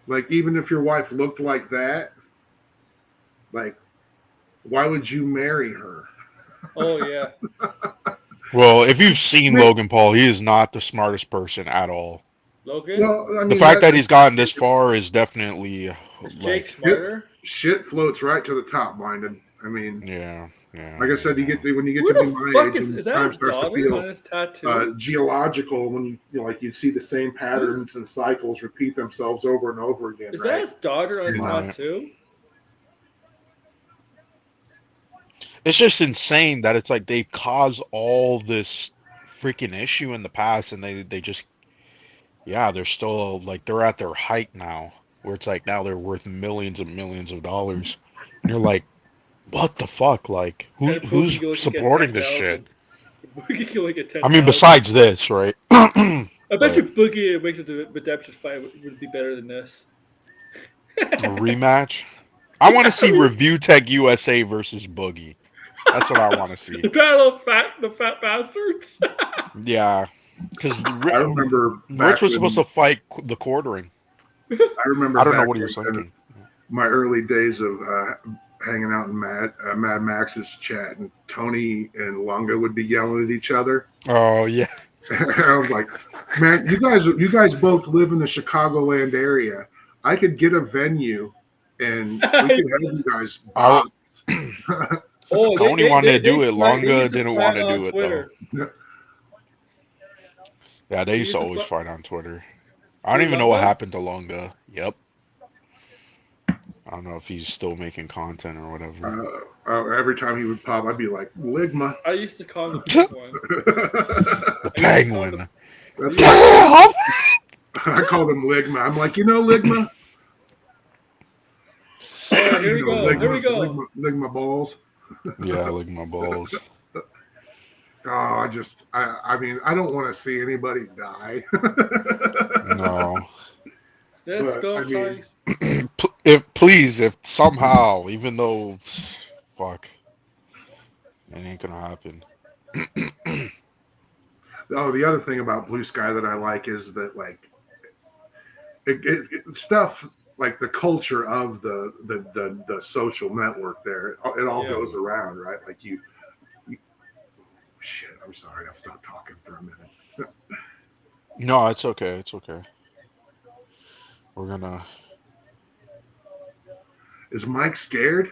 Like even if your wife looked like that, like why would you marry her? Oh yeah. Well, if you've seen Man, Logan Paul, he is not the smartest person at all. Logan? well, I The mean fact that he's gotten this far is definitely Is Jake like, shit, smarter? shit floats right to the top, minded. I mean, yeah, yeah, like I said, yeah. when you get Who to be the my fuck age and is that time his starts to daughter on feel his tattoo? geological, when like you see the same Who's patterns and cycles repeat themselves over and over again, is that right? his daughter on his And, Right. tattoo? It's just insane that it's like they've caused all this freaking issue in the past, and they just yeah, they're still like they're at their height now, where it's like now they're worth millions and millions of dollars, and you're like, what the fuck? Like, And who's Boogie only can get supporting this shit? 10,000. Boogie can only get I mean, 10,000. besides this, right? I bet you But Boogie makes it the redemption fight would be better than this. a rematch. I want to see Review Tech USA versus Boogie. That's what I want to see. The battle of the fat bastards. Yeah, because I remember Rich back was supposed when to fight the quartering. I remember I don't know back what he in was thinking. my early days of hanging out in Mad Max's chat, and Tony and Lunga would be yelling at each other. Oh yeah. I was like, man, you guys both live in the Chicagoland area. I could get a venue, and we could have you guys I box. Oh, Tony wanted to do it. they Longa used to didn't fight want to on do it though. Twitter. Yeah, they They used to used to always fi- fight on Twitter. I don't Who, even know what Lunga? happened to Longa. Yep. I don't know if he's still making content or whatever. Every time he would pop, I'd be like, Ligma. I used to call him the penguin. The I used to call him penguin. That's Yeah. what Damn! I called him Ligma. I'm like, Ligma? Oh, here we go. Here we go. Ligma balls. Yeah, like my balls. Oh, I mean, I don't want to see anybody die. No. Let's But, go, I mean- Tyson. If somehow, even though, fuck, it ain't gonna happen. Oh, the other thing about Blue Sky that I like is that, like, stuff like the culture of the social network there, it all Yeah. goes around, right? Like you shit, I'm sorry, I'll stop talking for a minute. No, it's okay. It's okay. We're gonna. Is Mike scared?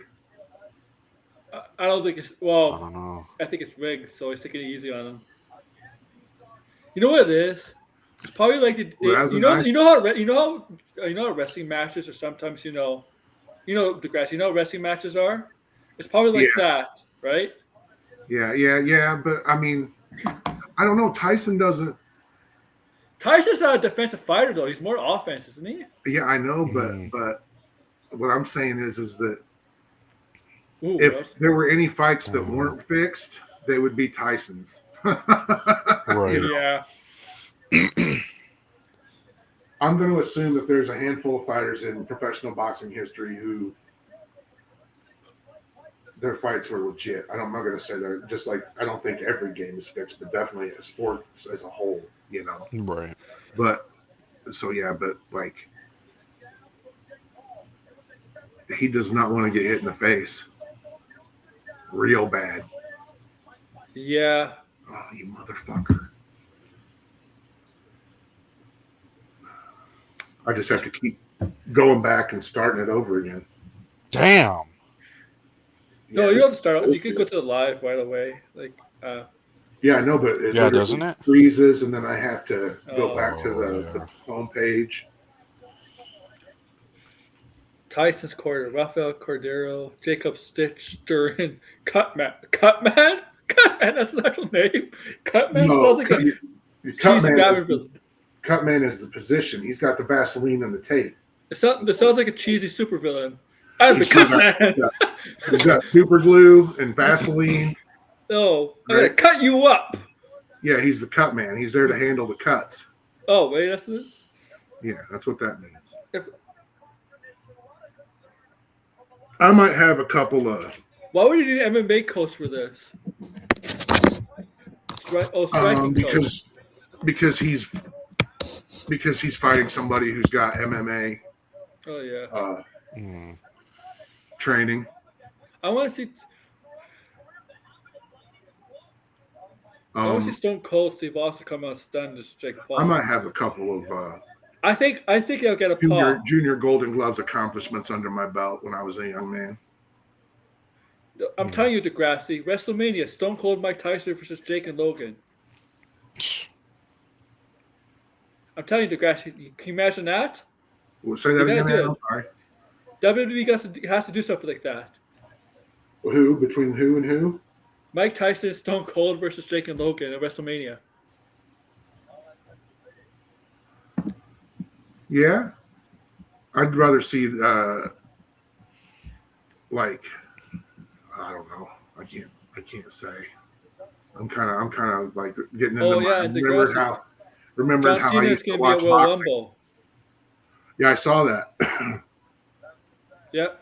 I don't think it's I well. don't know. I think it's rigged, so he's taking it easy on him. You know what it is? It's probably like Well, that's a you know nice- you know how wrestling matches are sometimes you know Degrassi, you know how wrestling matches are. It's probably like that, right? Yeah. But I mean, I don't know. Tyson doesn't. Tyson's not a defensive fighter though. He's more offense, isn't he? Yeah, I know, Mhm. but what I'm saying is that Ooh, if there were any fights that Mhm. weren't fixed, they would be Tyson's. Right. You know? yeah. I'm going to assume that there's a handful of fighters in professional boxing history who their fights were legit. I'm not going to say they're just like, I don't think every game is fixed, but definitely a sport as a whole, you know. Right. But so yeah, but like he does not want to get hit in the face real bad. Yeah. Oh, you motherfucker. I just have to keep going back and starting it over again. Damn. No, you this- don't have to start. You could go to the live right away. Like, Yeah, I know, but it Yeah, literally doesn't it? freezes, and then I have to go back to Oh, the yeah. home page. Tyson's Corder, Rafael Cordero, Jacob Stitch, Duran, Cutman. Cutman? Cutman, that's the actual name. Cutman sounds like a cheesy Batman villain. Cutman is the position. He's got the Vaseline and the tape. It sounds like a cheesy supervillain. I'm the He's got- Cutman. He's got super glue and Vaseline. No, I'm gonna Right. cut you up. Yeah, he's the cut man. He's there to handle the cuts. Oh, wait, that's it. Yeah, that's what that means. If- I might have a couple of Why would you need an MMA coach for this? Striking coach. because he's fighting somebody who's got MMA Oh yeah. Mm. training. I want to see. I want to see Stone Cold Steve Austin come out stunned as Jake Paul. I might have a couple of I think he'll get a pop. junior Golden Gloves accomplishments under my belt when I was a young man. I'm telling you, Degrassi, WrestleMania, Stone Cold Mike Tyson versus Jake and Logan. I'm telling you, Degrassi, can you imagine that? Well, say that You again, gotta do man. it. I'm sorry. WWE has to do something like that. Who? Between who and who? Mike Tyson, Stone Cold versus Jake and Logan at WrestleMania. Yeah. I'd rather see like I don't know. I can't say. I'm kind of like getting into Oh, my yeah, remembering John how I Cena's used to going to be watch at Royal boxing. Rumble. Yeah, I saw that. Yep.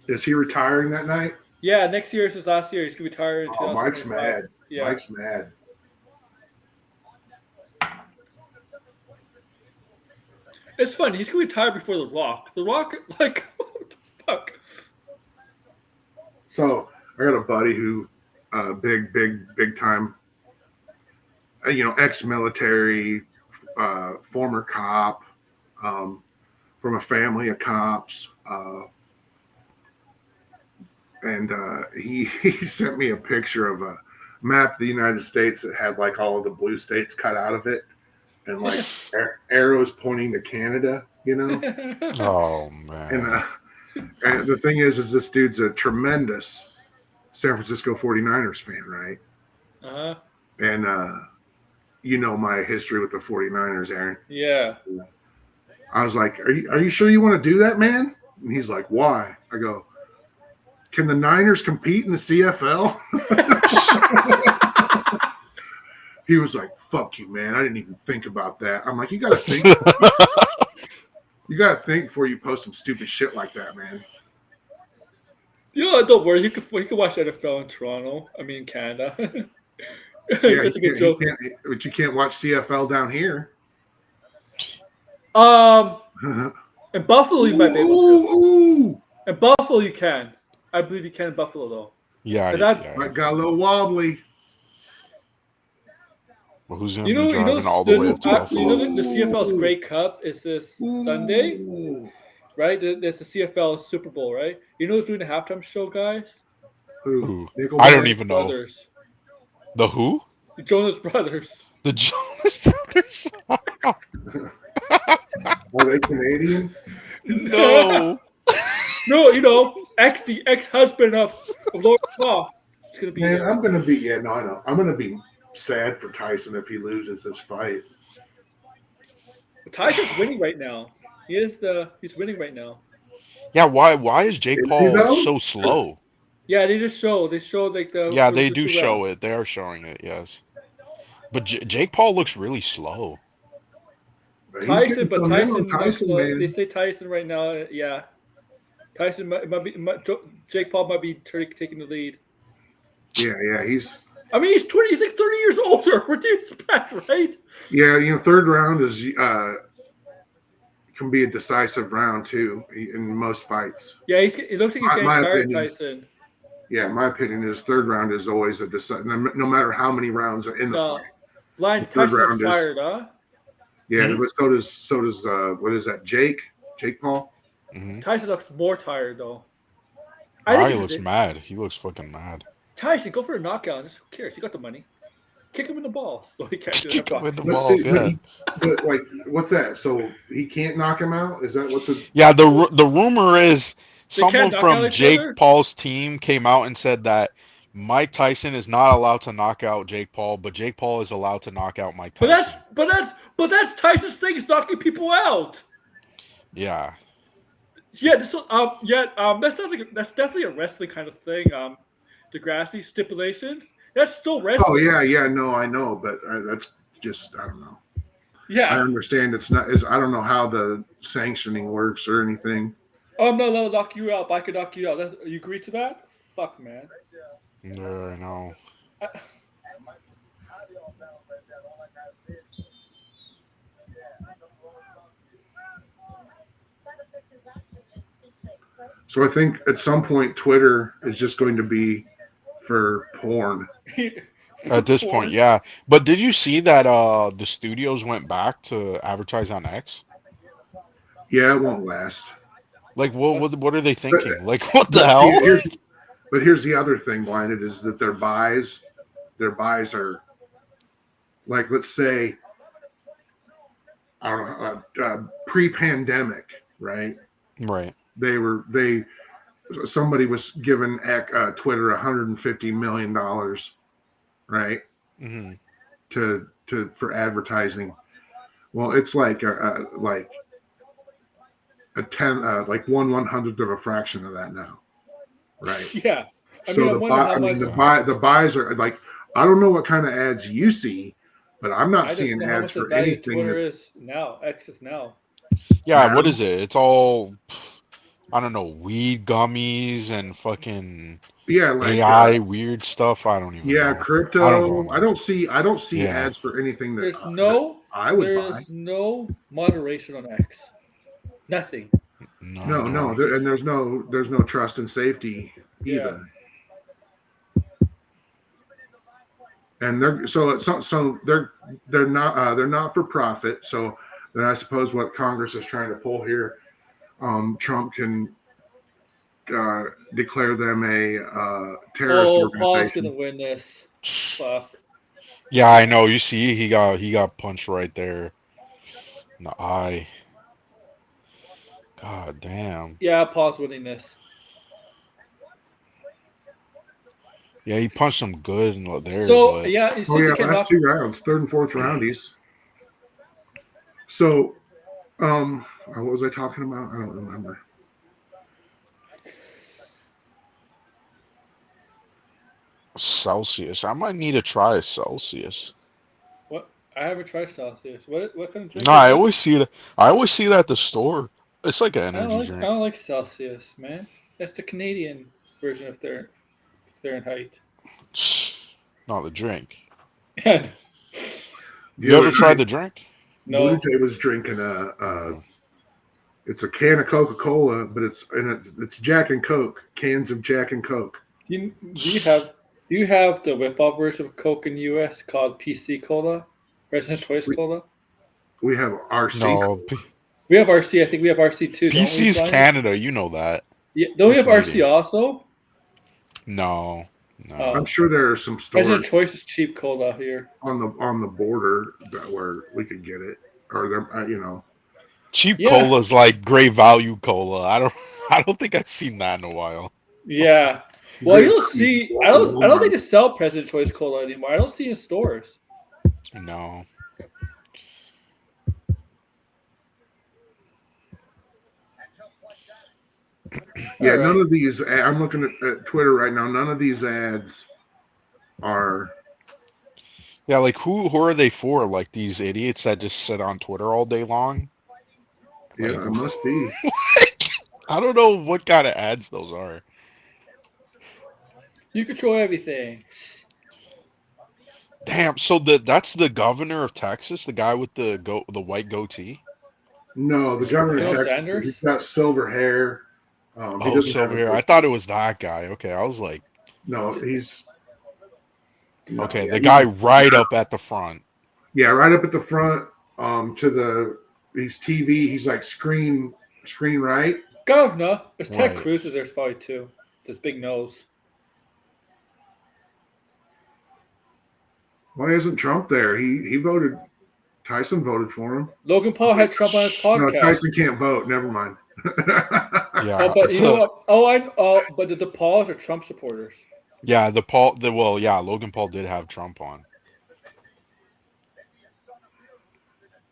Is he retiring that night? Yeah, next year is his last year. He's going to be retired in Oh, Mike's 2025. mad. Yeah. Mike's mad. It's funny. He's gonna retire before The Rock. The Rock, like, what the fuck? So I got a buddy who, big time, ex-military, former cop, from a family of cops, and he sent me a picture of a map of the United States that had like all of the blue states cut out of it, and like arrows pointing to Canada, Oh And man. and the thing is this dude's a tremendous San Francisco 49ers fan, right? Uh-huh. And my history with the 49ers, Aaron. Yeah. I was like, are you sure you want to do that, man? And he's like, why? I go, can the Niners compete in the CFL? He was like, fuck you, man. I didn't even think about that. I'm like, you got to think. You got to think before you post some stupid shit like that, man. Don't worry. You can watch NFL in Toronto. I mean, Canada. Yeah, It's a good joke. But you can't watch CFL down here. In Buffalo, you might be able to. Ooh. In Buffalo, you can. I believe you can in Buffalo, though. Yeah. I got a little wobbly. Well, who's gonna be driving all the way up to Buffalo? The CFL's Grey Cup is this Sunday, right? There's the CFL Super Bowl, right? You know who's doing the halftime show, guys? Who? I don't even know. Brothers. The who? The Jonas Brothers. The Jonas Brothers. Are they Canadian? No. No, the ex-husband of Laura Croft. It's gonna be. Man, I'm gonna be. I know. I'm gonna be sad for Tyson if he loses this fight. Tyson's winning right now. He's winning right now. Yeah, why is Jake Paul so slow? Yeah, they show like the. Yeah, they do show it. They are showing it, yes. But Jake Paul looks really slow. Tyson looks slow. They say Tyson right now. Yeah, Tyson Jake Paul might be taking the lead. Yeah, he's. I mean, he's like 30 years older. What do you expect, right? Yeah, third round is can be a decisive round too in most fights. Yeah, it looks like he's getting tired, Tyson. Yeah, my opinion is third round is always a decisive. No matter how many rounds are in the fight. Blind Tyson looks tired, huh? Yeah, but so does what is that? Jake Paul. Mm-hmm. Tyson looks more tired though. He looks mad. He looks fucking mad. Tyson, go for a knockout. Who cares? You got the money. Kick him in the balls. So he can't do Kick him in the balls. balls. Yeah. But like, what's that? So he can't knock him out? Is that what the? Yeah. The rumor is someone from Jake Paul's team came out and said that Mike Tyson is not allowed to knock out Jake Paul, but Jake Paul is allowed to knock out Mike Tyson. But that's Tyson's thing, is knocking people out. Yeah. Yeah. That's definitely a wrestling kind of thing. Degrassi stipulations. That's still wrestling. Oh yeah. No, I know, but that's just I don't know. Yeah. I understand it's not. I don't know how the sanctioning works or anything. Oh no, they'll knock you out. But I could knock you out. You agree to that? Fuck, man. No, I know. So I think at some point Twitter is just going to be for porn. At this point, yeah. But did you see that the studios went back to advertise on X? Yeah, it won't last. Like, what are they thinking? Like, what the hell? But here's the other thing, Blinded, is that their buys are like, let's say, I don't know, pre-pandemic, right? Right. Somebody was giving Twitter $150 million, right? Mm-hmm. For advertising. Well, it's like a 1/100th of a fraction of that now, right? Yeah. The buys are like, I don't know what kind of ads you see, but I'm not seeing ads for anything. Twitter is now. X is now. Yeah, what is it? It's all, I don't know, weed gummies and fucking like AI weird stuff. I don't even know. Crypto. I don't see ads for anything that I would buy. There's no moderation on X. Nothing. No, and there's no trust and safety Yeah. either. And they're not for profit. So then I suppose what Congress is trying to pull here, Trump can declare them a terrorist Oh, Paul's organization. gonna win this. Fuck. Yeah, I know. You see, he got punched right there in the eye. God damn. Yeah, Paul's winning this. Yeah, he punched him good there, So but yeah, Oh since yeah, he came last up, 2 rounds, third and fourth roundies. So, what was I talking about? I don't remember. Celsius. I might need to try a Celsius. what I haven't tried Celsius. What kind of drink No, is I it? always see it. I always see it at the store. It's like an I don't energy like I drink. don't like Celsius, man. That's the Canadian version of Fahrenheit. Not the drink. And The You other ever tried night, the drink? Blue no, Jay was drinking it's a can of Coca-Cola, but it's Jack and Coke, cans of Jack and Coke. do you have the whip-off version of Coke in the U.S. called PC Cola, President's Choice We, Cola? we have RC. No. We have RC. I think we have RC too, don't we, PC's Brian? Canada. You know that. Yeah, don't we We're have RC Canadian. also? No. Oh. I'm sure there are some President's stores Choice is cheap cola here. on the border where we could get it, or Cheap Yeah. cola's like great value cola. I don't think I've seen that in a while. Yeah. Well, Great you'll value see. I don't Walmart. think they sell President Choice Cola anymore. I don't see it in stores. No. Yeah, All none right. of these. I'm looking at Twitter right now. None of these ads are. Yeah, like who are they for? Like these idiots that just sit on Twitter all day long? Yeah, Like, it must be. I don't know what kind of ads those are. You control everything. Damn, so that's the governor of Texas, the guy with the white goatee. No, the governor of Bill Texas. He's Sanders? got silver hair. He Oh, doesn't have Silver a hair. I goatee. thought it was that guy. Okay, I was like, No, he's. No, okay, yeah, the guy right up at the front. Yeah, right up at the front. He's TV. He's like screen right. Governor. There's Ted Right. Cruz is there probably too. This big nose. Why isn't Trump there? He voted. Tyson voted for him. Logan Paul had Trump on his No, podcast. Tyson can't vote. Never mind. Yeah, But you know so- what? But the Pauls are Trump supporters. yeah, Logan Paul did have Trump on.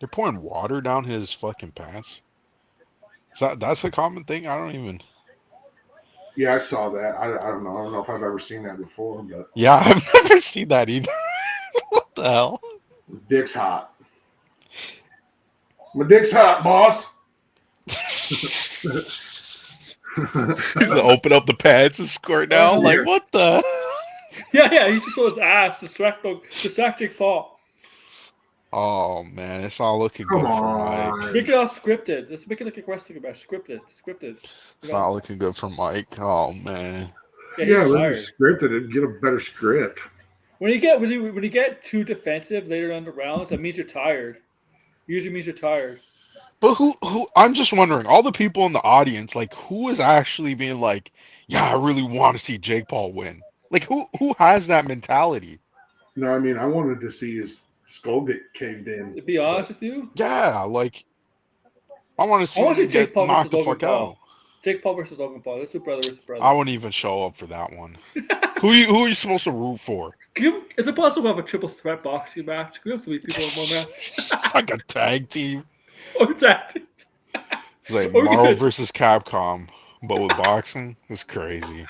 They're pouring water down his fucking pants. That's a common thing? I don't even. Yeah, I saw that. I don't know. I don't know if I've ever seen that before, but Yeah, I've never seen that either. What the hell? dick's hot. My dick's hot, boss. Open up the pants and squirt out. Like, Yeah. what the? Yeah. He just shows his ass. Distract Jake Paul. Oh man, it's not looking Come good for Mike. on. Make it all scripted. Let's make it like a wrestling match. Scripted. It's not looking good for Mike. Oh man. Yeah, Yeah, he's let me tired. script it and get a better script. When you get too defensive later on the rounds, that means you're tired. Usually means you're tired. But who I'm just wondering, all the people in the audience, like who is actually being like, yeah, I really want to see Jake Paul win. Like who has that mentality? No, I mean I wanted to see his skull get caved in. To be honest with you, Yeah, like I want to see I want to him see Jake get Paul knocked versus the Logan fuck Paul. out. Jake Paul versus Logan Paul. Let's do brother versus brother. I wouldn't even show up for that one. Who are you supposed to root for? Is it possible to have a triple threat boxing match? Can we have 3 people in one match? It's like a tag team. Or exactly. It's like Or Marvel good. versus Capcom, but with boxing. It's crazy.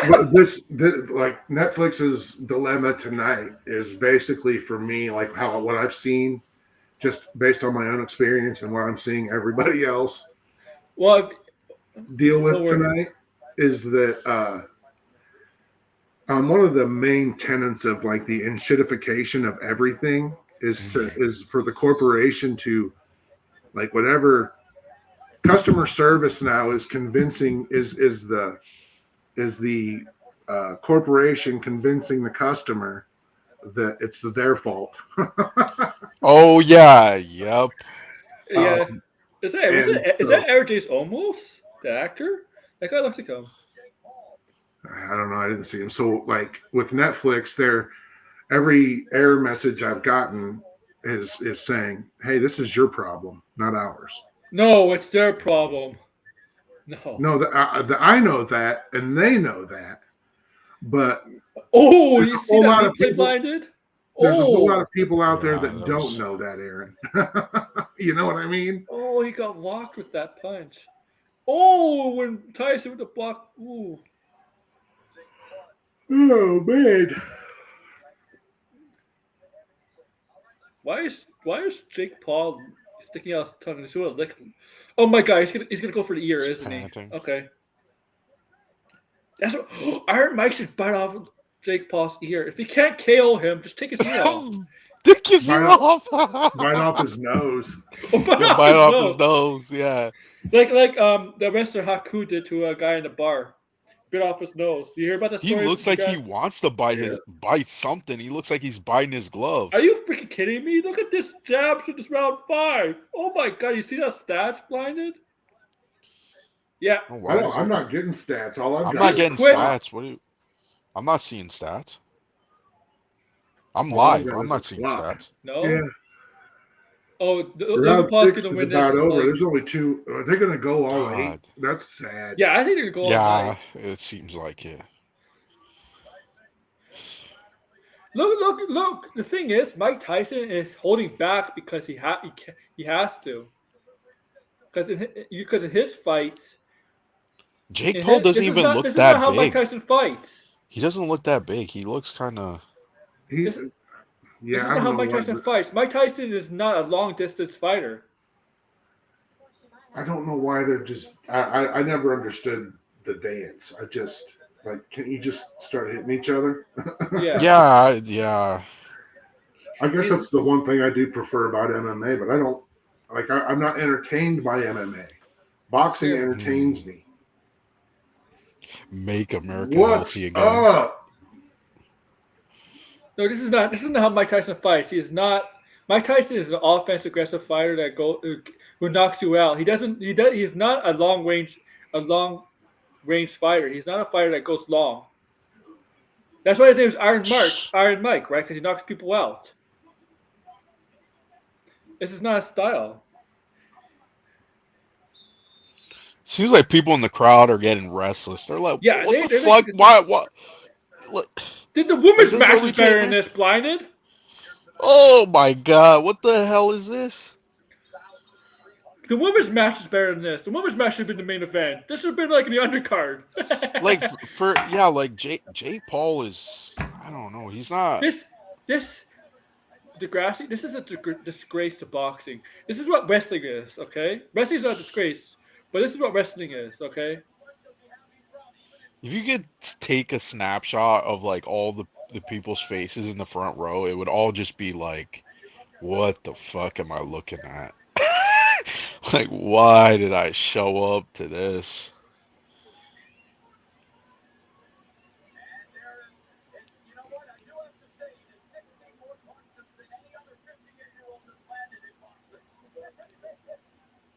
But this like Netflix's dilemma tonight is basically for me like what I've seen, just based on my own experience and what I'm seeing everybody else Well, deal with Don't worry. tonight is that one of the main tenets of like the enshittification of everything is for the corporation to, like, whatever customer service now is convincing is the corporation convincing the customer that it's their fault. Oh yeah, yep. Yeah. Is that was And it? Is so that Eric J. Olmos, the actor? That guy looks like him. I don't know. I didn't see him. So like with Netflix, there every error message I've gotten is saying, "Hey, this is your problem, not ours." No, it's their problem. No. No, I know that, and they know that, but Oh, there's you a see whole that lot me of play people. blinded? There's a whole lot Oh, of people out there Yeah, that that don't was. know that, Aaron. You know what I mean? oh, he got walked with that punch. Oh, when Tyson with the block. Ooh, Oh man. why is Jake Paul sticking out his tongue and sort of lick? Oh my God, he's gonna go for the ear, Just isn't he? panting. Okay, that's what Iron Mike should bite off Jake Paul's ear. If he can't KO him, just take his ear off. Dick his Bite ear off, off. bite off his nose. Oh, bite Yeah, off bite his off his nose. nose. Yeah. Like the wrestler Haku did to a guy in the bar. Bit off his nose. You hear about that He story, looks you like he guys? wants to Yeah. bite something. He looks like he's biting his Are gloves. you freaking kidding me? Look at this jabs from this round 5. Oh my God, you see that stats blinded? Yeah, Oh, why is I'm it? not getting stats. All I've I'm got not is just getting the quit. clock. stats. What do you? I'm not seeing stats. I'm All I've live. got I'm is the not seeing clock. stats. Yeah. No. Oh, Logan Round Paul's 6 gonna is win this. about over. Like, There's only 2. Are they going to go all 8? God. That's sad. yeah, I think they're gonna go all Yeah, night. it seems like it. Look. The thing is, Mike Tyson is holding back because he has to. Because in his fights, Jake Paul doesn't even look this is not that how Mike big. Tyson fights. He doesn't look that big. He looks kind of. He, This this yeah, is I not don't how know Mike what. Tyson fights. Mike Tyson is not a long distance fighter. I don't know why they're just. I never understood the dance. I just like, can you just start hitting each other? Yeah, Yeah. I guess he's that's the one thing I do prefer about MMA, but I don't like. I'm not entertained by MMA. Boxing yeah. entertains me. Make America What's healthy again. up? No, this is not how Mike Tyson fights. He is not. Mike Tyson is an offensive aggressive fighter that who knocks you out. He is not a long range fighter. He's not a fighter that goes long. That's why his name is Iron Mike, right? Because he knocks people out. This is not a style. Seems like people in the crowd are getting restless. They're like, Yeah, "What the they're like, fuck? Why? What? Look, did the is women's this match what is we better came than here? this, blinded? Oh my god! What the hell is this? The women's match is better than this. The women's match should have been the main event. This should have been like in the undercard. Like for yeah, like Jake Paul is. I don't know. He's not. this Degrassi, this is a disgrace to boxing. This is what wrestling is, okay? Wrestling is not a disgrace, but this is what wrestling is, okay? If you could take a snapshot of like all the people's faces in the front row, it would all just be like, what the fuck am I looking at? Like, why did I show up to this?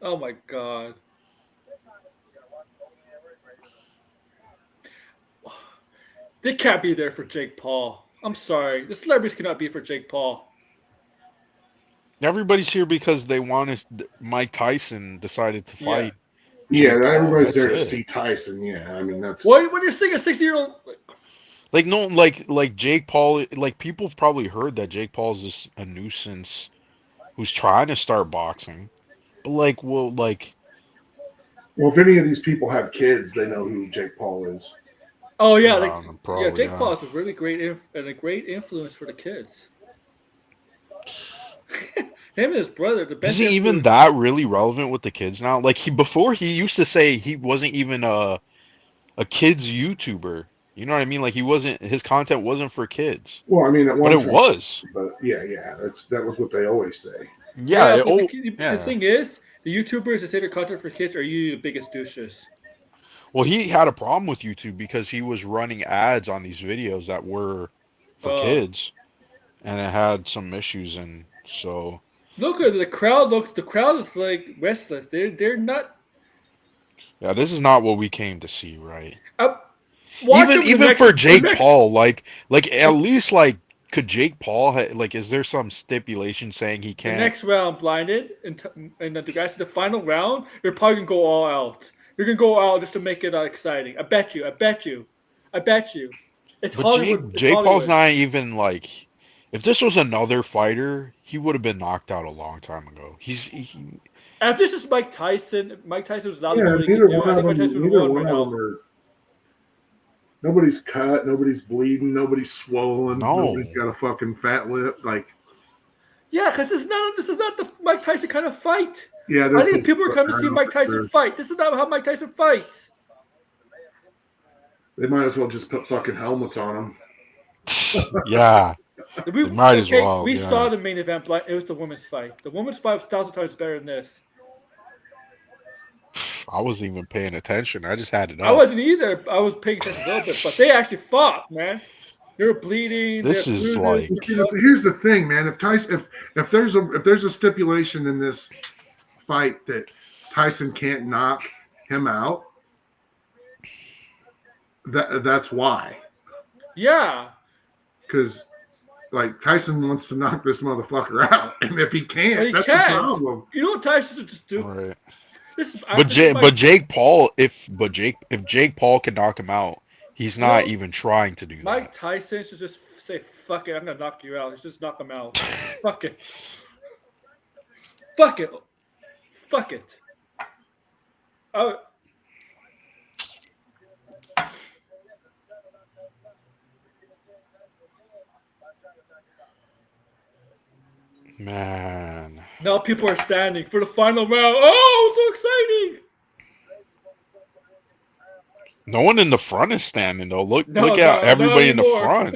Oh my god. They can't be there for Jake Paul. I'm sorry. The celebrities cannot be for Jake Paul. Everybody's here because they wanted Mike Tyson decided to Yeah. fight Yeah, Jake Paul. everybody's That's there to it. see Tyson. Yeah, I mean that's. What when you're seeing a 60-year-old Like no, like Jake Paul. Like people have probably heard that Jake Paul is just a nuisance who's trying to start boxing, but like, well, like Well, if any of these people have kids, they know who Jake Paul is. Oh yeah, like yeah, probably Jake Paul is a really great and a great influence for the kids. Him and his brother, the best Is he even influence. that really relevant with the kids now? Like he before he used to say he wasn't even a kids YouTuber. You know what I mean? Like his content wasn't for kids, Well, I mean, at but one it time, was. but yeah, that was what they always say. Yeah. But the Yeah. thing is, the YouTubers that say their content for kids are you the biggest douches. Well, he had a problem with YouTube because he was running ads on these videos that were for Oh, kids, and it had some issues, and so look at the crowd. Look, the crowd is like restless. They're not. yeah, this is not what we came to see, right? Uh, watch Even over the even next. for The Jake next. Paul, like at least like could Jake Paul like is there some stipulation saying he The can't? next round, blinded, and the guys, the final round, you're probably gonna go all out. You're gonna go all out just to make it exciting. I bet you. I bet you. I bet you. It's But Hollywood. It's Jake Paul's Hollywood. not even like. If this was another fighter, he would have been knocked out a long time ago. And if this is Mike Tyson, Mike Tyson was allowed to Yeah, do what he could do. I think Mike Tyson would have neither won one right of them now. are. Nobody's cut. Nobody's bleeding. Nobody's swollen. No. Nobody's got a fucking fat lip. Like, Yeah, because this is not the Mike Tyson kind of fight. yeah, I think people are coming to see Mike Tyson fight. This is not how Mike Tyson fights. They might as well just put fucking helmets on them. Yeah, We, they might as well. We Yeah. saw the main event, but it was the women's fight. The women's fight was 1,000 times better than this. I wasn't even paying attention. I just had it up. I wasn't either. I was paying attention a little bit, but they actually fought, man. They were bleeding. This they were is bruising. like- Here's the thing, man. If Tyson, if there's a stipulation in this fight that Tyson can't knock him out, that's why. Yeah. Because like Tyson wants to knock this motherfucker out, and if he can't, But he that's can't. the problem. You know what Tyson should just do? Right. This, But Jake Paul, if Jake Paul can knock him out, he's not even trying to do that. Mike Tyson should just say, "Fuck it, I'm gonna knock you out." Just knock him out. Fuck it. Fuck it. Fuck it. Oh. Man. Now people are standing for the final round. Oh, so exciting! No one in the front is standing though. Look No, at everybody in the anymore. front.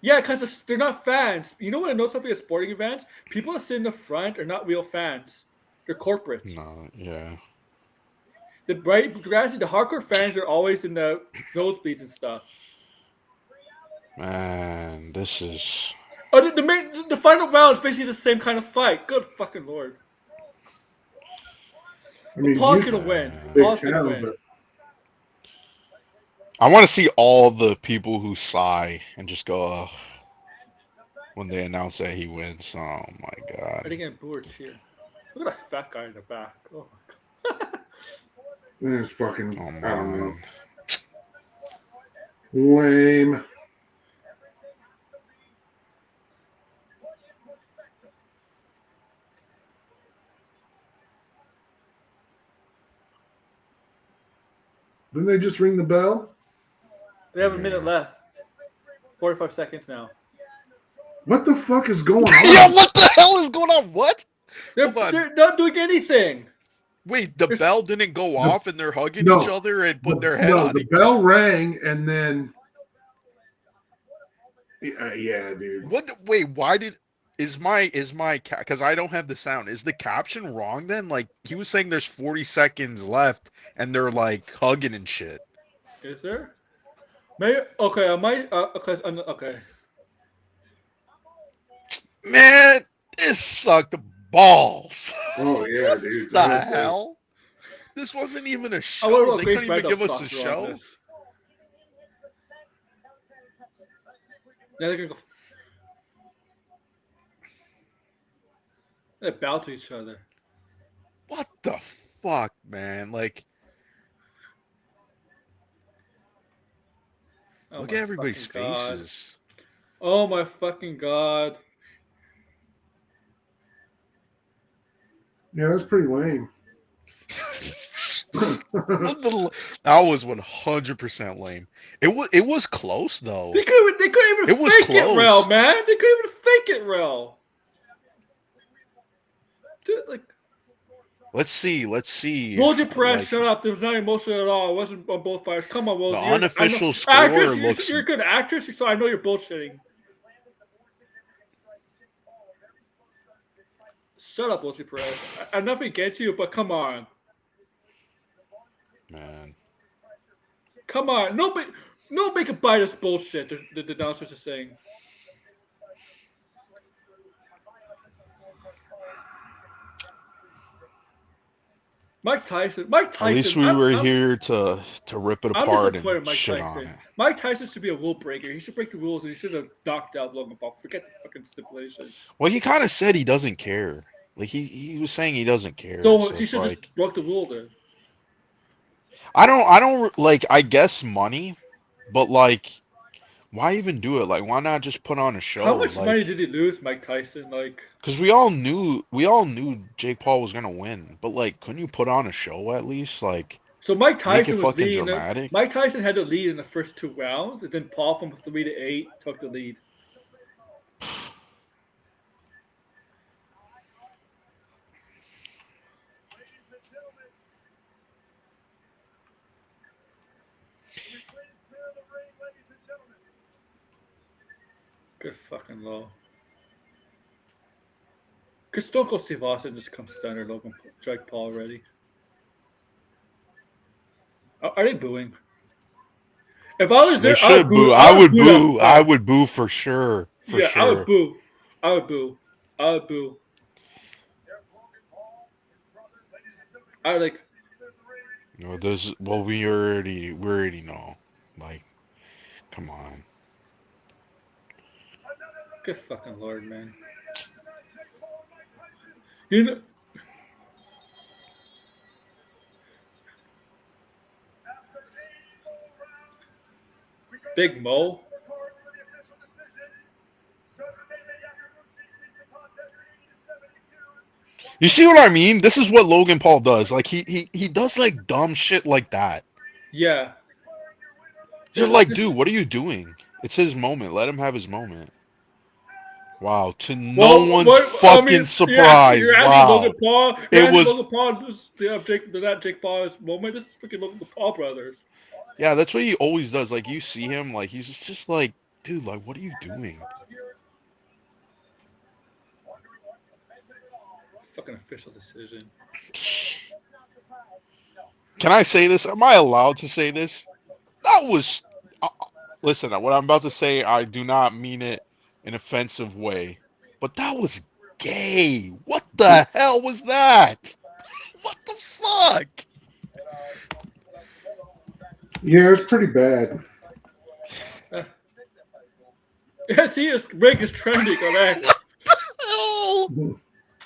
Yeah, because they're not fans. You know what I know something at sporting events? People that sit in the front are not real fans. They're corporates. No, yeah. The hardcore fans are always in the nosebleeds and stuff. Man, this is. Oh, the final round is basically the same kind of fight. Good fucking lord. I mean, Paul's gonna win. Paul's gonna town, win. but I want to see all the people who sigh and just go ugh, when they announce that he wins. Oh my god. I think I'm bored here. Look at that fat guy in the back. Oh my god. it's fucking. Oh I don't know. man. Lame. Didn't they just ring the bell? They have a minute left. 45 seconds now. What the fuck is going on? Yeah, what the hell is going on? What? Hold on. They're not doing anything. Wait, the bell didn't go off and they're hugging No. each other and put their head No, on the each bell rang and then. Yeah, dude. What? Wait, why did is my because I don't have the sound. Is the caption wrong then? Like he was saying there's 40 seconds left and they're like hugging and shit. Is there? Maybe okay. I might. Okay. Man, this sucked balls. Oh yeah, dude. What the hell? This wasn't even a I show. wonder what They Grace couldn't even give Randolph's us a thoughts were on show. this. Yeah, they're gonna go. They bow to each other. What the fuck, man? Like, Oh look my at everybody's fucking God. faces. Oh my fucking god! Yeah, that's pretty lame. That was 100% lame. It was close though. They couldn't even It was fake close. it, Rel, man. They couldn't even fake it, Rel. Dude, like, Let's see. Let's see. Rosie Perez, Like shut up. There was not emotional at all. It wasn't on both fighters. Come on, the Rosie. I know, unofficial actress. score You're, looks. you're a good actress, so I know you're bullshitting. Shut up, Rosie Perez. I'm nothing against you, but come on. Man. Come on. Nobody can buy this bullshit, the announcers are saying. Mike Tyson. At least we were here to rip it I'm apart disappointed and in Mike shit on Tyson. it. Mike Tyson should be a rule breaker. He should break the rules and he should have knocked out Logan Paul. Forget the fucking stipulation. Well, he kind of said he doesn't care. Like he was saying he doesn't care. So So he it's should like just broke the rule then. I don't like. I guess money, but like, why even do it? Like, why not just put on a show? How much money Like, did he lose, Mike Tyson? Like, because we all knew Jake Paul was gonna win, but like, couldn't you put on a show at least? Like, so Mike make it Tyson was fucking leading. dramatic. Mike Tyson had the lead in the first 2 rounds, and then Paul from 3 to 8 took the lead. Good fucking low. Cause Stone Cold Steve Austin just comes standard Jake Paul already. Are they booing? If I was They there, should boo. I I would the boo. I fuck. would boo for sure. For Yeah, I would sure. boo. I would boo. I would boo. I would like. No, there's. Well, we already know. Like, come on. Good fucking lord, man. You know. Big Mo. You see what I mean? This is what Logan Paul does. Like he does like dumb shit like that. Yeah. You're like, dude, what are you doing? It's his moment. Let him have his moment. Wow, to no one's fucking surprise. You're asking Wow. Logan Paul. You're It asking was Logan Paul. Jake Paul's moment. This is freaking Logan Paul brothers. yeah, that's what he always does. Like you see him, like he's just like, dude, like what are you doing? Fucking official decision. Can I say this? Am I allowed to say this? That was listen, what I'm about to say, I do not mean it in an offensive way. But that was gay. What the hell was that? What the fuck? Yeah, it's pretty bad. Yeah, see, his rig is trending on X. Oh,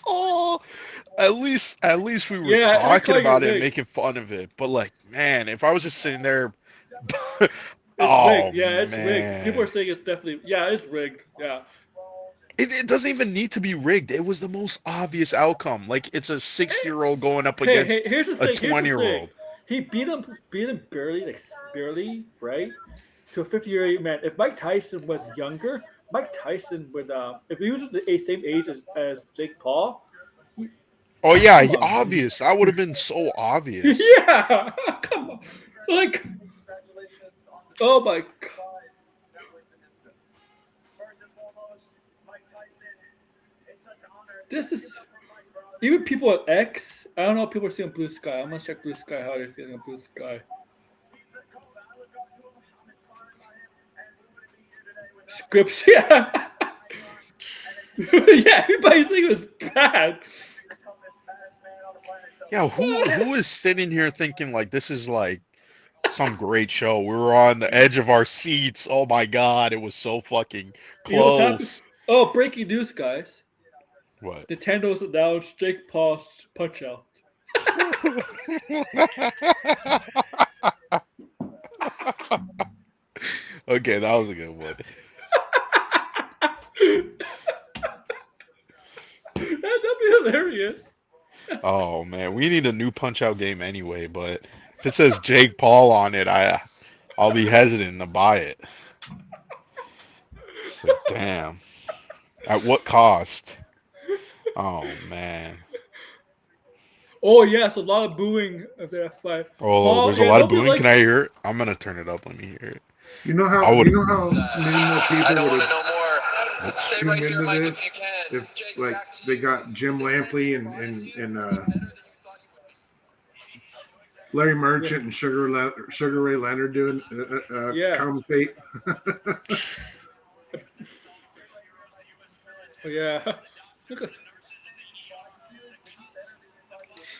oh, at least we were Yeah, I talking call about you it and rigged. making fun of it. But like, man, if I was just sitting there, It's oh rigged. Yeah, it's rigged. People are man, saying it's definitely. Yeah, it's rigged. Yeah. it doesn't even need to be rigged. It was the most obvious outcome. Like it's a 60-year-old going up Hey, against here's the a thing. Here's the thing. 20-year-old. He beat him barely, like barely, right? To a 50-year-old man. If Mike Tyson was younger, Mike Tyson would, if he was the same age as Jake Paul, Oh yeah, come on. obvious. That would have been so obvious. Yeah, come on. Like, oh my god. This is even people at X. I don't know if people are seeing Blue Sky. I'm gonna check Blue Sky how they're feeling on Blue Sky. Scripts, yeah. Yeah, everybody's saying it was bad. Yeah, who is sitting here thinking like this is like some great show? We were on the edge of our seats. Oh my god, it was so fucking You know what's happening? close. Oh, breaking news, guys. What? Nintendo's announced Jake Paul's Punch Out. Okay, that was a good one. That'd be hilarious. Oh man, we need a new Punch Out game anyway. But if it says Jake Paul on it, I'll be hesitant to buy it. It's like, damn. At what cost? Oh man. Oh yes, a lot of booing of that fight. Oh, Paul, there's a yeah, lot of nobody booing. Can likes. I hear it? I'm gonna turn it up. Let me hear it. You know I how would. many more I people don't would want to have know more. Stay tuned right here, into Mike, this if you can. if Jake, like back to they you. got Jim This might Lampley surprise you. and Better than you thought Larry Yeah, Merchant and Sugar Ray Leonard doing yeah, commentate. oh, yeah. Look at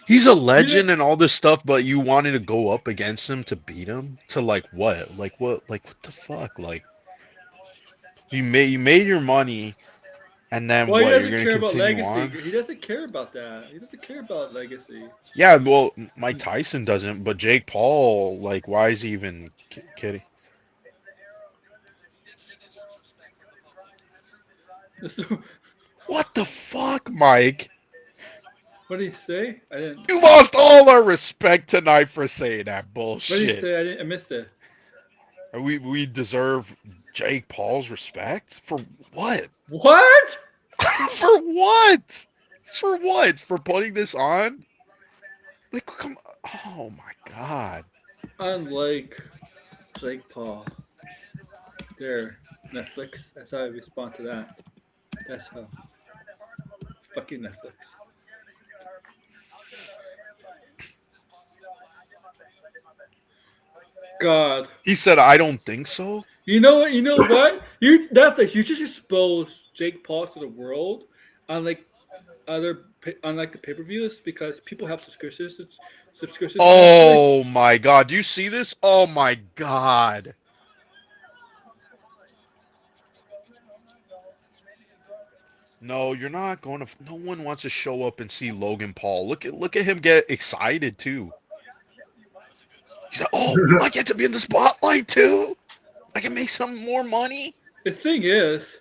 He's a you know. legend and all this stuff, but you wanted to go up against him to beat him to like what? Like what? Like what the fuck? Like you made your money, and then Well, he what? You're doesn't gonna care about continue legacy. on? He doesn't care about that. He doesn't care about legacy. Yeah, well, Mike Tyson doesn't, but Jake Paul, like, why is he even kidding? So, What the fuck, Mike? what did he say? I didn't. You lost all our respect tonight for saying that What did he bullshit. say? I didn't. I missed it. We deserve Jake Paul's respect for what? What? For what? For what? For putting this on? Like, come. Oh my god. Unlike Jake Paul, there, Netflix. That's how I respond to that. That's how. Fucking Netflix. God. He said, "I don't think so." You know what? You know what? You Netflix. You just expose Jake Paul to the world, unlike unlike the pay-per-views, because people have subscriptions to Netflix. Oh my god. Do you see this? Oh my god. No, you're not going to. No one wants to show up and see Logan Paul. Look at him get excited too. He's like, "Oh, I get to be in the spotlight too. I can make some more money." The thing is,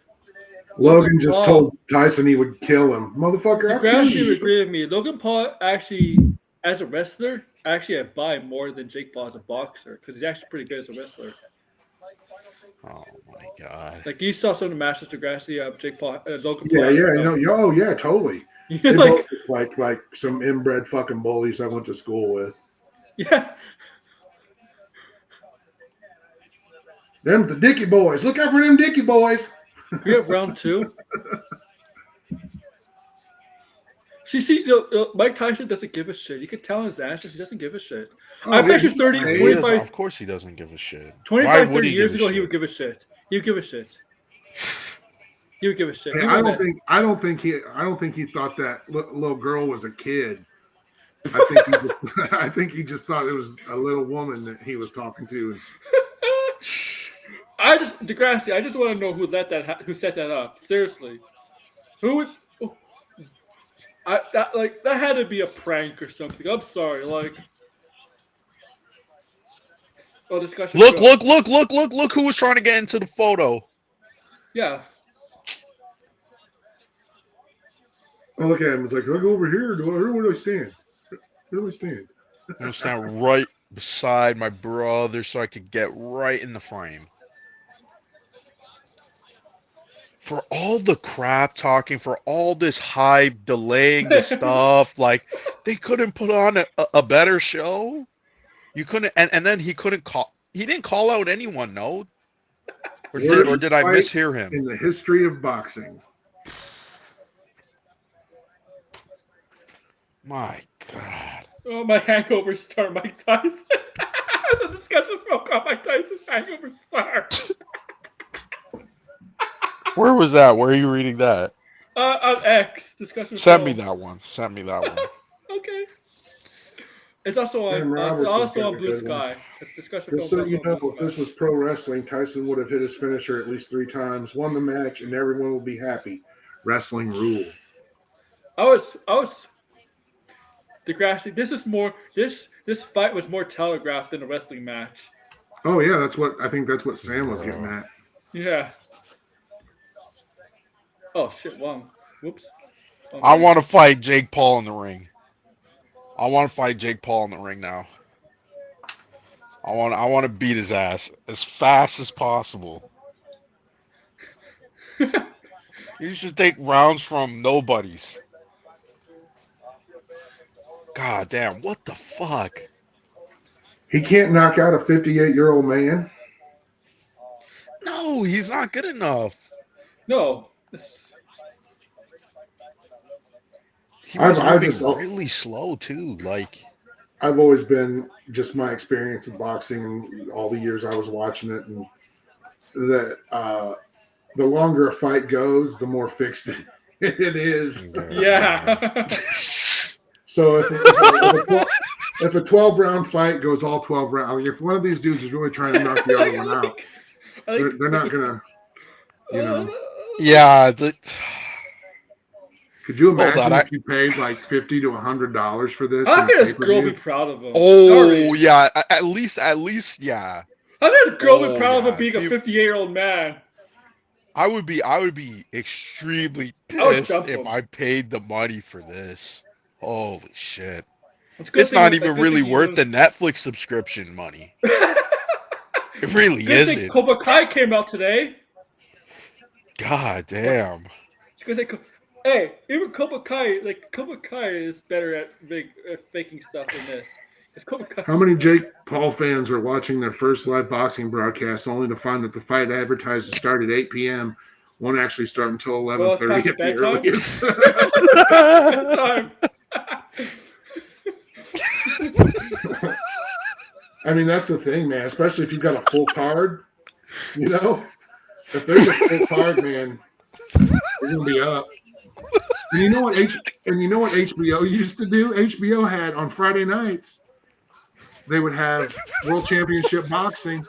Logan Logan just Paul. told Tyson he would kill him. Motherfucker, I'll kill Degrassi would you. agree with me. Logan Paul actually, as a wrestler, actually I buy more than Jake Paul as a boxer because he's actually pretty good as a wrestler. Oh my god. Like you saw some of the matches Degrassi, Jake Paul, Logan Paul. Yeah, yeah, no, oh yeah, totally. You're They like, both look like some inbred fucking bullies I went to school with. yeah. Them's the Dicky boys. Look out for them Dicky boys. We have round two. See, Mike Tyson doesn't give a shit. You can tell in his answers he doesn't give a shit. I bet you 30, He 25, of course he doesn't give a shit. 25, Why would 30 he years give a ago, he would shit? give a shit. He would give a shit. He would give a shit. Hey, He I wouldn't. don't think he thought that little girl was a kid. I think he just, I think he just thought it was a little woman that he was talking to. Degrassi. I just want to know who set that up. Seriously, who would? That had to be a prank or something. I'm sorry. Discussion. Look who was trying to get into the photo. Yeah. Oh, look at him. It's like, do I go over here? Where do I stand? Where do I stand? I'm gonna stand right beside my brother so I could get right in the frame. For all the crap talking, for all this hype, delaying the stuff, like they couldn't put on a better show. You couldn't, and then he couldn't call. He didn't call out anyone, no. Worst Did I fight mishear him? in the history of boxing. My God. Oh, my hangover star, Mike Tyson. That's a discussion broke on Mike Tyson's hangover star. Where was that? Where are you reading that? On X discussion. Send me that one. Send me that one. Okay. It's also on. Sam It's Roberts has also got on a Blue good one. Sky. It's discussion. Just film so you also on know, Blue if this Sky. was pro wrestling, Tyson would have hit his finisher at least 3 times, won the match, and everyone will be happy. Wrestling rules. I was Degrassi. This is more. This fight was more telegraphed than a wrestling match. Oh yeah, I think that's what Sam was getting at. Yeah. Oh shit! Wrong. Whoops. I want to fight Jake Paul in the ring. I want to fight Jake Paul in the ring now. I want to beat his ass as fast as possible. You should take rounds from nobodies. God damn, what the fuck? He can't knock out a 58-year-old man. No, he's not good enough. No. He was I've moving just really slow too. Like, I've always been just my experience of boxing and all the years I was watching it, and that the longer a fight goes, the more fixed it is. Yeah. So if a 12-round fight goes all 12 rounds, if one of these dudes is really trying to knock the other one out, they're not gonna, you know. yeah. Could you Hold on, imagine if you paid like $50 to $100 for this? How in a can this girl be pay-per-view? proud of him? Oh Sorry. yeah, at least yeah. How can this girl be Oh, proud of yeah. him being a 58-year-old man? I would be extremely I would pissed dump if him. I paid the money for this. Holy shit. It's, a good It's thing not like, even good really thing worth the Netflix subscription money. It really Good thing isn't. Cobra Kai came out today. God damn. It's good thing, hey, even Cobra Kai is better at faking stuff than this. Because Cobra Kai. How many Jake Paul fans are watching their first live boxing broadcast only to find that the fight advertised to start at 8 p.m. won't actually start until Well, it's 11:30 past at the bedtime. earliest? I mean, that's the thing, man. Especially if you've got a full card, you know. If there's a full card, man, you're gonna be up. And you know what HBO used to do? HBO had on Friday nights, they would have World Championship Boxing,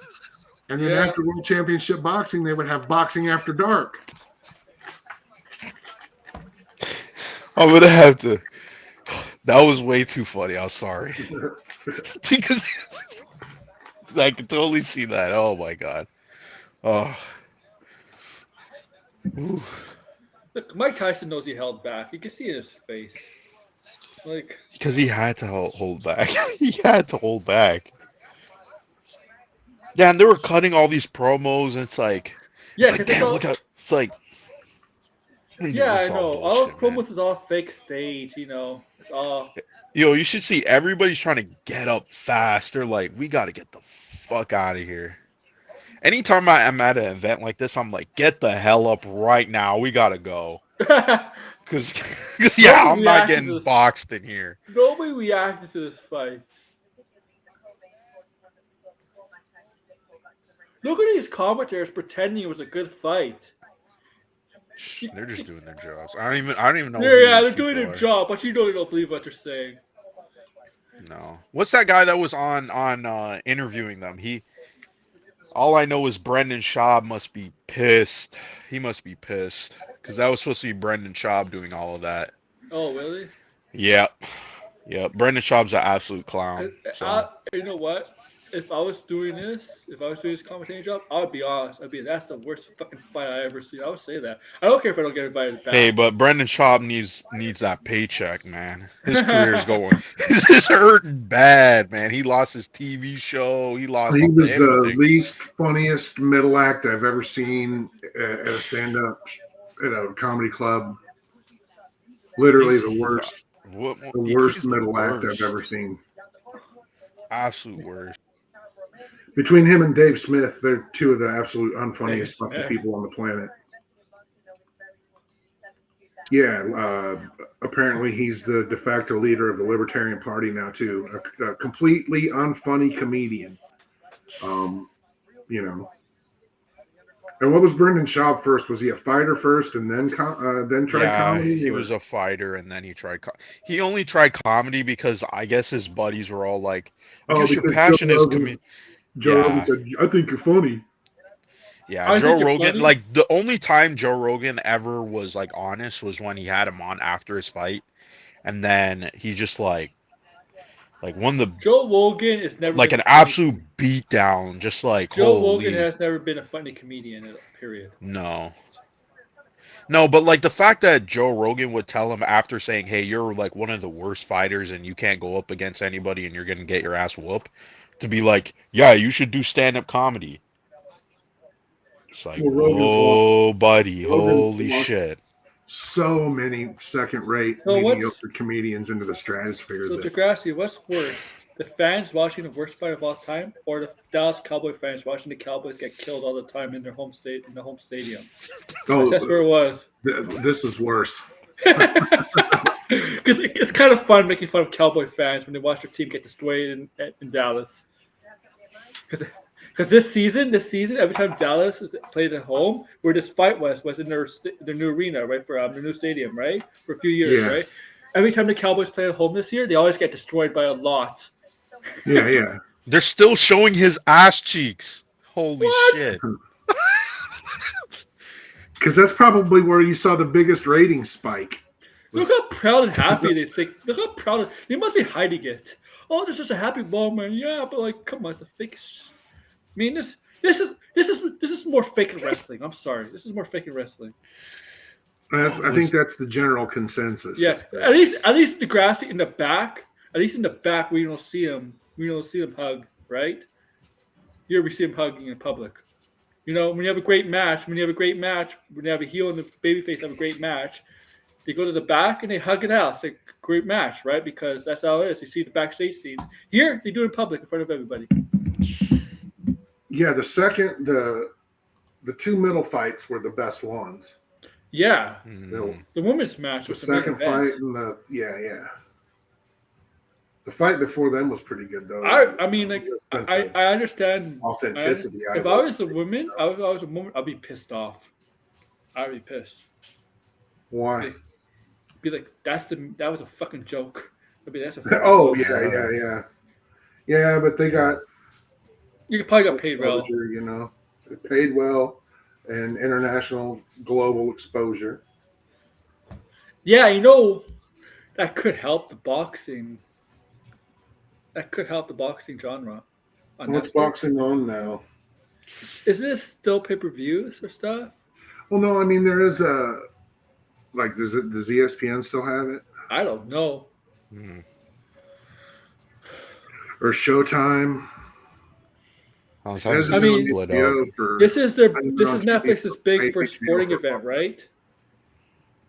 and then Yeah. after World Championship Boxing, they would have Boxing After Dark. I'm gonna have to. That was way too funny. I'm sorry. Because I can totally see that. Oh my god. Oh. Ooh. Look, Mike Tyson knows he held back. You can see it in his face. Like, Because he had to hold back. He had to hold back. Yeah, and they were cutting all these promos, and it's like, yeah, damn, look at, it's like, yeah, I it's all know. All those bullshit, man. promos is all fake stage. You know, it's all. Yo, you should see everybody's trying to get up fast. They're like, we got to get the fuck out of here. Anytime I'm at an event like this, I'm like, get the hell up right now. We got to go. Because yeah, I'm not getting boxed in here. Nobody reacted to this fight. Look at these commentators pretending it was a good fight. They're just doing their jobs. I don't even know. Yeah, they're doing their job, but you know they don't believe what they're saying. No. What's that guy that was on interviewing them? All I know is Brendan Schaub must be pissed. He must be pissed because that was supposed to be Brendan Schaub doing all of that. Oh, really? Yep. Brendan Schaub's an absolute clown. So. You know what? If I was doing this commentating job, I would be honest. That's the worst fucking fight I ever seen. I would say that. I don't care if I don't get invited back. Hey, but Brendan Schaub needs that paycheck, man. His career's going. This is hurting bad, man. He lost his TV show. He was the least funniest middle act I've ever seen at a stand-up at a comedy club. Literally the worst middle act I've ever seen. Absolute worst. Between him and Dave Smith, they're two of the absolute unfunniest fucking people on the planet. Yeah, apparently he's the de facto leader of the Libertarian Party now too. A completely unfunny comedian. You know. And what was Brendan Schaub first? Was he a fighter first and then tried comedy? He was a fighter and then he tried. He only tried comedy because I guess his buddies were all like, "I guess your passion is comedy." Joe Rogan said, "I think you're funny." Yeah, Joe Rogan. Like the only time Joe Rogan ever was like honest was when he had him on after his fight, and then he just like won the. Joe Rogan is never like an absolute beatdown. Just like Joe Rogan has never been a funny comedian. Period. No, but like the fact that Joe Rogan would tell him after saying, "Hey, you're like one of the worst fighters, and you can't go up against anybody, and you're gonna get your ass whooped," to be like, "Yeah, you should do stand-up comedy." It's like, buddy, holy shit. so many second-rate, So what's mediocre comedians into the stratosphere so that Degrassi? What's worse, the fans watching the worst fight of all time, or the Dallas Cowboy fans watching the Cowboys get killed all the time in their home state in the home stadium? That's where it was. this is worse. Because it's kind of fun making fun of Cowboy fans when they watch their team get destroyed in Dallas. Because this season, every time Dallas is played at home, where this fight was in their new arena, right, for their new stadium, right, for a few years, Yeah. right. Every time the Cowboys play at home this year, they always get destroyed by a lot. Yeah. They're still showing his ass cheeks. Holy What? shit. Because that's probably where you saw the biggest rating spike. Look how proud and happy they think. Look how proud they must be hiding it. Oh, this is a happy moment, yeah, but like, come on, it's a fake. I mean, this is more fake than wrestling. I'm sorry, this is more fake than wrestling. I think that's the general consensus. Yes, at least Degrassi in the back. At least in the back, we don't see him. We don't see him hug, right? Here we see him hugging in public. You know, when you have a great match, when you have a heel and the babyface have a great match, they go to the back and they hug it out. It's like a great match, right? Because that's how it is. You see the backstage scenes. Here, they do it in public in front of everybody. Yeah, the two middle fights were the best ones. Yeah, Mm. the women's match The was the main second event. fight and the fight before them was pretty good though. I mean, like, I understand authenticity. If I was a woman, I'd be pissed off. I'd be pissed. Why? Be like, that was a fucking joke. I'd be, that's a Oh joke. yeah. But they got You probably got paid well. exposure, you know, they paid well, and international global exposure. Yeah, you know, that could help the boxing. That could help the boxing genre. On What's Netflix. boxing on now? Isn't this still pay-per-views or stuff? Well, no, I mean there is a does ESPN still have it I don't know. Mm. or Showtime? Sometimes I it's mean, split HBO up. for- This is I don't know if Netflix's big for HBO sporting for event, right?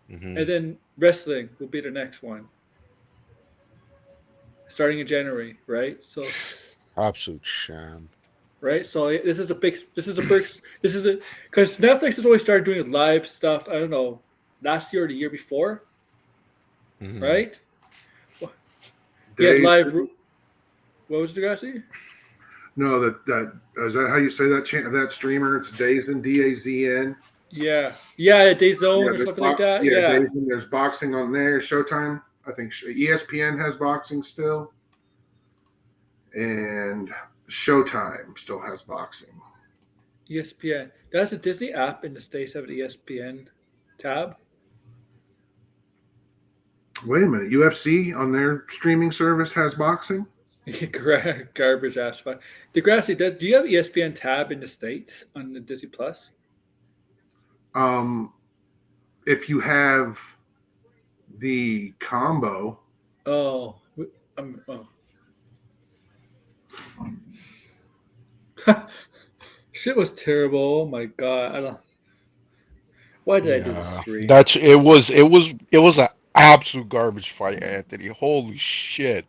Mhm. And then wrestling will be the next one, starting in January, right? So, Absolute sham. right. So this is because Netflix has always started doing live stuff. I don't know, last year or the year before, Mhm. right? He had Days- live. What was the Degrassi? No, that is that how you say that streamer? It's Dazn, DAZN. Yeah, DAZN or there's something like that. Yeah, Dazn. There's boxing on there. Showtime. I think ESPN has boxing still, and Showtime still has boxing. ESPN. That's a Disney app in the States have an ESPN tab. Wait a minute, UFC on their streaming service has boxing? Garbage ass fun. Degrassi, do you have ESPN tab in the States on the Disney Plus? If you have the combo, Oh, oh. Shit was terrible. Oh my god. I don't. Why did I do the stream? It was an absolute garbage fight, Anthony. Holy shit.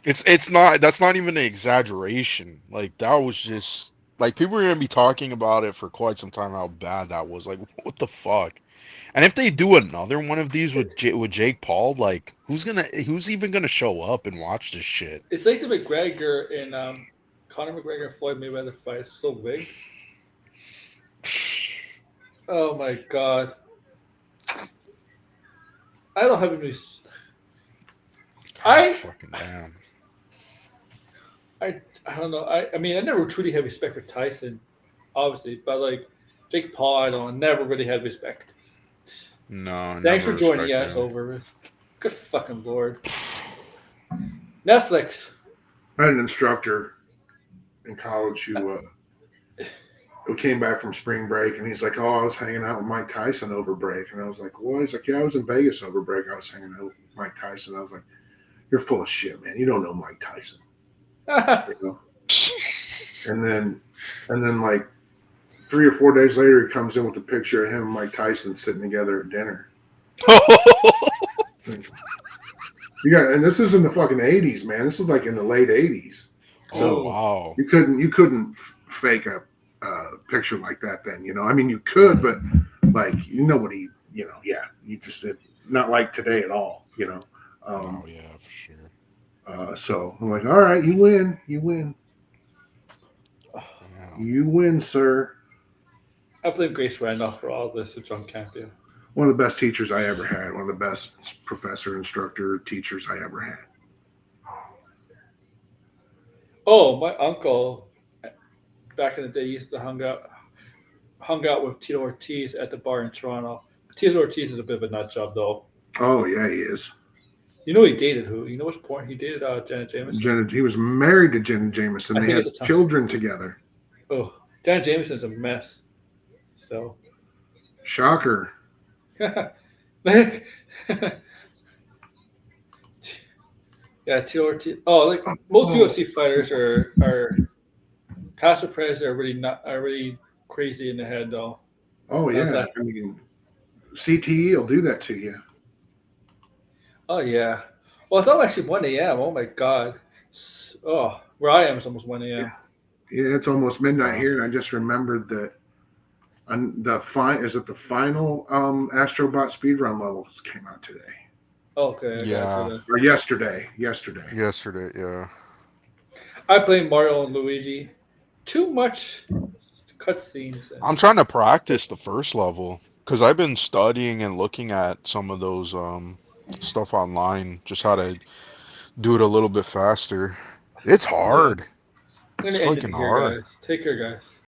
That's not even an exaggeration. Like that was just like people are gonna be talking about it for quite some time how bad that was. Like what the fuck? And if they do another one of these with Jake Paul, like who's even gonna show up and watch this shit? It's like the McGregor and Conor McGregor and Floyd Mayweather fight. It's so big. Oh my god. I don't have any. Fucking damn. I don't know. I mean, I never truly had respect for Tyson, obviously, but like Jake Paul, I never really had respect. No. Thanks for never joining respected us him. over. Good fucking lord. Netflix. I had an instructor in college who came back from spring break, and he's like, "Oh, I was hanging out with Mike Tyson over break," and I was like, "Well," he's like, "Yeah, I was in Vegas over break. I was hanging out with Mike Tyson." I was like, "You're full of shit, man. You don't know Mike Tyson." You know? And then like 3 or 4 days later, he comes in with a picture of him and Mike Tyson sitting together at dinner. You got, and this is in the fucking 80s, man. This is like in the late 80s. Oh So wow. you couldn't fake a picture like that then. You know, I mean, you could, but like nobody, you just not like today at all. You know. Oh yeah, for sure. So I'm like, all right, you win, Yeah. you win, sir. I blame Grace Randolph for all this at John Campia. One of the best teachers I ever had. One of the best professor, instructor, teachers I ever had. Oh, my uncle back in the day used to hung out with Tito Ortiz at the bar in Toronto. Tito Ortiz is a bit of a nut job though. Oh yeah, he is. You know he dated who? You know which porn he dated? Janet Jameson. He was married to Jenna Jameson. I They think had at the time. children together. Oh, Janet Jameson's a mess. So, Shocker. yeah, Tito Ortiz. Oh, like most UFC fighters are past or present are really crazy in the head though. Oh How's yeah. that? I mean, CTE will do that to you. Oh yeah. Well, it's almost actually 1 a.m. Oh my god. Oh, where I am, it's almost 1 a.m. Yeah, it's almost midnight here, and I just remembered that the final Astrobot speedrun levels came out today Okay. Yeah. or yesterday. Yesterday, yeah. I play Mario and Luigi. Too much cutscenes. I'm trying to practice the first level because I've been studying and looking at some of those stuff online, just how to do it a little bit faster. It's hard. I'm It's gonna end it fucking here, hard. guys. Take care, guys.